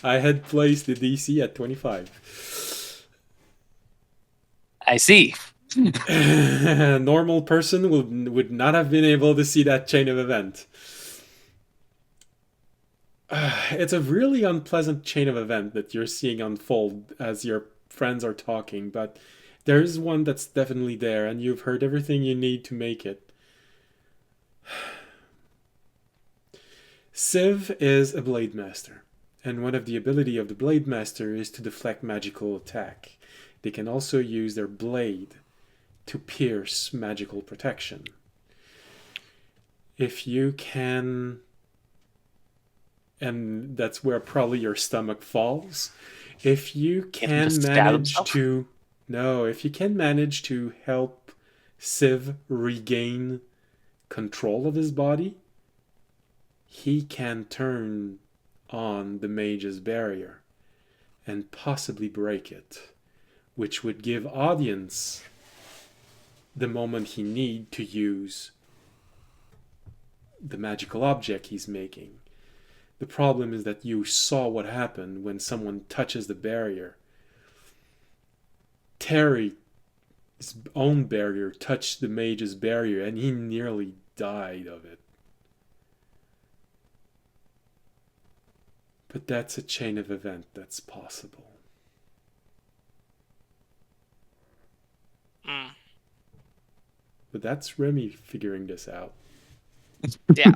I had placed the DC at 25. I see. A normal person would not have been able to see that chain of event. It's a really unpleasant chain of event that you're seeing unfold as your friends are talking, but there is one that's definitely there, and you've heard everything you need to make it. Civ is a Blade Master, and one of the ability of the Blade Master is to deflect magical attack. They can also use their blade to pierce magical protection. If you can, and that's where probably your stomach falls, if you can just stab manage himself? to, no, if you can manage to help Civ regain control of his body, he can turn on the mage's barrier and possibly break it, which would give audience the moment he need to use the magical object he's making. The problem is that you saw what happened when someone touches the barrier. Terry's own barrier touched the mage's barrier and he nearly died of it. But that's a chain of event that's possible. Mm. But that's Remy figuring this out. Yeah,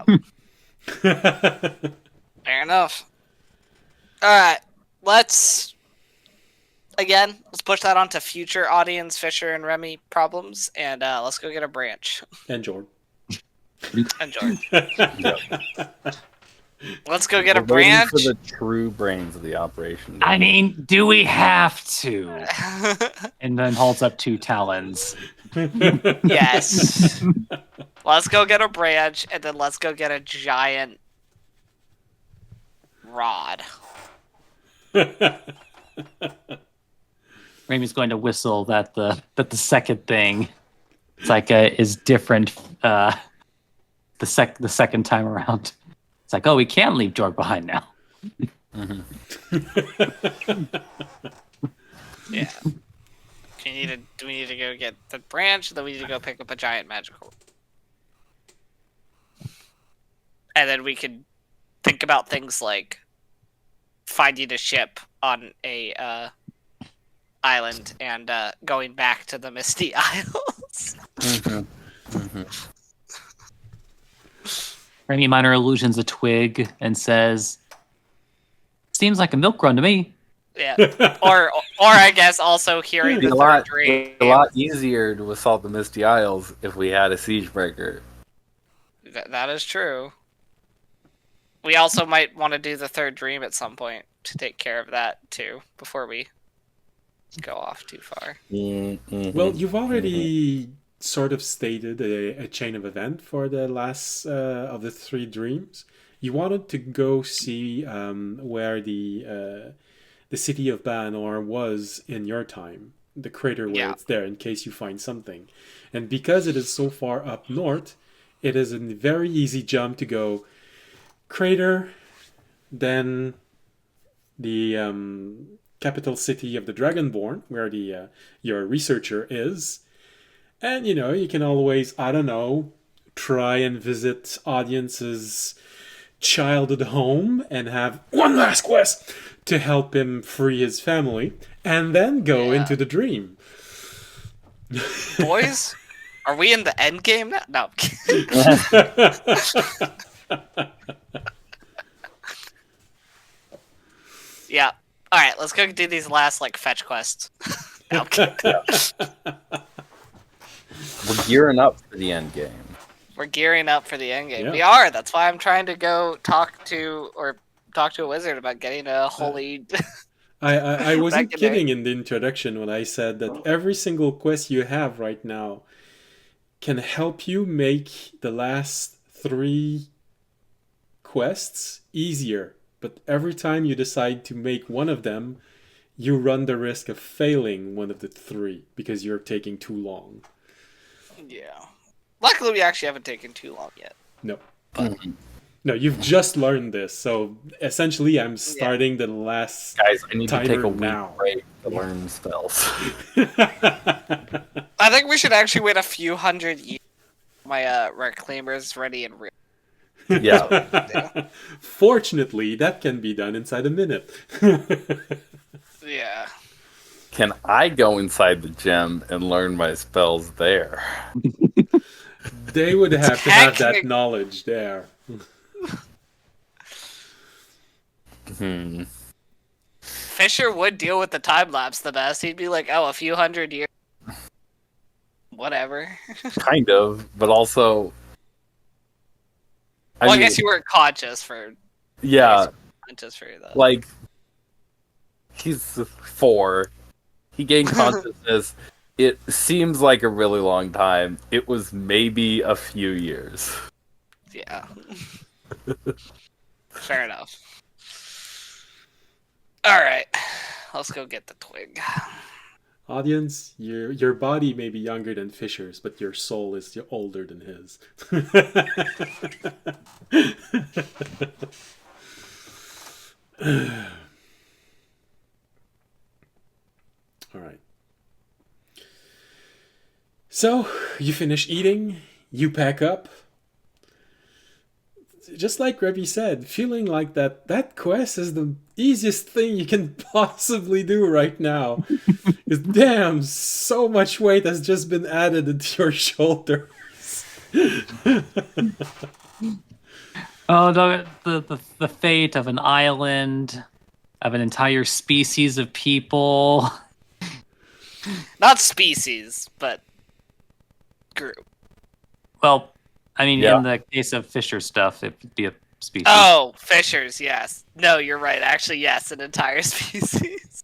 fair enough. Alright, let's push that on to future audience Fisher and Remy problems, and let's go get a branch. And Jordan. And George. Let's go get a We're waiting branch. for the true brains of the operation. I mean, do we have to? And then holds up 2 talons. Yes. Let's go get a branch, and then let's go get a giant rod. Ramey's going to whistle that the second thing, it's like is different. The second time around, it's like, oh, we can leave Jorg behind now. Yeah. Do we need to go get the branch, or then we need to go pick up a giant magical? And then we could think about things like finding a ship on a island and going back to the Misty Isles. Ramey minor illusions a twig and says, "Seems like a milk run to me." Yeah. Or I guess also hearing It'd be the a third lot, dream. a lot easier to assault the Misty Isles if we had a siege breaker. That is true. We also might want to do the third dream at some point to take care of that too before we go off too far. Mm-hmm. Well, you've already sort of stated a chain of event for the last of the three dreams. You wanted to go see where the city of Baanor was in your time, the crater where Yeah. it's there, in case you find something. And because it is so far up north, it is a very easy jump to go crater, then the capital city of the Dragonborn, where the your researcher is. And you can always, I don't know, try and visit audience's childhood home and have one last quest to help him free his family, and then go into the dream. Boys, are we in the end game now? No. Yeah. All right, let's go do these last fetch quests. No, I'm kidding. We're gearing up for the end game. We're gearing up for the end game. Yeah. We are. That's why I'm trying to go talk to a wizard about getting a holy. I wasn't Back in there. kidding in the introduction when I said that every single quest you have right now can help you make the last three quests easier. But every time you decide to make one of them, you run the risk of failing one of the three because you're taking too long. Yeah. Luckily, we actually haven't taken too long yet. No. No, you've just learned this. So essentially, I'm starting the last Guys, I need to take timer a week now. break to learn spells. I think we should actually wait a few hundred years. My reclaimer's ready and real. Yeah. Fortunately, that can be done inside a minute. Yeah. Can I go inside the gem and learn my spells there? They would have to have that Technic- knowledge there. Fisher would deal with the time lapse the best. He'd be like, "Oh, a few hundred years, whatever." Kind of, but also. I mean, guess you weren't conscious for Yeah, that. like he's 4. He gained consciousness. It seems like a really long time. It was maybe a few years. Yeah. Fair enough. All right, let's go get the twig. Audience, your body may be younger than Fisher's, but your soul is older than his. All right. So, you finish eating, you pack up. Just like Rebby said, feeling like that quest is the easiest thing you can possibly do right now. Because damn, so much weight has just been added into your shoulders. Oh, the fate of an island, of an entire species of people. Not species, but group. Well, I mean, Yeah. in the case of Fisher stuff, it would be a species. Oh, fishers, yes. No, you're right. Actually, yes, an entire species.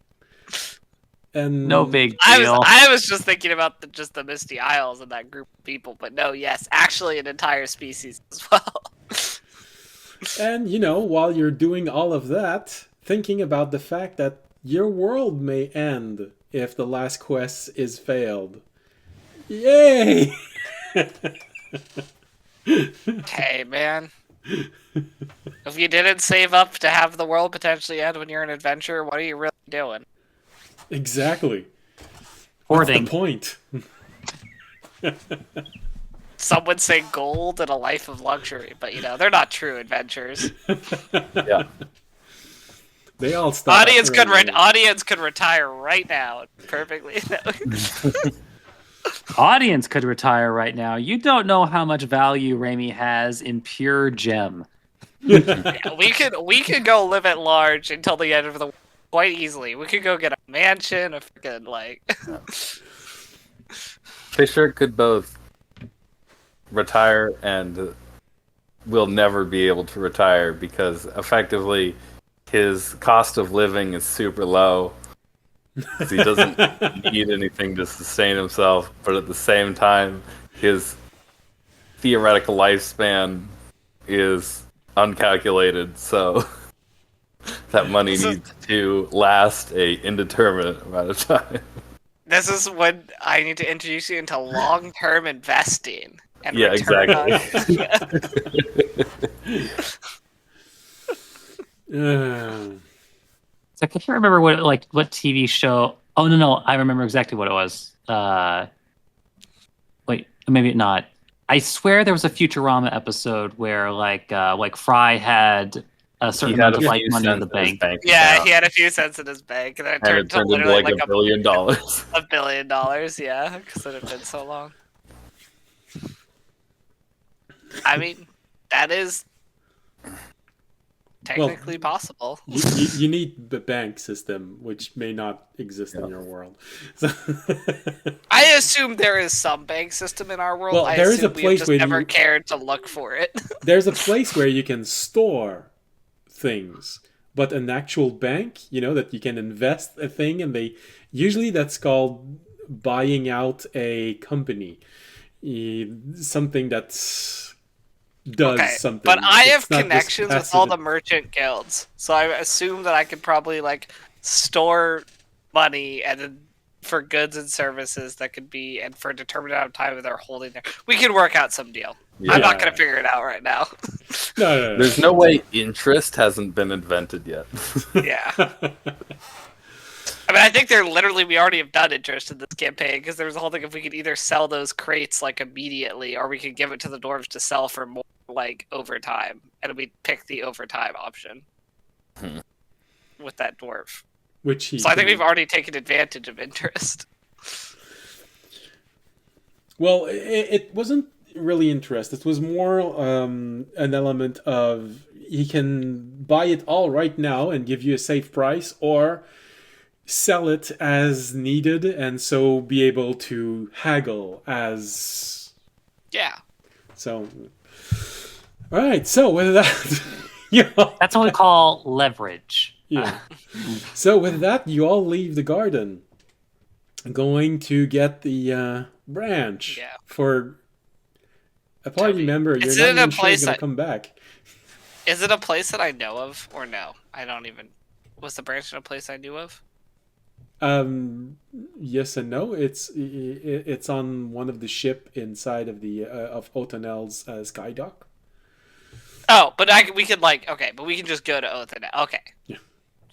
And No big deal. I was just thinking about just the Misty Isles and that group of people, but no, yes, actually an entire species as well. And, while you're doing all of that, thinking about the fact that your world may end if the last quest is failed. Yay! Hey, man. If you didn't save up to have the world potentially end when you're an adventurer, what are you really doing? Exactly. Hoarding. That's the point. Some would say gold and a life of luxury, but they're not true adventurers. Yeah. They all stop. Audience could retire right now. Perfectly. Audience could retire right now. You don't know how much value Raimi has in pure gem. Yeah, we could go live at large until the end of the world quite easily. We could go get a mansion, a freaking Fisher could both retire and will never be able to retire because effectively his cost of living is super low 'Cause he doesn't need anything to sustain himself, but at the same time, his theoretical lifespan is uncalculated, so that money This is- needs to last a indeterminate amount of time. This is when I need to introduce you into long-term investing and Yeah, return exactly. So I can't remember what TV show. Oh no, I remember exactly what it was. Wait, maybe not. I swear there was a Futurama episode where like Fry had a certain He had amount a of like few money in cents the in his bank. Yeah, account, he had a few cents in his bank, and then it and turned it to turned into literally like like $1 billion. $1 billion. Yeah, because it had been so long. I mean, that is technically possible. You need the bank system, which may not exist in your world. So I assume there is some bank system in our world. Well, I there is a assume we have place just where never you- cared to look for it. there's a place where you can store things, but an actual bank, that you can invest a thing, and usually that's called buying out a company, something that does something. But I It's have not just connections with all passive- the merchant guilds, so I assume that I could probably like store money and then for goods and services that could be, and for a determined amount of time that they're holding there. We can work out some deal. I'm not Yeah. going to figure it out right now. No. There's no way interest hasn't been invented yet. Yeah. I mean, I think we already have done interest in this campaign, because there was a whole thing if we could either sell those crates like immediately, or we could give it to the dwarves to sell for more like overtime, and we pick the overtime option with that dwarf. Which he So I think can- we've already taken advantage of interest. Well, it wasn't really interest. It was more an element of he can buy it all right now and give you a safe price, or sell it as needed, and so be able to haggle as Yeah. so. All right. So with that, That's what we call leverage. yeah. So with that, you all leave the garden, going to get the branch Yeah. for a party Toby. member. You're Is not it in a even sure he's place gonna that- come back. Is it a place that I know of, or no? I don't even. Was the branch in a place I knew of? Yes and no. It's on one of the ship inside of the of Otanel's sky dock. Oh, but we could but we can just go to Othanel. Okay. Yeah.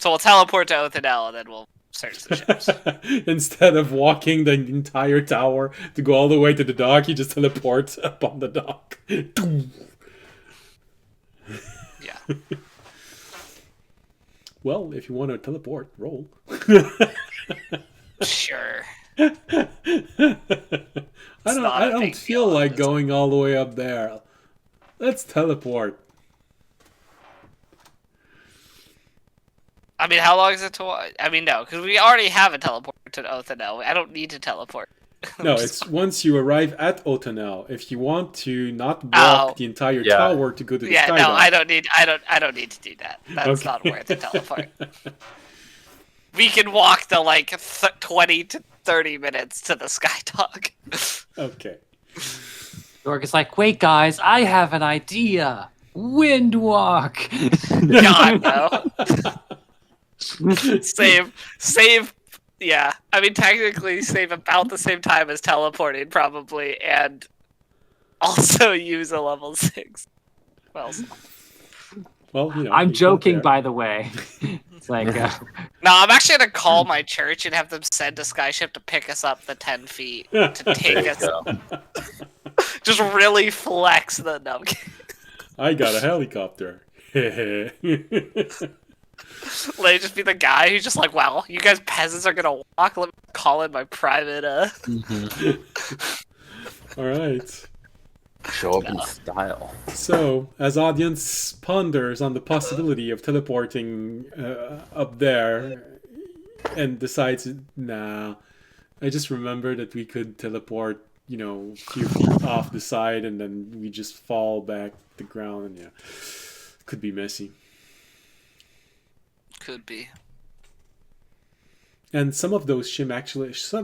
So we'll teleport to Othanel, and then we'll search the ships. Instead of walking the entire tower to go all the way to the dock, you just teleport up on the dock. Yeah. Well, if you want to teleport, roll. Sure. I not a don't big feel deal, like is it? going all the way up there. Let's teleport. I mean, how long is it to? I mean, no, because we already have a teleport to Othanel. I don't need to teleport. No, it's once you arrive at Otanel. If you want to not walk Oh. the entire Yeah. tower to go to the Yeah, sky no, dock. I don't need to do that. That's Okay. not worth a teleport. We can walk the 20 to 30 minutes to the sky dock. Okay. York is like, wait, guys, I have an idea. Wind walk. God no. Save. Yeah, I mean technically save about the same time as teleporting probably, and also use a level 6. Well, Well, I'm he's not joking, there. by the way. It's like, no, I'm actually gonna call my church and have them send a skyship to pick us up the 10 feet to take There you us. go. Just really flex the no. I got a helicopter. Let it just be the guy who's just like, well, you guys peasants are gonna walk. Let me call in my private. All right. Show up in style. So, as audience ponders on the possibility of teleporting up there, and decides, nah, I just remember that we could teleport, a few feet off the side, and then we just fall back to the ground, and could be messy. Could be. And some of those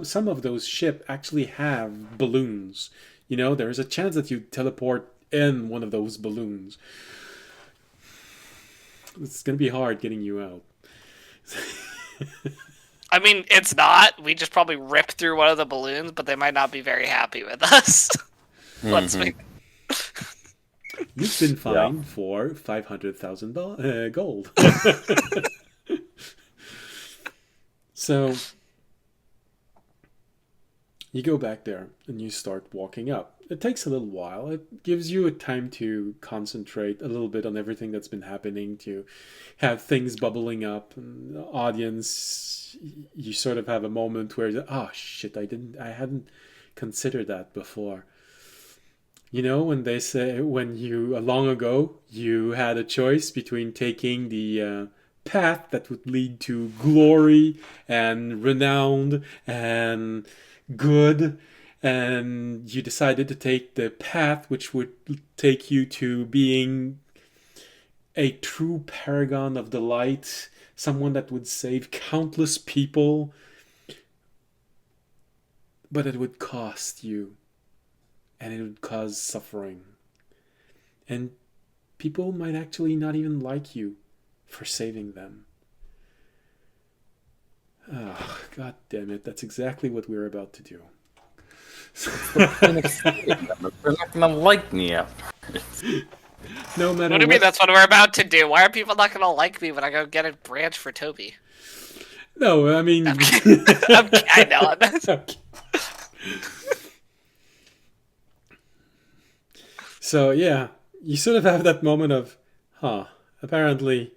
some of those ship actually have balloons. You know, there's a chance that you teleport in one of those balloons. It's gonna be hard getting you out. I mean, it's not. We just probably rip through one of the balloons, but they might not be very happy with us. Let's make. You've been fined for 500,000 gold. So you go back there and you start walking up. It takes a little while. It gives you a time to concentrate a little bit on everything that's been happening, to have things bubbling up. And the audience, you sort of have a moment where, oh shit, I hadn't considered that before. You know, when they say, when you, long ago, you had a choice between taking the path that would lead to glory and renown and good, and you decided to take the path which would take you to being a true paragon of the light, someone that would save countless people, but it would cost you, and it would cause suffering, and people might actually not even like you for saving them. Oh, God damn it, that's exactly what we're about to do. They're not gonna like me afterwards. No matter What do you mean that's what we're about to do? Why are people not going to like me when I go get a branch for Toby? No, I mean... I know. Okay. So, yeah, you sort of have that moment of, apparently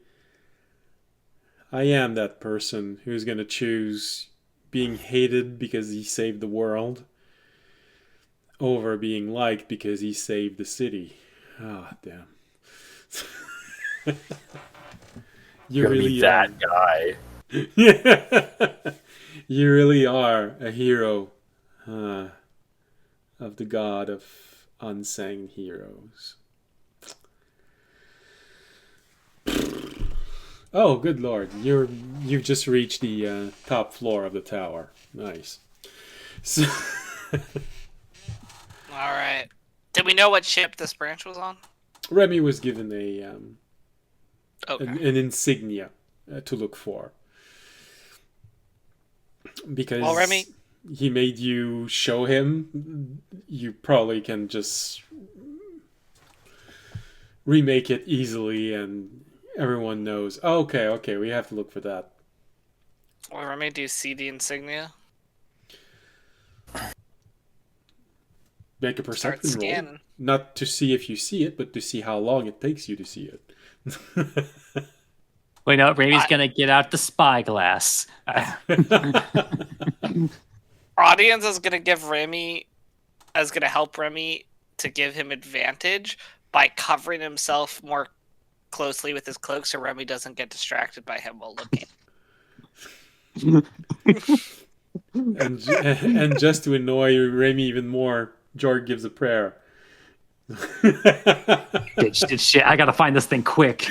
I am that person who's going to choose being hated because he saved the world over being liked because he saved the city. Ah, damn. You Gonna really be that guy. Yeah. You really are a hero of the god of unsung heroes. Oh, good lord! You've just reached the top floor of the tower. Nice. So All right. Did we know what ship this branch was on? Remy was given a Okay. an insignia to look for because Well, Remy, he made you show him. You probably can just remake it easily, and everyone knows. Oh, okay, we have to look for that. well, Remy, do you see the insignia? Make a Start perception roll, scanning. not to see if you see it, but to see how long it takes you to see it. Wait, no, Ramey's gonna get out the spyglass. Audience is gonna help Remy to give him advantage by covering himself more closely with his cloak so Remy doesn't get distracted by him while looking. and just to annoy Remy even more, Jorg gives a prayer. Shit, I gotta find this thing quick.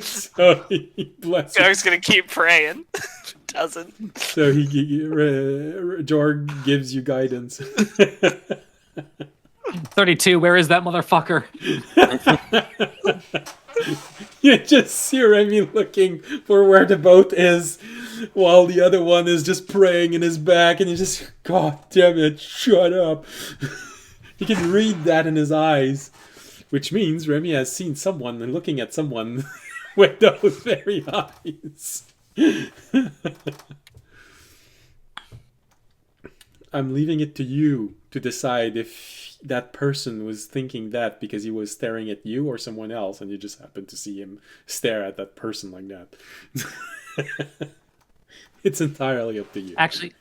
So he blesses. Jorg's gonna keep praying. Doesn't. So Jorg gives you guidance. 32, where is that motherfucker? You just see Remy looking for where the boat is, while the other one is just praying in his back, and you just, God damn it, shut up. You can read that in his eyes, which means Remy has seen someone and looking at someone with those very eyes. I'm leaving it to you to decide if that person was thinking that because he was staring at you or someone else, and you just happened to see him stare at that person like that. It's entirely up to you. Actually,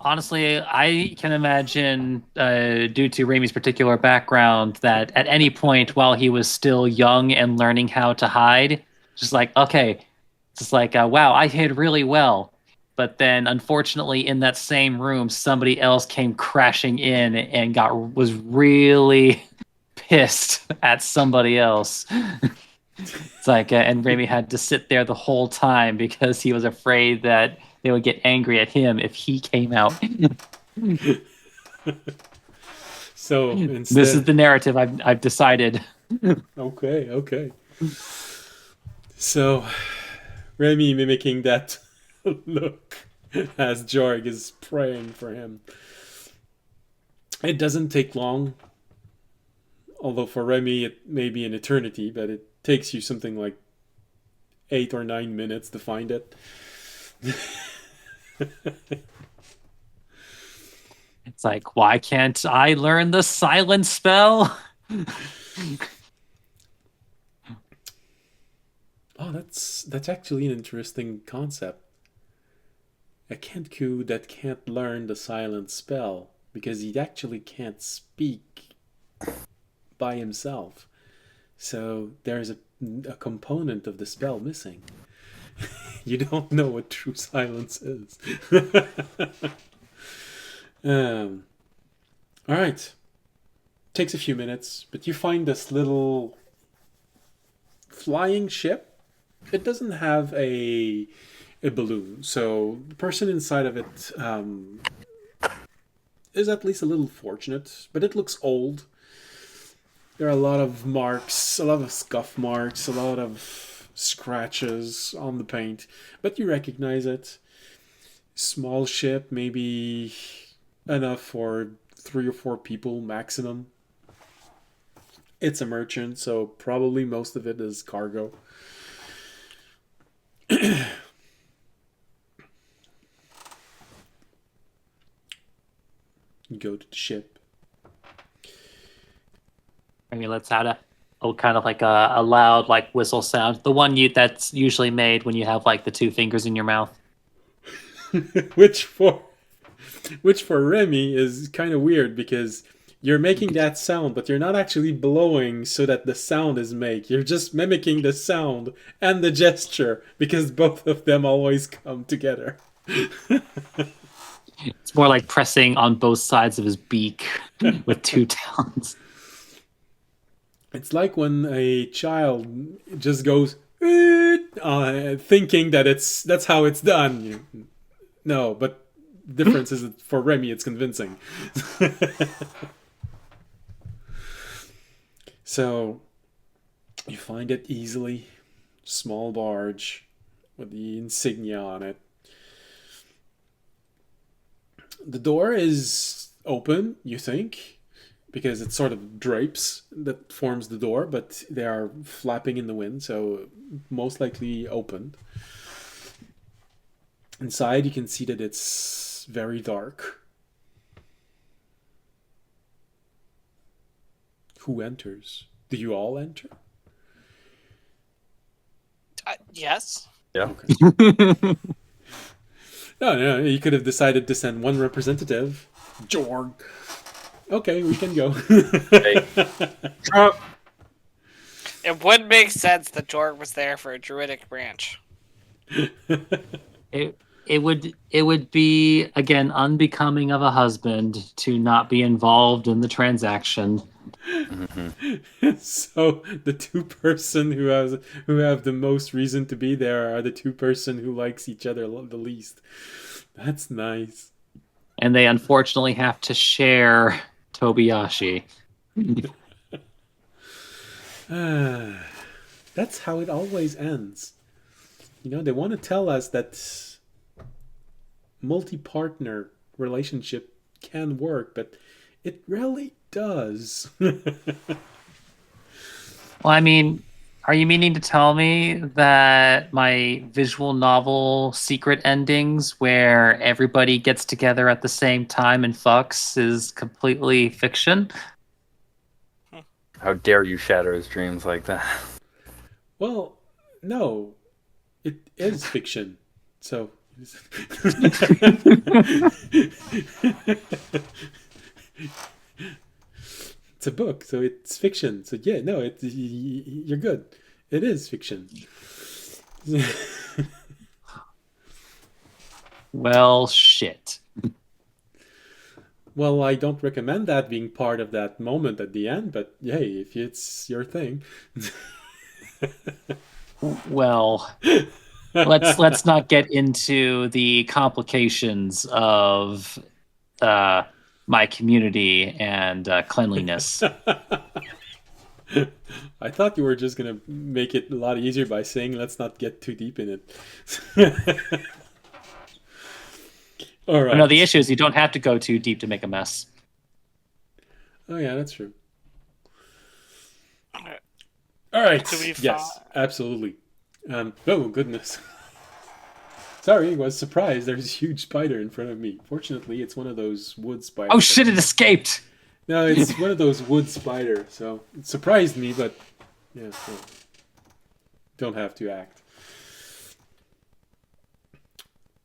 honestly, I can imagine, due to Ramey's particular background, that at any point while he was still young and learning how to hide, just like, okay, just like, wow, I hid really well. But then, unfortunately, in that same room, somebody else came crashing in and was really pissed at somebody else. It's like, and Remy had to sit there the whole time because he was afraid that they would get angry at him if he came out. So This is instead, the narrative I've decided. okay. So Remy mimicking that look as Jorg is praying for him. It doesn't take long, although for Remy it may be an eternity, but it takes you something like 8 or 9 minutes to find it. It's like, why can't I learn the silence spell? Oh, that's actually an interesting concept. A Kenku that can't learn the silent spell because he actually can't speak by himself. So there's a component of the spell missing. You don't know what true silence is. um, all right. Takes a few minutes, but you find this little flying ship. It doesn't have a balloon, so the person inside of it is at least a little fortunate, but it looks old. There are a lot of marks, a lot of scuff marks, a lot of scratches on the paint, but you recognize it. Small ship, maybe enough for 3 or 4 people maximum. It's a merchant, so probably most of it is cargo. Go to the ship. I mean, let's add kind of like a loud like whistle sound. The one that's usually made when you have like the 2 fingers in your mouth. which for Remy is kind of weird because you're making that sound, but you're not actually blowing so that the sound is made. You're just mimicking the sound and the gesture because both of them always come together. It's more like pressing on both sides of his beak with 2 talons. It's like when a child just goes thinking that that's how it's done. No, but the difference is that for Remy it's convincing. So you find it easily. Small barge with the insignia on it. The door is open, you think, because it sort of drapes that forms the door, but they are flapping in the wind, so most likely opened. Inside, you can see that it's very dark. Who enters? Do you all enter? Yes. Yeah. Okay. No, you could have decided to send one representative. Jorg. Okay, we can go. Hey. It would make sense that Jorg was there for a druidic branch. It would be again unbecoming of a husband to not be involved in the transaction. So the 2 person who have the most reason to be there are the 2 person who likes each other the least. That's nice. And they unfortunately have to share Tobiyashi. That's how it always ends. You know, they want to tell us that multi-partner relationship can work, but it rarely does. Well, I mean, are you meaning to tell me that my visual novel secret endings where everybody gets together at the same time and fucks is completely fiction? How dare you shatter his dreams like that? Well, no, it is fiction. So it's a book, so it's fiction. So yeah, no, you're good. It is fiction. Well, shit. Well, I don't recommend that being part of that moment at the end, but hey, if it's your thing. Well, let's not get into the complications of my community and cleanliness. I thought you were just gonna make it a lot easier by saying let's not get too deep in it. All right. No, the issue is you don't have to go too deep to make a mess. Oh yeah, that's true. Alright. All right. Do we Yes, absolutely. Oh goodness. Sorry, I was surprised. There's a huge spider in front of me. Fortunately, it's one of those wood spiders. Oh shit! It escaped. No, it's one of those wood spider. So it surprised me, but yeah, well, don't have to act.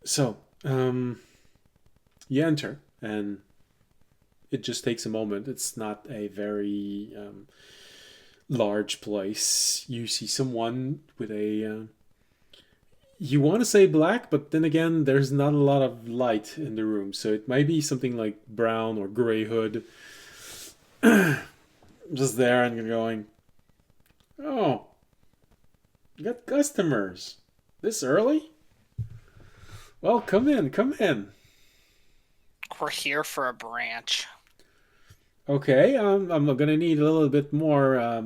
So, you enter, and it just takes a moment. It's not a very large place. You see someone with a. You want to say black, but then again, there's not a lot of light in the room, so it might be something like brown or gray hood. Just there and you're going, oh, you got customers this early? Well, come in, come in. We're here for a branch. Okay, I'm gonna need a little bit more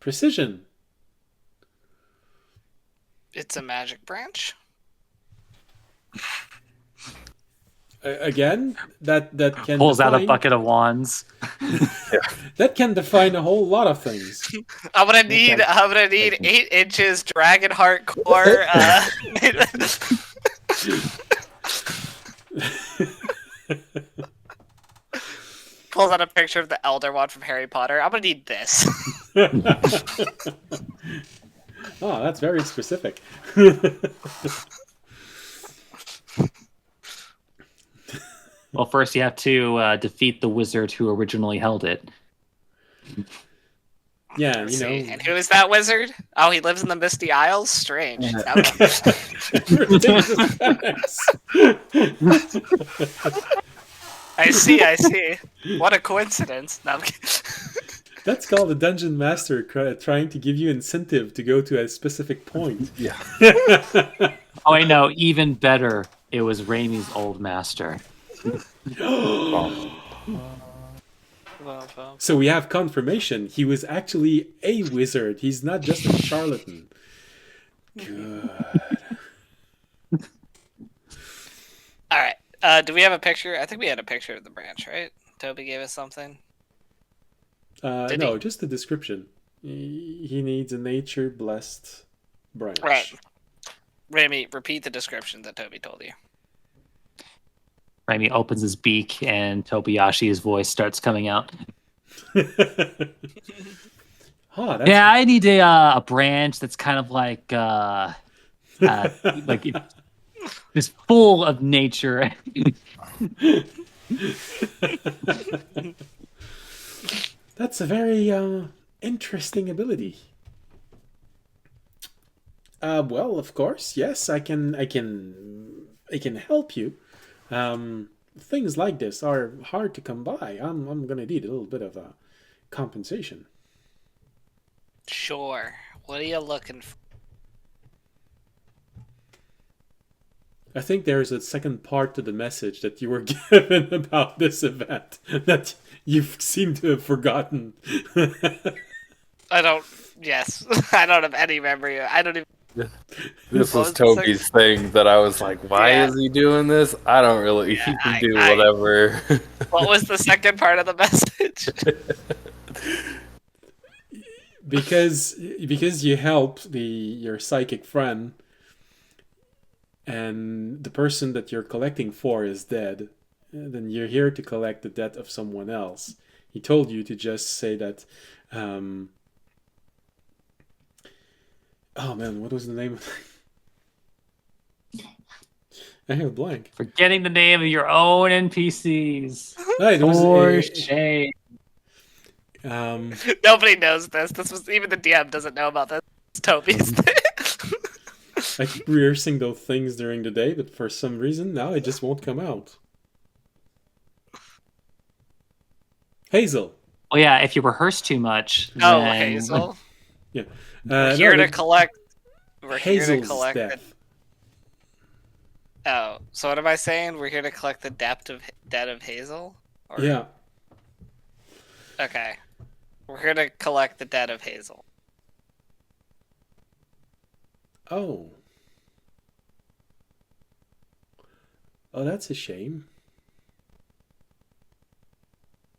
precision. It's a magic branch. Again, that can Pulls out a define, bucket of wands. that can define a whole lot of things. I'm gonna need 8 inches dragon heart core. Pulls out a picture of the Elder Wand from Harry Potter. I'm gonna need this. Oh, that's very specific. Well, first you have to defeat the wizard who originally held it. Yeah, you See, know. and who is that wizard? Oh, he lives in the Misty Isles? Strange. I see. What a coincidence. No, I'm kidding. That's called a dungeon master trying to give you incentive to go to a specific point. Yeah. Oh, I know. Even better, it was Raimi's old master. So we have confirmation. He was actually a wizard. He's not just a charlatan. Good. Alright. Do we have a picture? I think we had a picture of the branch, right? Toby gave us something. Did No, he? just a description. He needs a nature-blessed branch. Right. Remy, repeat the description that Toby told you. Raimi opens his beak and Tobayashi's voice starts coming out. Huh, that's Yeah, I need a branch that's kind of like it's full of nature. That's a very interesting ability. Well, of course, yes, I can help you. Things like this are hard to come by. I'm gonna need a little bit of a compensation. Sure. What are you looking for? I think there's a second part to the message that you were given about this event that you seem to have forgotten. I don't. Yes. I don't have any memory. I don't even. This What was was the Toby's thing that I was like, why Yeah. is he doing this? I don't really. He can do I- whatever. What was the second part of the message? because you helped your psychic friend, and the person that you're collecting for is dead, then you're here to collect the debt of someone else. He told you to just say that. Oh man, what was the name of I have a blank. Forgetting the name of your own NPCs. It was For shame. Nobody knows this. This was even the DM doesn't know about this. It's Toby's thing. I keep rehearsing those things during the day, but for some reason now it just won't come out. Hazel. Well, yeah, if you rehearse too much, Oh, then... Hazel. We're here no, to collect. We're here to Hazel's collect. death. Oh, so what am I saying? We're here to collect the debt of Hazel. Or... Yeah. Okay. We're here to collect the debt of Hazel. Oh. Oh, that's a shame.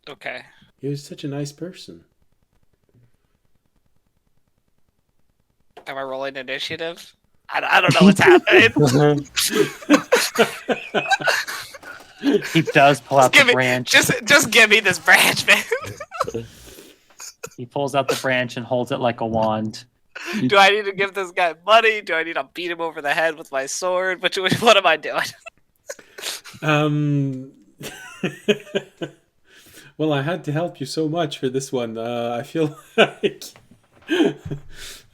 Okay. He was such a nice person. Am I rolling initiative? I don't know what's happening. He does pull out the Give me, branch. just give me this branch, man. He pulls out the branch and holds it like a wand. Do I need to give this guy money? Do I need to beat him over the head with my sword? What am I doing? Well, I had to help you so much for this one. I feel like.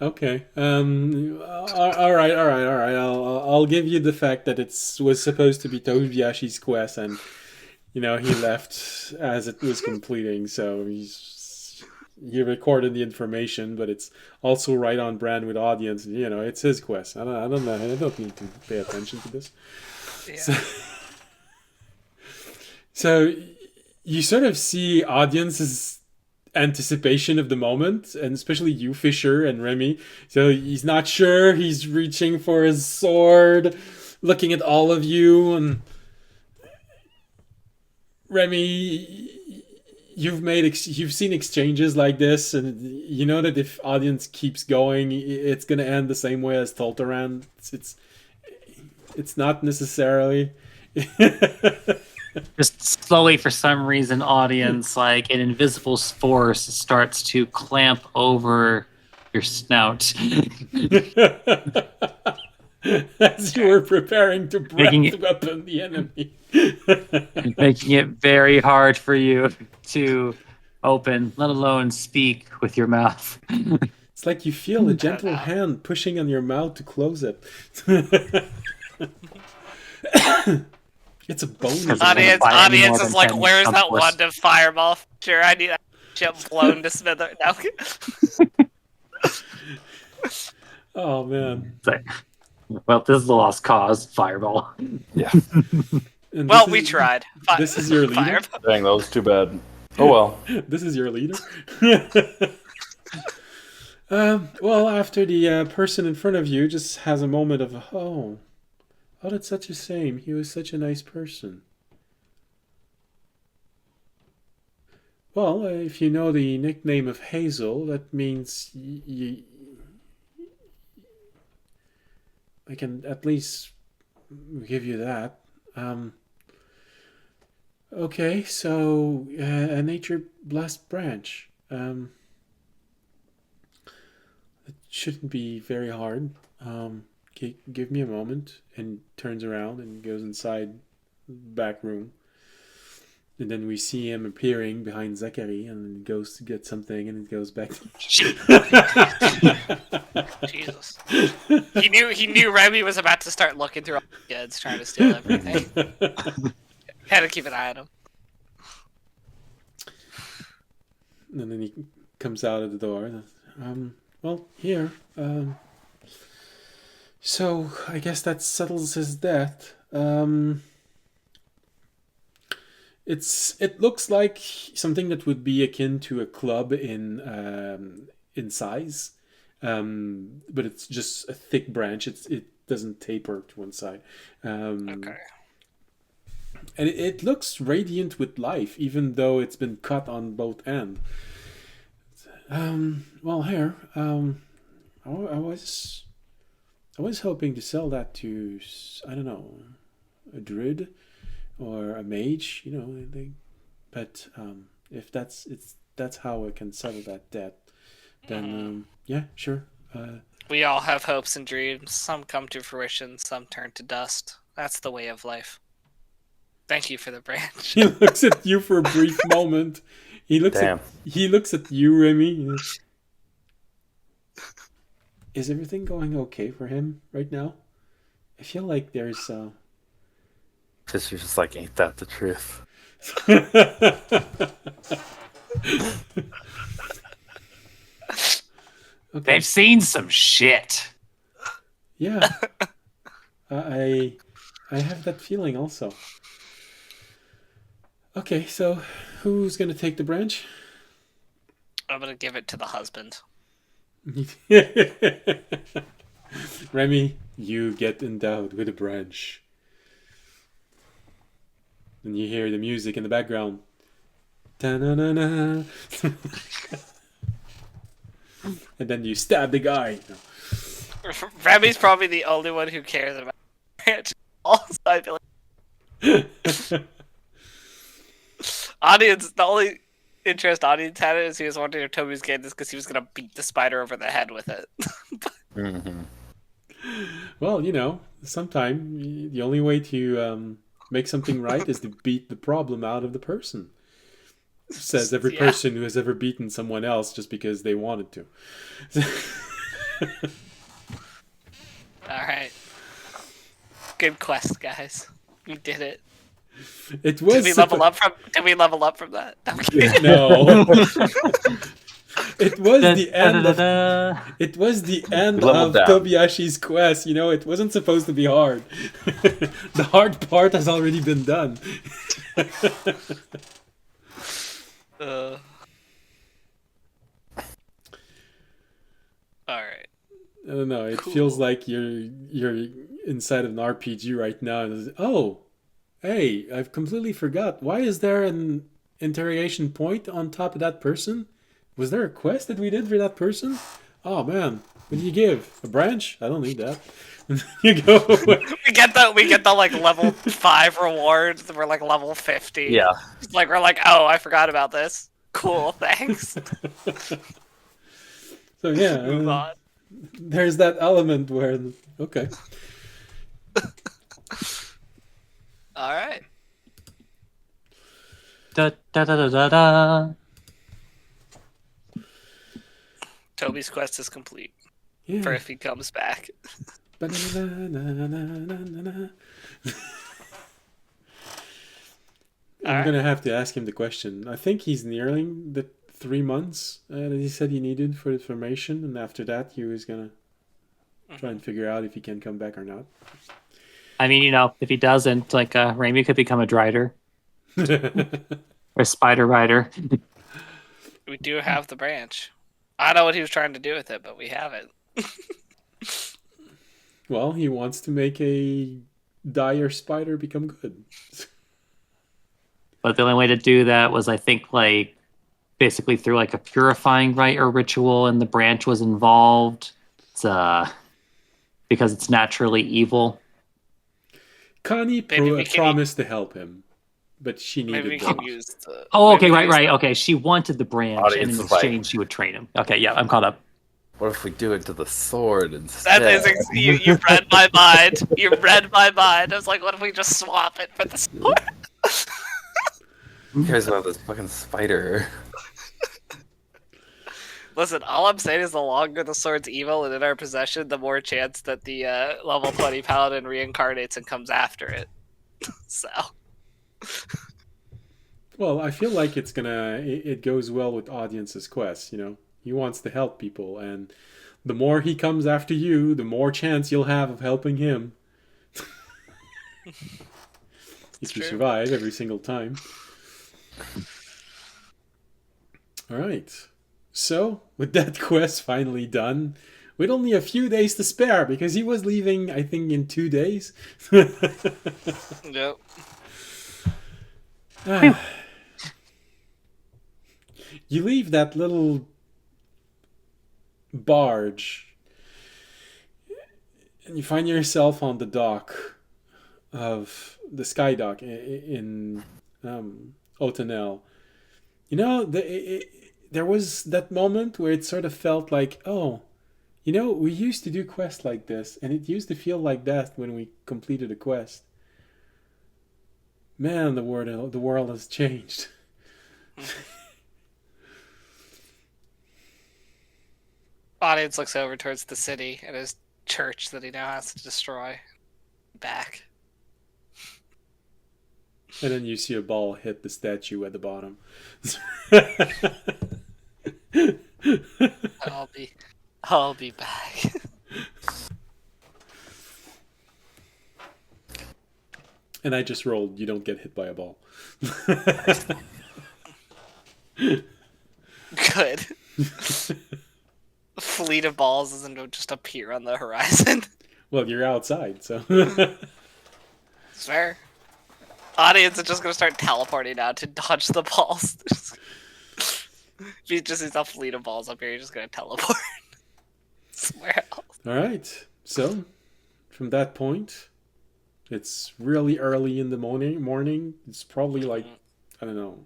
Okay. All right. I'll give you the fact that it was supposed to be Tobiashi's quest, and he left as it was completing. So he recorded the information, but it's also right on brand with audience. It's his quest. I don't know. I don't need to pay attention to this. Yeah. So you sort of see audience's anticipation of the moment, and especially you, Fisher, and Remy. So he's not sure. He's reaching for his sword, looking at all of you, and Remy, you've seen exchanges like this, and you know that if audience keeps going, it's gonna end the same way as Tolteran. It's not necessarily. Just slowly, for some reason, audience, like an invisible force starts to clamp over your snout. As you were preparing to Making breath weapon the enemy. Making it very hard for you to open, let alone speak with your mouth. It's like you feel a gentle hand pushing on your mouth to close it. It's a bonus. Audience is like, where's that wand of fireball? Sure, I need that shit blown to smither. No. Oh man. Well, this is the lost cause. Fireball. Yeah. Well, we tried. This is your leader? Dang, that was too bad. Oh well. This is your leader? Well, after the person in front of you just has a moment of, oh, that's such a shame. He was such a nice person. Well, if you know the nickname of Hazel, that means I can at least give you that. Okay, so a nature-blessed branch. It shouldn't be very hard. Give me a moment, and turns around and goes inside the back room. And then we see him appearing behind Zachary, and he goes to get something, and it goes back. Jesus. He knew Remy was about to start looking through all the goods, trying to steal everything. Had to keep an eye on him. And then he comes out of the door. Well, here. So I guess that settles his death. It looks like something that would be akin to a club in size, but it's just a thick branch. It doesn't taper to one side. Okay. And it looks radiant with life, even though it's been cut on both ends. Well, here, I was hoping to sell that to, I don't know, a druid or a mage, but if that's how I can settle that debt, then yeah, sure. We all have hopes and dreams. Some come to fruition, some turn to dust. That's the way of life. Thank you for the branch. He looks at you for a brief moment. He looks Damn. at you, Remy. Is everything going okay for him right now? I feel like there's Just you're just like, ain't that the truth? Okay. They've seen some shit. Yeah. I have that feeling also. Okay, so who's gonna take the branch? I'm gonna give it to the husband. Remy, you get endowed with a branch. And you hear the music in the background. Ta-na-na-na. And then you stab the guy. Remy's probably the only one who cares about it. Also, I feel like audience, the only interest audience had it is he was wondering if Toby was getting this because he was gonna beat the spider over the head with it. Mm-hmm. Well, sometime the only way to make something right is to beat the problem out of the person. Says every Yeah. person who has ever beaten someone else just because they wanted to. Alright. Good quest, guys. We did it. It was Did we level up from that? I'm kidding. No. It was the end of Da-da-da-da. it was the end We leveled of down. Tobiyashi's quest. It wasn't supposed to be hard. The hard part has already been done. Alright. I don't know. It Cool. feels like you're inside of an RPG right now. And oh, hey, I've completely forgot. Why is there an interrogation point on top of that person? Was there a quest that we did for that person? Oh man, what do you give? A branch? I don't need that. You go. We get the like level 5 rewards. We're like level 50. Yeah. Like we're like, oh, I forgot about this. Cool, thanks. So yeah, Move on. there's that element where okay. Alright. Da-da-da-da-da. Toby's quest is complete. Yeah. For if he comes back. Ba-na-na-na-na-na-na-na. I'm Alright. gonna have to ask him the question. I think he's nearing the 3 months that he said he needed for the formation, and after that he was gonna try and figure out if he can come back or not. I mean, if he doesn't, like, Raimi could become a drider or a spider rider. We do have the branch. I don't know what he was trying to do with it, but we have it. Well, he wants to make a dire spider become good. But the only way to do that was, I think, like, basically through like a purifying rite or ritual, and the branch was involved. It's because it's naturally evil. Connie Maybe we can- promised to help him, but she needed Maybe we the- can use the. Oh, okay, maybe we right, use right. the- Okay, she wanted the branch, Audience and in is like- exchange, she would train him. Okay, yeah, I'm caught up. What if we do it to the sword instead? That is you read my mind. You read my mind. I was like, what if we just swap it for the sword? Who cares about this fucking spider? Listen, all I'm saying is the longer the sword's evil and in our possession, the more chance that the level 20 paladin reincarnates and comes after it. So. Well, I feel like it goes well with audience's quest, He wants to help people, and the more he comes after you, the more chance you'll have of helping him. If you true. survive every single time. Alright. So, with that quest finally done, with only a few days to spare, because he was leaving, I think, in 2 days. Yep. You leave that little barge and you find yourself on the dock of the sky dock in Otanel. There was that moment where it sort of felt like, we used to do quests like this, and it used to feel like that when we completed a quest. Man, the world has changed. Audience looks over towards the city and his church that he now has to destroy. Back. And then you see a ball hit the statue at the bottom. I'll be back. And I just rolled. You don't get hit by a ball. Good. A fleet of balls doesn't just appear on the horizon. Well, you're outside, so. It's fair. Audience is just gonna start teleporting out to dodge the balls. If you just sees a fleet of balls up here, you're just gonna teleport. Somewhere else. All right. So, from that point, it's really early in the morning. It's probably like, I don't know,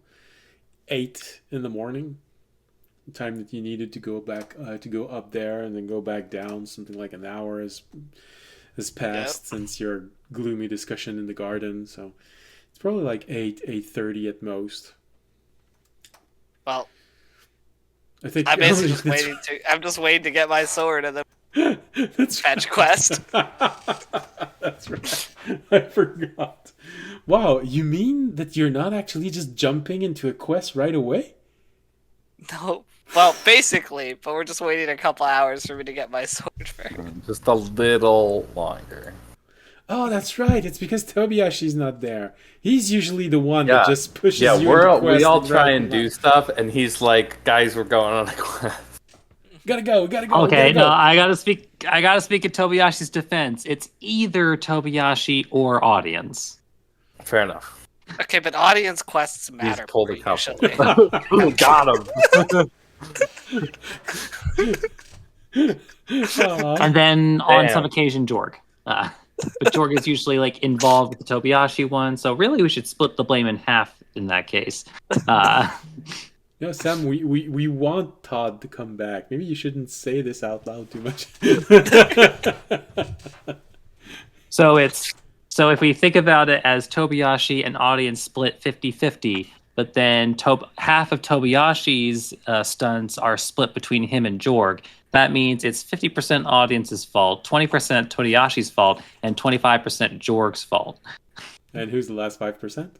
8 in the morning. The time that you needed to go back, to go up there and then go back down. Something like an hour has passed since your gloomy discussion in the garden. So, it's probably like 8:30 at most. Well, I think I'm basically just waiting to. I'm just waiting to get my sword and then That's fetch quest. That's right. I forgot. Wow, you mean that you're not actually just jumping into a quest right away? No. Well, basically, but we're just waiting a couple hours for me to get my sword first. Just a little longer. Oh, that's right. It's because Tobiyashi's not there. He's usually the one Yeah. that just pushes Yeah, you into we quest all and try wrap and him do up. stuff, and he's like, "Guys, we're going on a quest." Gotta go. Okay, gotta no, go. I gotta speak in Tobiyashi's defense. It's either Tobiyashi or audience. Fair enough. Okay, but audience quests matter pulled more a couple. usually. Got him. Aw. And then on Damn. some occasion, Jorg. But Jorg is usually like involved with the Tobiyashi one, so really we should split the blame in half in that case. No, Sam, we want Todd to come back. Maybe you shouldn't say this out loud too much. So if we think about it as Tobiyashi and audience split 50-50, but then half of Tobiyashi's stunts are split between him and Jorg, that means it's 50% audience's fault, 20% Tobiyashi's fault, and 25% Jorg's fault. And who's the last 5%?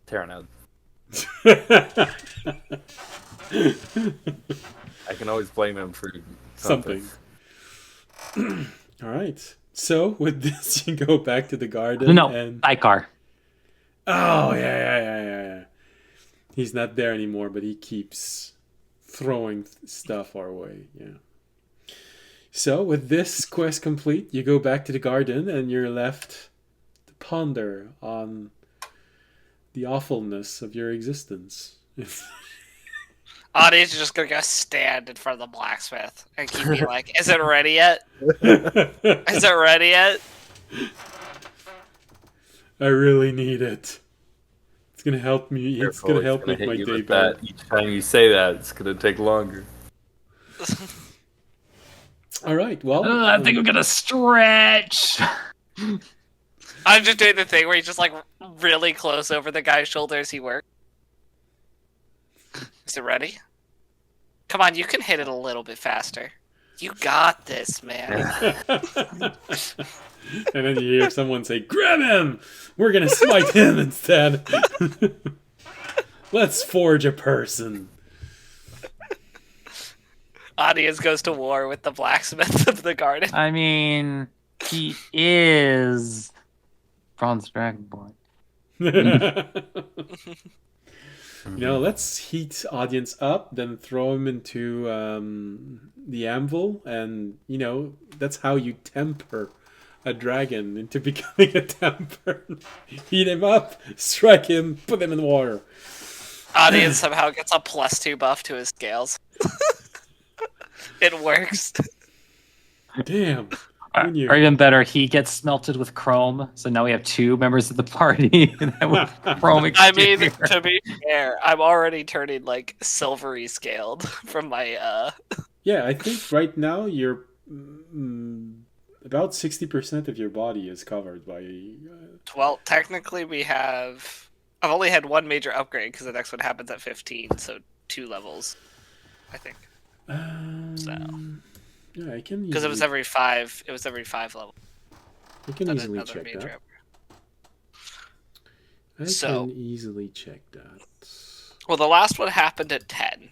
Terranode. I can always blame him for something. All right. So with this, you go back to the garden. No, And sidecar. oh yeah. He's not there anymore, but he keeps throwing stuff our way. Yeah. So with this quest complete, you go back to the garden, and you're left to ponder on the awfulness of your existence. Audience is just gonna go stand in front of the blacksmith and keep being like, "Is it ready yet? Is it ready yet?" I really need it. It's gonna help me. It's Careful, gonna help gonna make hit my you day with better. that. Each time you say that, it's gonna take longer. All right. Well, I think I'm gonna stretch. I'm just doing the thing where he's just like really close over the guy's shoulder as he works. Is it ready? Come on, you can hit it a little bit faster. You got this, man. and then you hear someone say, "Grab him! We're gonna smite him instead. Let's forge a person." Audience goes to war with the blacksmith of the garden. I mean, he is Bronze Dragonborn. Let's heat audience up, then throw him into the anvil, and that's how you temper a dragon into becoming a temper. Heat him up, strike him, put him in the water. Audience somehow gets a +2 buff to his scales. It works. Damn. Or even better, he gets smelted with chrome, so now we have 2 members of the party with chrome I mean, exterior. to be fair, I'm already turning like silvery scaled from my Yeah, I think right now you're about 60% of your body is covered by. Well, technically I've only had one major upgrade because the next one happens at 15, so 2 levels, I think. Yeah, I can. Because it was every 5. It was every 5 levels. I can easily Another check major that. upgrade. I So- can easily check that. Well, the last one happened at 10.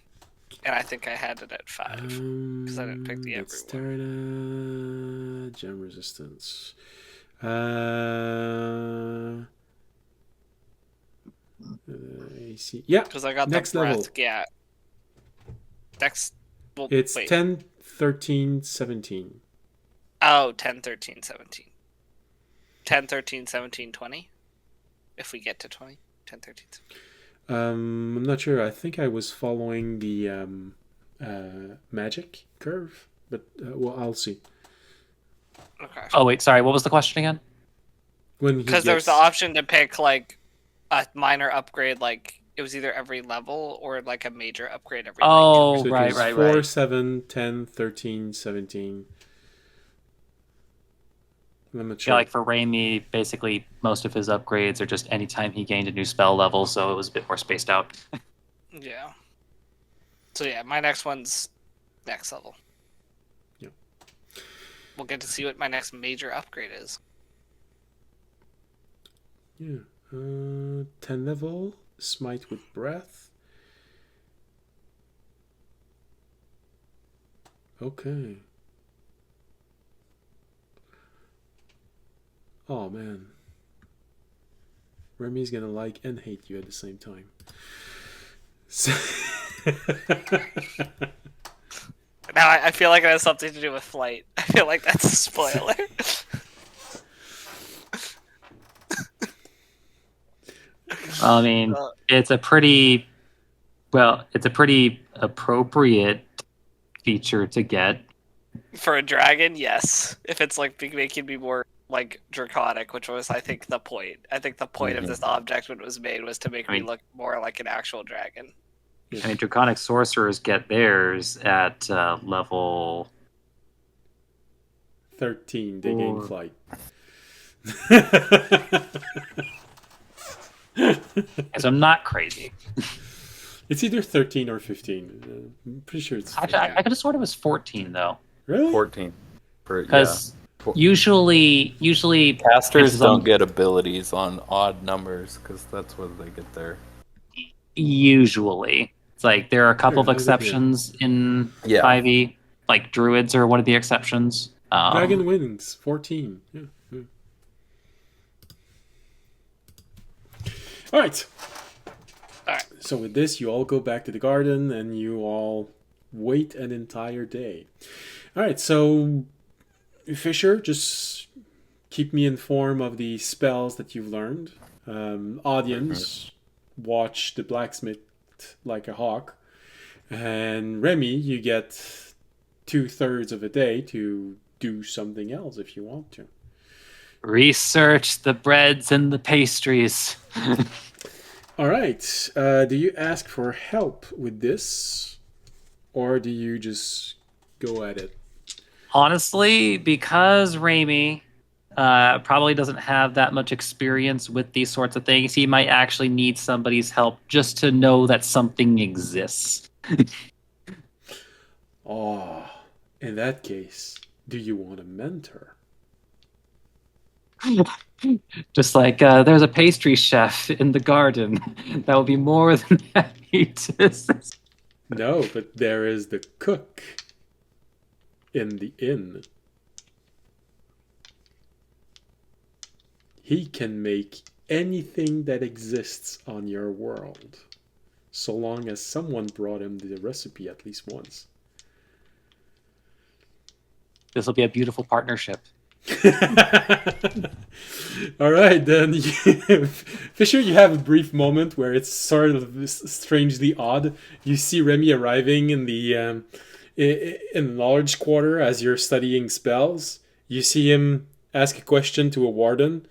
And I think I had it at 5 because I didn't pick the Let's every one. start gem resistance. AC. Yeah, Because I got next the breath. level. Yeah. Next. Well, It's wait. 10, 13, 17. Oh, 10, 13, 17. 10, 13, 17, 20. If we get to 20. 10, 13, 17. I'm not sure. I think I was following the magic curve, but well, I'll see. Okay. Oh wait, sorry. What was the question again? When he Because there was the gets- option to pick like a minor upgrade, like it was either every level or like a major upgrade every Oh, so it right, was right, 4, right. 7, 10, 13, 17. I'm not Yeah, sure. like for Raimi, basically most of his upgrades are just anytime he gained a new spell level, so it was a bit more spaced out. Yeah. So yeah, my next one's next level. Yep. We'll get to see what my next major upgrade is. Yeah. 10 level, smite with breath. Okay. Oh man. Remy's gonna like and hate you at the same time. So Now I feel like it has something to do with flight. I feel like that's a spoiler. I mean, it's a pretty appropriate feature to get. For a dragon, yes. If it's like making me more like draconic, which was I think the point. I think the point of this object when it was made was to make me look more like an actual dragon. I mean, draconic sorcerers get theirs at level 13, they gain flight. so I'm not crazy. It's either 13 or 15. I'm pretty sure it's 15. Actually, I could have sworn it was 14 though. Really? 14. Because usually Casters it's on- don't get abilities on odd numbers because that's where they get their. usually it's like there are a couple of Here, exceptions in Yeah. 5e, like druids are one of the exceptions. Dragon wings, 14. Yeah. All right. So with this, you all go back to the garden and you all wait an entire day. All right. So Fisher, just keep me informed of the spells that you've learned. Audience, watch the blacksmith like a hawk. And Remy, you get 2/3 of a day to do something else if you want to. Research the breads and the pastries. All right. Do you ask for help with this, or do you just go at it? Honestly, because Raimi probably doesn't have that much experience with these sorts of things, he might actually need somebody's help just to know that something exists. Oh, in that case, do you want a mentor? Just like there's a pastry chef in the garden that will be more than happy to assist. No, but there is the cook in the inn. He can make anything that exists on your world, so long as someone brought him the recipe at least once. This will be a beautiful partnership. All right, then, Fisher, you have a brief moment where it's sort of strangely odd. You see Remy arriving in the in knowledge quarter as you're studying spells. You see him ask a question to a warden,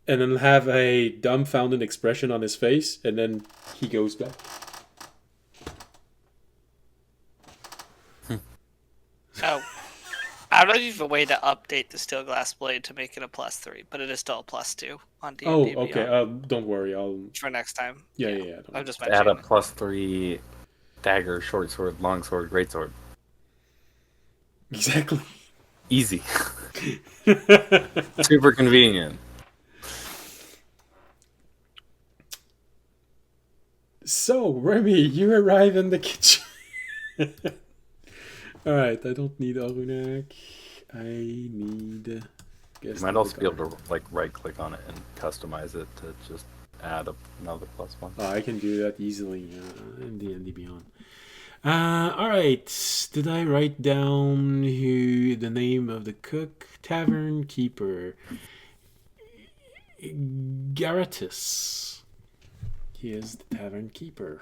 and then have a dumbfounded expression on his face, and then he goes back. Oh. I don't even way to update the steel glass blade to make it a +3, but it is still a +2 on D&D Oh, Beyond okay. Don't worry. I'll. for next time. Yeah. Don't I'm just Add a mentioning. +3 dagger, short sword, long sword, great sword. Exactly. Easy. Super convenient. So, Remy, you arrive in the kitchen. Alright, I don't need Arunak. I need... You might also be able to like right-click on it and customize it to just add another +1. Oh, I can do that easily in D&D Beyond. Alright, did I write down the name of the cook? Tavern Keeper. Garatus. He is the Tavern Keeper.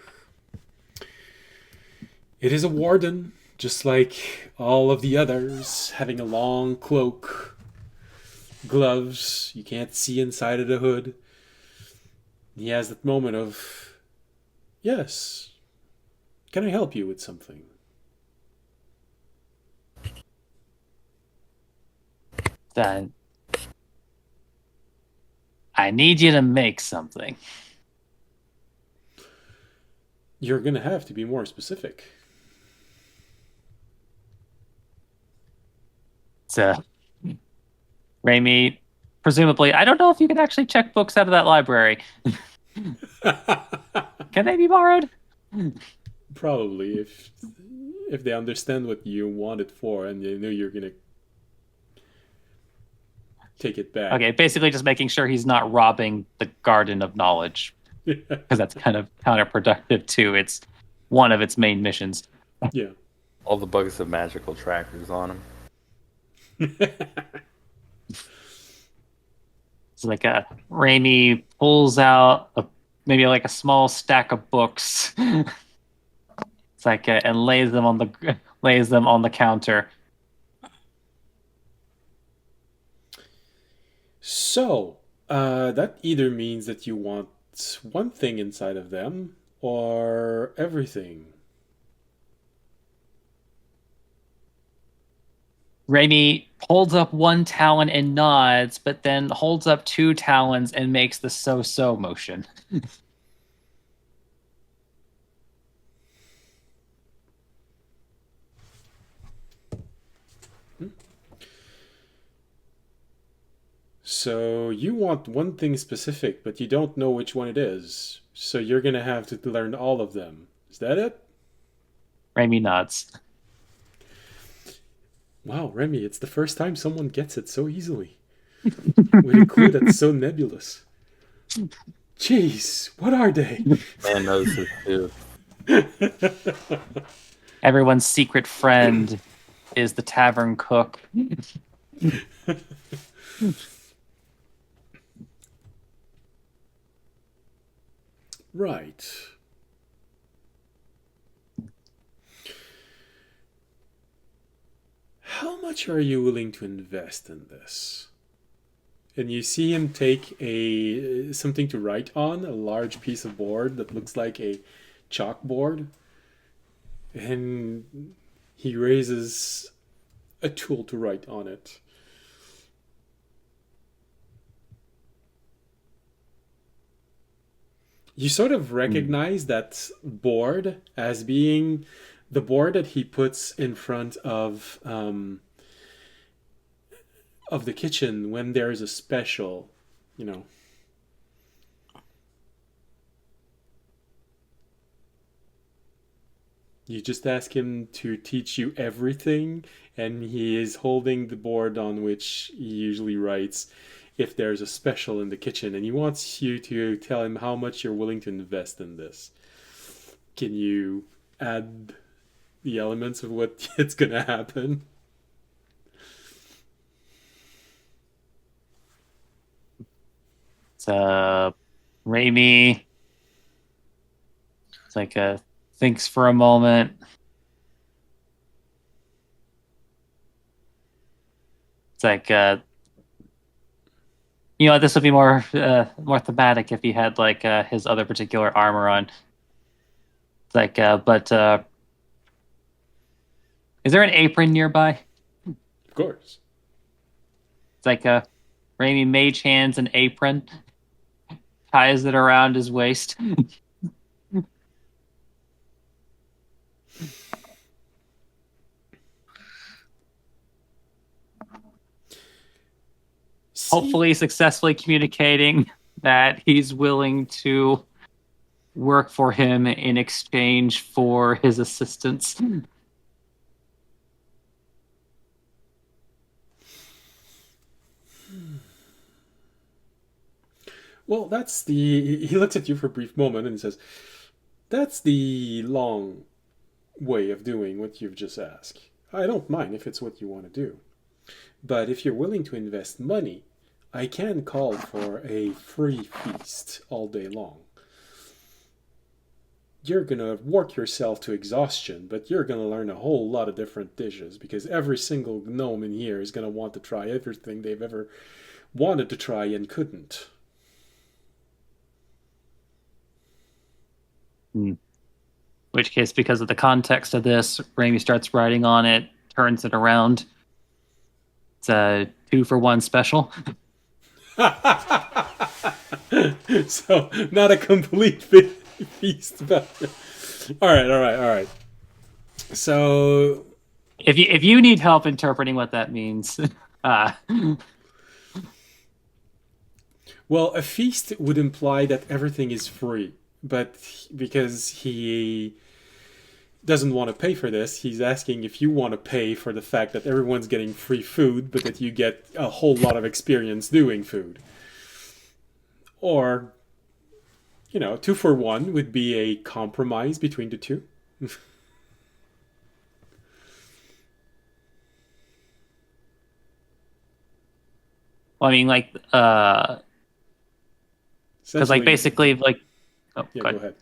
It is a warden, just like all of the others, having a long cloak, gloves, you can't see inside of the hood. He has that moment of, yes, can I help you with something? Then I need you to make something. You're gonna have to be more specific. So, Raimi, presumably, I don't know if you can actually check books out of that library. Can they be borrowed? Probably, if they understand what you want it for and they know you're gonna take it back. Okay, basically just making sure he's not robbing the garden of knowledge, because that's kind of counterproductive to its one of its main missions. Yeah. All the bugs have magical trackers on them. It's like Raimi pulls out maybe like a small stack of books. It's like and lays them on the counter. So, that either means that you want one thing inside of them or everything. Raimi holds up one talon and nods, but then holds up two talons and makes the so-so motion. So you want one thing specific, but you don't know which one it is. So you're gonna have to learn all of them. Is that it? Raimi nods. Wow, Remy, it's the first time someone gets it so easily. With a clue that's so nebulous. Jeez, what are they? Man knows his too. Everyone's secret friend is the tavern cook. Right. How much are you willing to invest in this? And you see him take something to write on, a large piece of board that looks like a chalkboard, and he raises a tool to write on it. You sort of recognize that board as being the board that he puts in front of the kitchen when there's a special, you know. You just ask him to teach you everything, and he is holding the board on which he usually writes if there's a special in the kitchen, and he wants you to tell him how much you're willing to invest in this. Can you add the elements of what it's gonna happen? It's Raimi. It's like thinks for a moment. It's like this would be more thematic if he had like his other particular armor on. It's like but is there an apron nearby? Of course. It's like Raimi mage hands an apron, ties it around his waist. Hopefully successfully communicating that he's willing to work for him in exchange for his assistance. Well, that's the. He looks at you for a brief moment and says, "That's the long way of doing what you've just asked. I don't mind if it's what you want to do. But if you're willing to invest money, I can call for a free feast all day long. You're gonna work yourself to exhaustion, but you're gonna learn a whole lot of different dishes because every single gnome in here is gonna want to try everything they've ever wanted to try and couldn't." In which case, because of the context of this, Raimi starts writing on it, turns it around. It's a 2-for-1 special. So, not a complete feast, but all right. So, If you need help interpreting what that means, well, a feast would imply that everything is free, but because he doesn't want to pay for this, he's asking if you want to pay for the fact that everyone's getting free food, but that you get a whole lot of experience doing food. Or, 2-for-1 would be a compromise between the two. well, I mean, like, because like Essentially, basically, like, oh, yeah, go go ahead.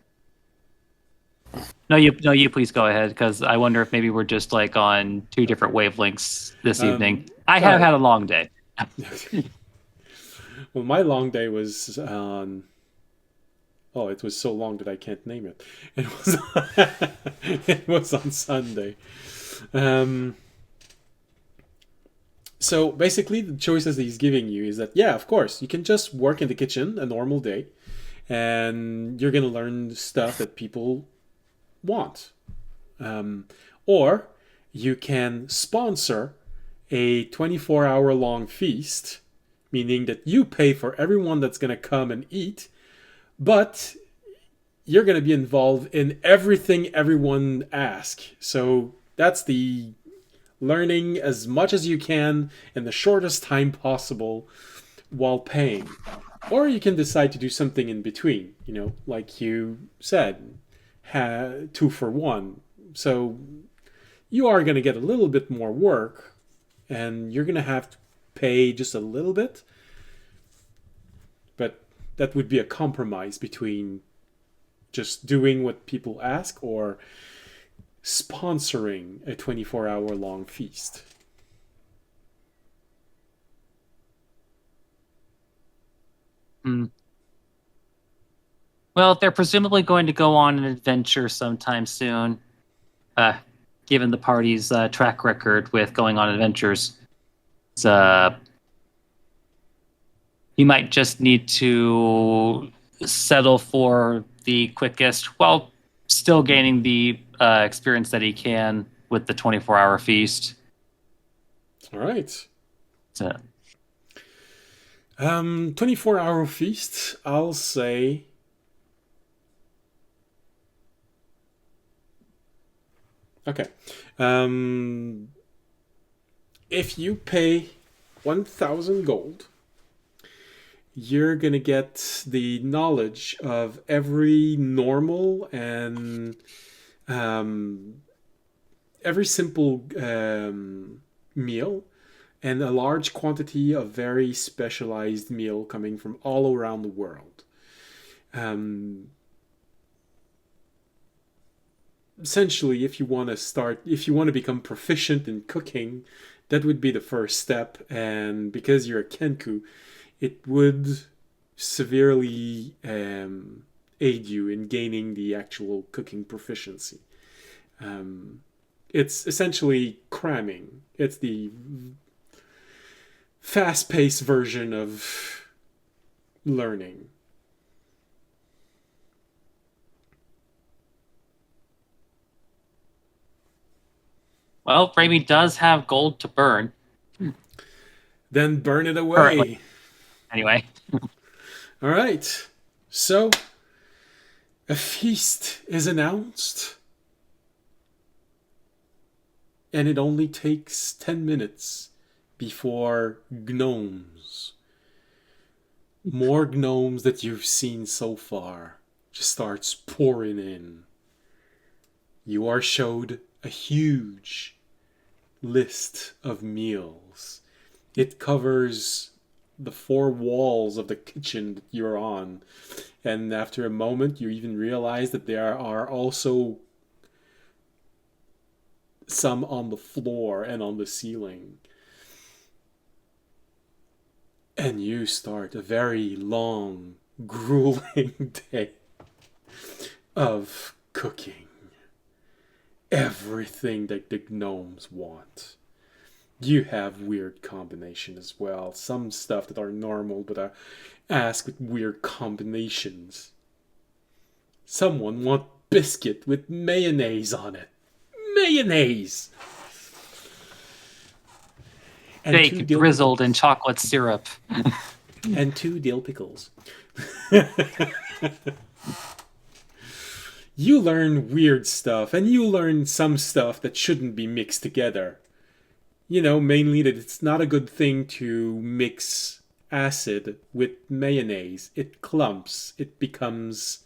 ahead. No, you please go ahead, because I wonder if maybe we're just like on 2 different wavelengths this evening. I have alright. had a long day. Well, my long day was on. Oh, it was so long that I can't name it. It was. It was on Sunday. So basically, the choices that he's giving you is that, yeah, of course, you can just work in the kitchen a normal day, and you're gonna learn stuff that people want. Or you can sponsor a 24-hour long feast, meaning that you pay for everyone that's going to come and eat, but you're going to be involved in everything everyone asks. So that's the learning as much as you can in the shortest time possible while paying. Or you can decide to do something in between, like you said, 2-for-1. So you are going to get a little bit more work, and you're going to have to pay just a little bit. But that would be a compromise between just doing what people ask or sponsoring a 24-hour long feast. Well, they're presumably going to go on an adventure sometime soon, given the party's track record with going on adventures. You might just need to settle for the quickest, while still gaining the experience that he can with the 24-hour feast. All right. So, 24-hour feast, I'll say. Okay. If you pay 1,000 gold, you're going to get the knowledge of every normal and every simple meal and a large quantity of very specialized meal coming from all around the world. Essentially, if you want to become proficient in cooking, that would be the first step. And because you're a Kenku, it would severely aid you in gaining the actual cooking proficiency. It's essentially cramming. It's the fast-paced version of learning. well, Raimi does have gold to burn. Then burn it away. Currently. Anyway. All right. So, A feast is announced, and it only takes 10 minutes before gnomes, more gnomes that you've seen so far, just starts pouring in. You are showed a huge list of meals. It covers the 4 walls of the kitchen that you're on. And after a moment, you even realize that there are also some on the floor and on the ceiling. And you start a very long, grueling day of cooking everything that the gnomes want. You have weird combinations as well. Some stuff that are normal but are asked with weird combinations. Someone want biscuit with mayonnaise on it. Mayonnaise! And Baked, drizzled in chocolate syrup. And 2 dill pickles. You learn weird stuff, and you learn some stuff that shouldn't be mixed together. You know, mainly that it's not a good thing to mix acid with mayonnaise. It clumps. It becomes...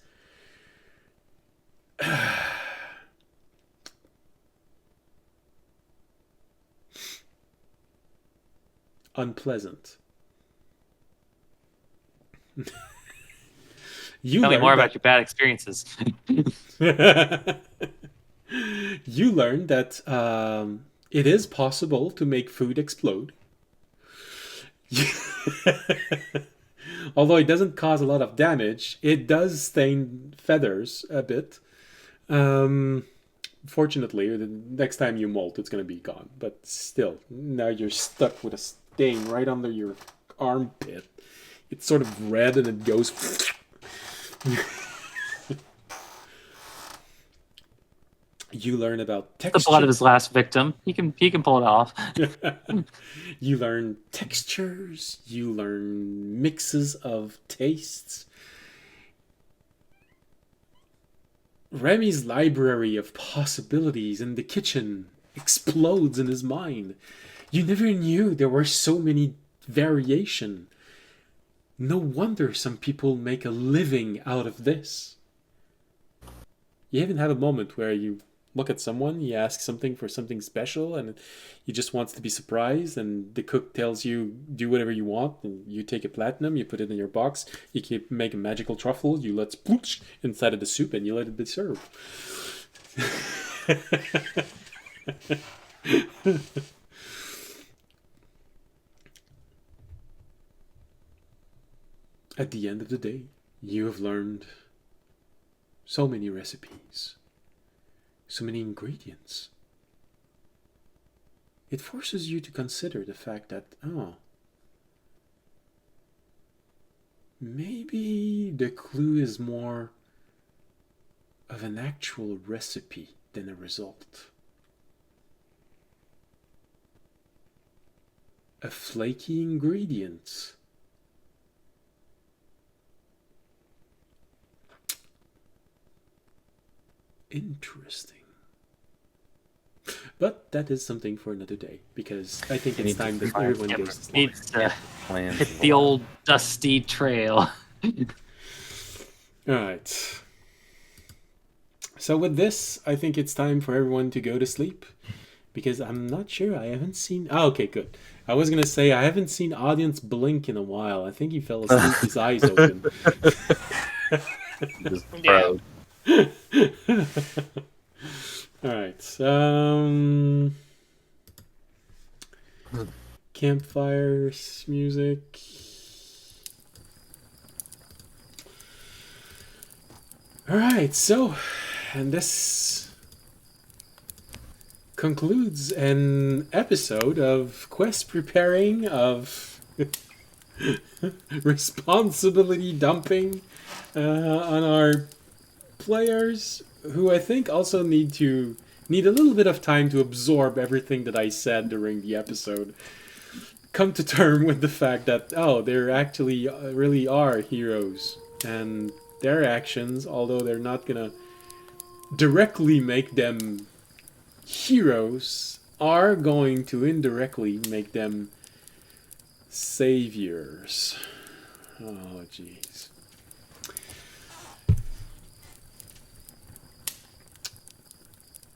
unpleasant. Tell me more about your bad experiences. You learn that it is possible to make food explode. Although it doesn't cause a lot of damage, it does stain feathers a bit. Fortunately, the next time you molt, it's going to be gone. But still, now you're stuck with a stain right under your armpit. It's sort of red and it goes... You learn about texture. The blood of his last victim. He can pull it off. You learn textures. You learn mixes of tastes. Remy's library of possibilities in the kitchen explodes in his mind. You never knew there were so many variation. No wonder some people make a living out of this. You even have a moment where you look at someone, you ask something for something special, and he just wants to be surprised, and the cook tells you, do whatever you want, and you take a platinum, you put it in your box, you can make a magical truffle, you let sploosh inside of the soup, and you let it be served. At the end of the day, you have learned so many recipes, so many ingredients. It forces you to consider the fact that, maybe the clue is more of an actual recipe than a result. A flaky ingredient. Interesting. But that is something for another day, because I think it's time that everyone goes to sleep. Needs to hit the old dusty trail. Alright. So with this, I think it's time for everyone to go to sleep, because I'm not sure, I haven't seen... Oh, okay, good. I was going to say, I haven't seen Audience blink in a while. I think he fell asleep, his eyes open. Just Yeah. proud. Alright, campfire music. Alright, so, and this concludes an episode of Quest Preparing, of responsibility dumping on our players, who I think also need a little bit of time to absorb everything that I said during the episode. Come to terms with the fact that, they're actually really are heroes, and their actions, although they're not gonna directly make them heroes, are going to indirectly make them saviors. Oh, jeez.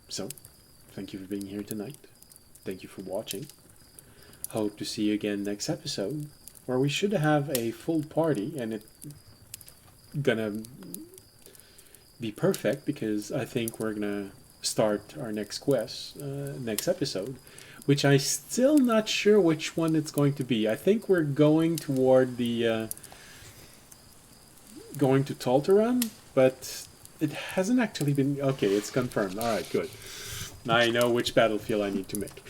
So, thank you for being here tonight. Thank you for watching. Hope to see you again next episode, where we should have a full party, and it's gonna be perfect because I think we're gonna start our next quest next episode, which I still not sure which one it's going to be. I think we're going toward the going to Taltaran, but it hasn't actually been. Okay, it's confirmed. All right, good. Now I know which battlefield I need to make.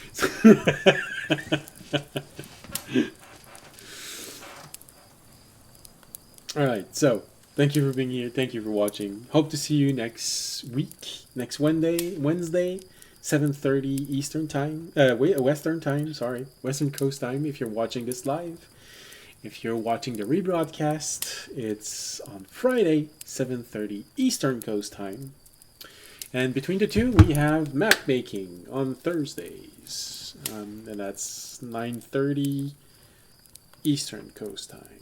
All right, so thank you for being here. Thank you for watching. Hope to see you next week, next Wednesday, 7:30 Eastern time. Western time. Sorry, Western Coast time. If you're watching this live, if you're watching the rebroadcast, it's on Friday, 7:30 Eastern Coast time. And between the two, we have map making on Thursdays, and that's 9:30 Eastern Coast time.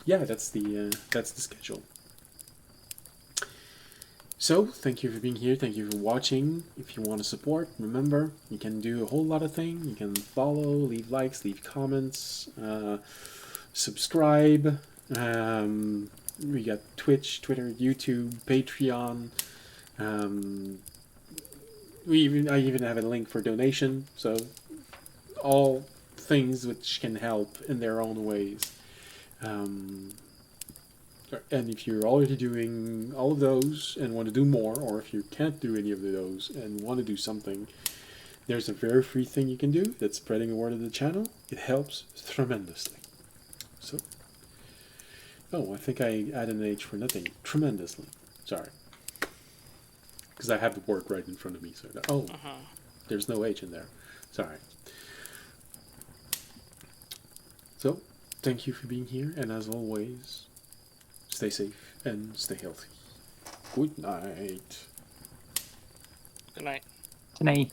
Yeah, that's the schedule. So, thank you for being here. Thank you for watching. If you want to support, remember, you can do a whole lot of things. You can follow, leave likes, leave comments, subscribe. We got Twitch, Twitter, YouTube, Patreon. I even have a link for donation. So, all things which can help in their own ways. And if you're already doing all of those and want to do more, or if you can't do any of those and want to do something, there's a very free thing you can do that's spreading the word of the channel. It helps tremendously. So, oh, I think I added an H for nothing. Tremendously. Sorry. Because I have the word right in front of me. So, there's no H in there. Sorry. So, thank you for being here, and as always, stay safe and stay healthy. Good night. Good night. Tonight.